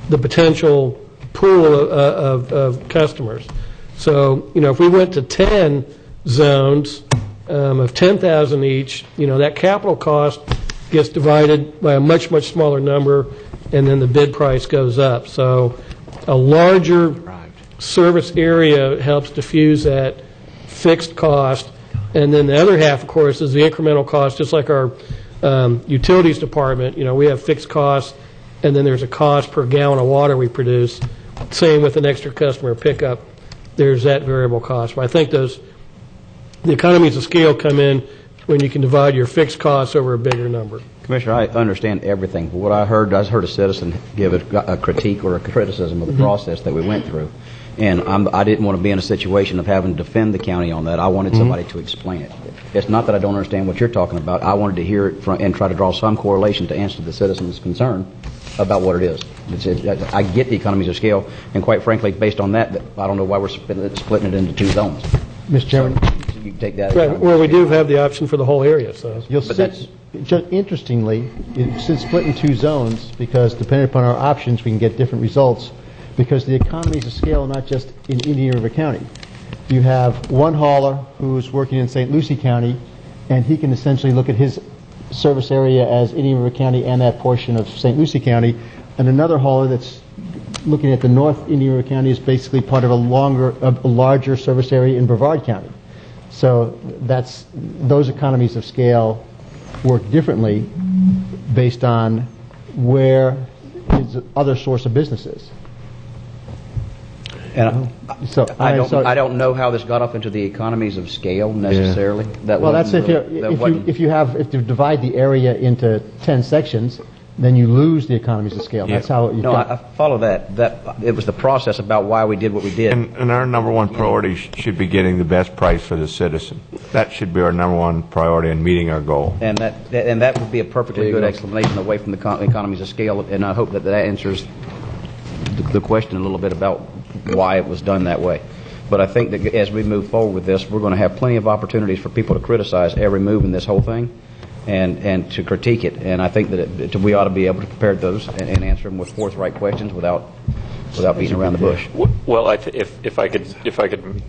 the potential pool of customers. So, if we went to 10 zones of 10,000 each, that capital cost gets divided by a much, much smaller number, and then the bid price goes up. So a larger service area helps diffuse that fixed cost. And then the other half, of course, is the incremental cost, just like our utilities department. We have fixed costs and then there's a cost per gallon of water we produce. Same with an extra customer pickup, there's that variable cost. But I think the economies of scale come in when you can divide your fixed costs over a bigger number. Commissioner, I understand everything. But what I heard a citizen give a critique or a criticism of the process that we went through. And I didn't want to be in a situation of having to defend the county on that. I wanted somebody to explain it. It's not that I don't understand what you're talking about. I wanted to hear it and try to draw some correlation to answer the citizen's concern about what it is. I get the economies of scale, and quite frankly, based on that, I don't know why we're splitting it into 2 zones. Mr. Chairman? So you take that. Right, where we do have the option for the whole area. So. Interestingly, it's split in 2 zones because depending upon our options, we can get different results because the economies of scale are not just in Indian River County. You have one hauler who's working in St. Lucie County, and he can essentially look at his service area as Indian River County and that portion of St. Lucie County, and another hauler that's looking at the North Indian River County is basically part of a larger service area in Brevard County. So those economies of scale work differently based on where his other source of business is. And I don't know how this got up into the economies of scale necessarily. Yeah. That's if you divide the area into 10 sections, then you lose the economies of scale. Yeah. That's how you. No, I follow that. It was the process about why we did what we did. And our number one priority should be getting the best price for the citizen. That should be our number one priority in meeting our goal. And that would be a perfectly good explanation away from the economies of scale. And I hope that answers the question a little bit about why it was done that way. But I think that as we move forward with this, we're going to have plenty of opportunities for people to criticize every move in this whole thing and to critique it. And I think that we ought to be able to prepare those and answer them with forthright questions without beating around the bush. Well, if I could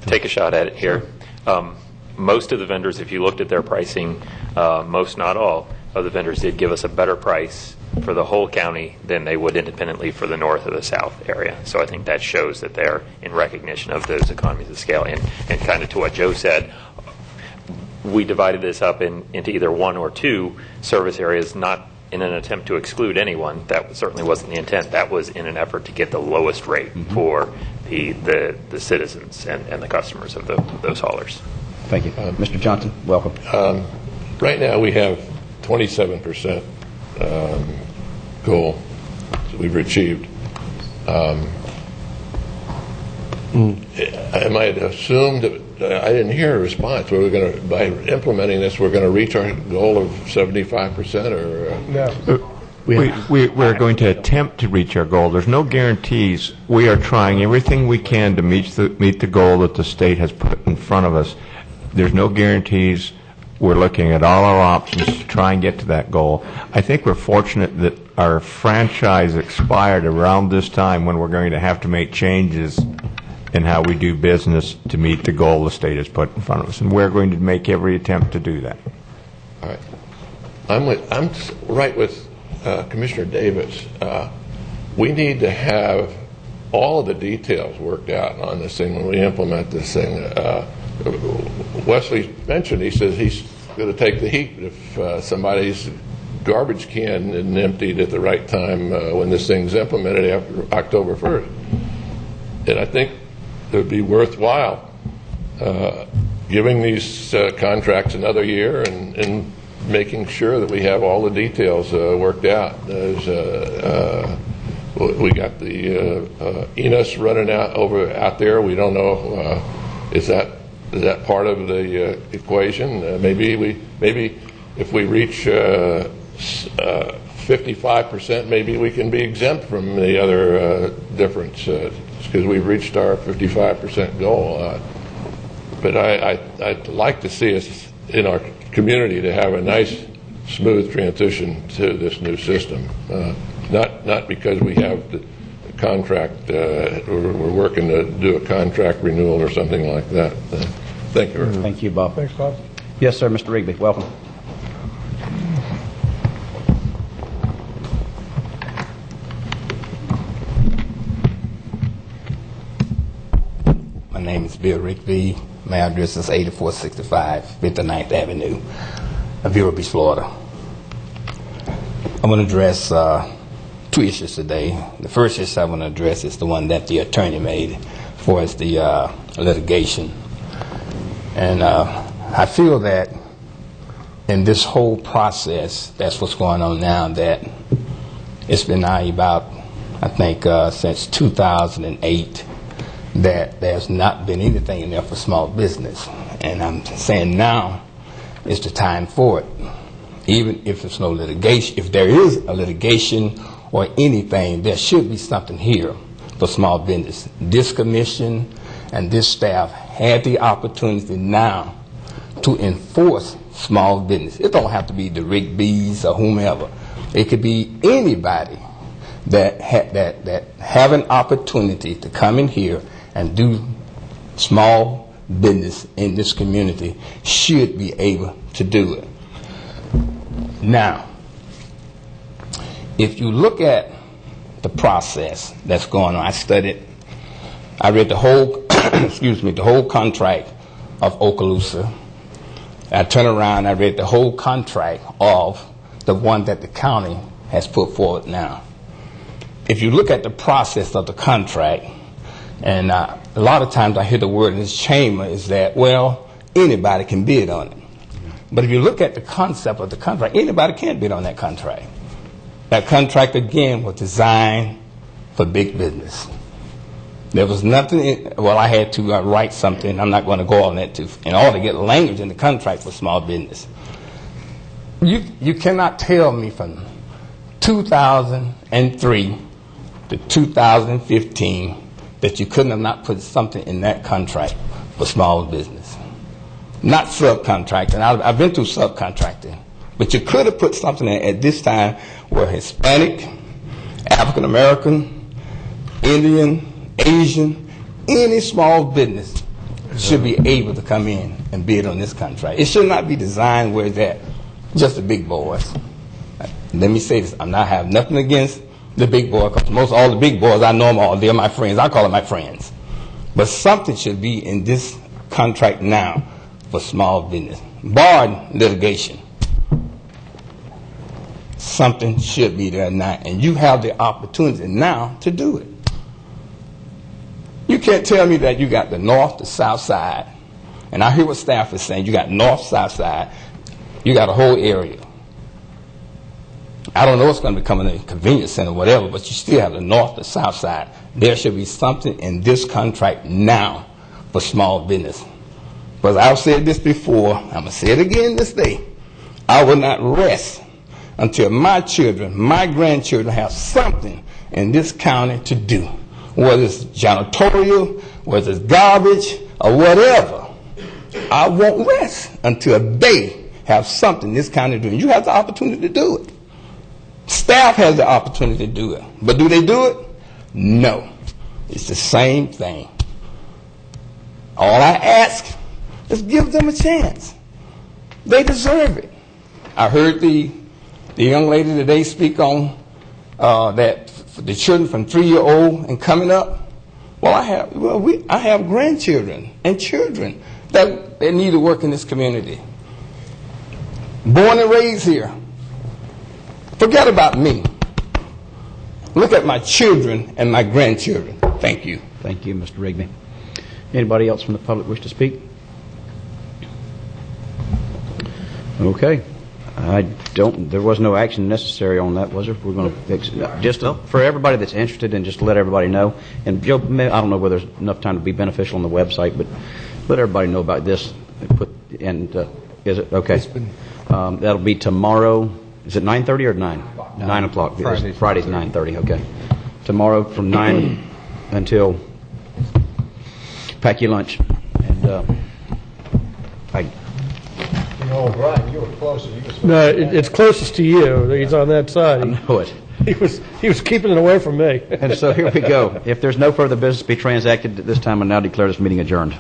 take a shot at it here, most of the vendors, if you looked at their pricing, most, not all, of the vendors did give us a better price for the whole county than they would independently for the north or the south area. So I think that shows that they're in recognition of those economies of scale. And kind of to what Joe said, we divided this up into either 1 or 2 service areas, not in an attempt to exclude anyone. That certainly wasn't the intent. That was in an effort to get the lowest rate for the citizens and the customers of those haulers. Thank you. Mr. Johnson, welcome. Right now we have 27% goal that we've achieved. I might assume that I didn't hear a response. By implementing this, we're going to reach our goal of 75%, or no? We're going to attempt to reach our goal. There's no guarantees. We are trying everything we can to meet the goal that the state has put in front of us. There's no guarantees. We're looking at all our options to try and get to that goal. I think we're fortunate that our franchise expired around this time when we're going to have to make changes in how we do business to meet the goal the state has put in front of us. And we're going to make every attempt to do that. All right. I'm right with Commissioner Davis. We need to have all of the details worked out on this thing when we implement this thing. Wesley mentioned, he says he's going to take the heat if somebody's garbage can isn't emptied at the right time when this thing's implemented after October 1st. And I think it would be worthwhile giving these contracts another year and making sure that we have all the details worked out. We got the ENUS running out there. We don't know, is that part of the equation? Maybe if we reach 55%, maybe we can be exempt from the other difference because we've reached our 55% goal. But I'd like to see us in our community to have a nice, smooth transition to this new system. Not because we have the contract, we're working to do a contract renewal or something like that. Thank you. Thank you, Bob. Thanks, Bob. Yes, sir, Mr. Rigby, welcome. My name is Bill Rigby. My address is 8465 59th Avenue, Vero Beach, Florida. I'm going to address two issues today. The first issue I want to address is the one that the attorney made for us, the litigation. And I feel that in this whole process, that's what's going on now, that it's been now about, I think, since 2008, that there's not been anything in there for small business. And I'm saying now is the time for it. Even if there's no litigation, if there is a litigation or anything, there should be something here for small business. This commission and this staff had the opportunity now to enforce small business. It don't have to be the Rick B's or whomever. It could be anybody that have an opportunity to come in here and do small business in this community should be able to do it. Now, if you look at the process that's going on, I read the whole, the whole contract of Okaloosa. I turned around, I read the whole contract of the one that the county has put forward now. If you look at the process of the contract, and a lot of times I hear the word in this chamber is that, well, anybody can bid on it. But if you look at the concept of the contract, anybody can bid on that contract. That contract, again, was designed for big business. There was nothing, I had to write something, I'm not going to go on that, in order to get language in the contract for small business. You cannot tell me from 2003 to 2015 that you couldn't have not put something in that contract for small business. Not subcontracting. I've been through subcontracting. But you could have put something in at this time where Hispanic, African American, Indian, Asian, any small business should be able to come in and bid on this contract. It should not be designed where that just the big boys. Let me say this, I have nothing against the big boys, because most all the big boys, I know them all, they're my friends, I call them my friends. But something should be in this contract now for small business, barring litigation. Something should be there now, and you have the opportunity now to do it. You can't tell me that you got the north, the south side, and I hear what staff is saying, you got north, south side, you got a whole area. I don't know what's going to become a convenience center or whatever, but you still have the north, the south side. There should be something in this contract now for small business. But I've said this before, I'm going to say it again this day. I will not rest until my children, my grandchildren have something in this county to do. Whether it's janitorial, whether it's garbage, or whatever. I won't rest until they have something in this county to do. You have the opportunity to do it. Staff has the opportunity to do it. But do they do it? No. It's the same thing. All I ask is give them a chance. They deserve it. I heard the young lady today speak on that for the children from 3-year-old and coming up. Well, I have grandchildren and children that need to work in this community. Born and raised here. Forget about me. Look at my children and my grandchildren. Thank you. Thank you, Mr. Rigby. Anybody else from the public wish to speak? Okay. There was no action necessary on that, was there? We're going to fix it. Just for everybody that's interested, and just to let everybody know. And Joe, I don't know whether there's enough time to be beneficial on the website, but let everybody know about this. Is it? Okay. That'll be tomorrow. Is it 9:30 or 9? 9 o'clock. Friday's 9:30. Okay. Tomorrow from 9 until pack your lunch. And Brian, you were closer. No, it's closest to you. He's on that side. I know it. He was keeping it away from me. And so here we go. If there's no further business to be transacted at this time, I now declare this meeting adjourned.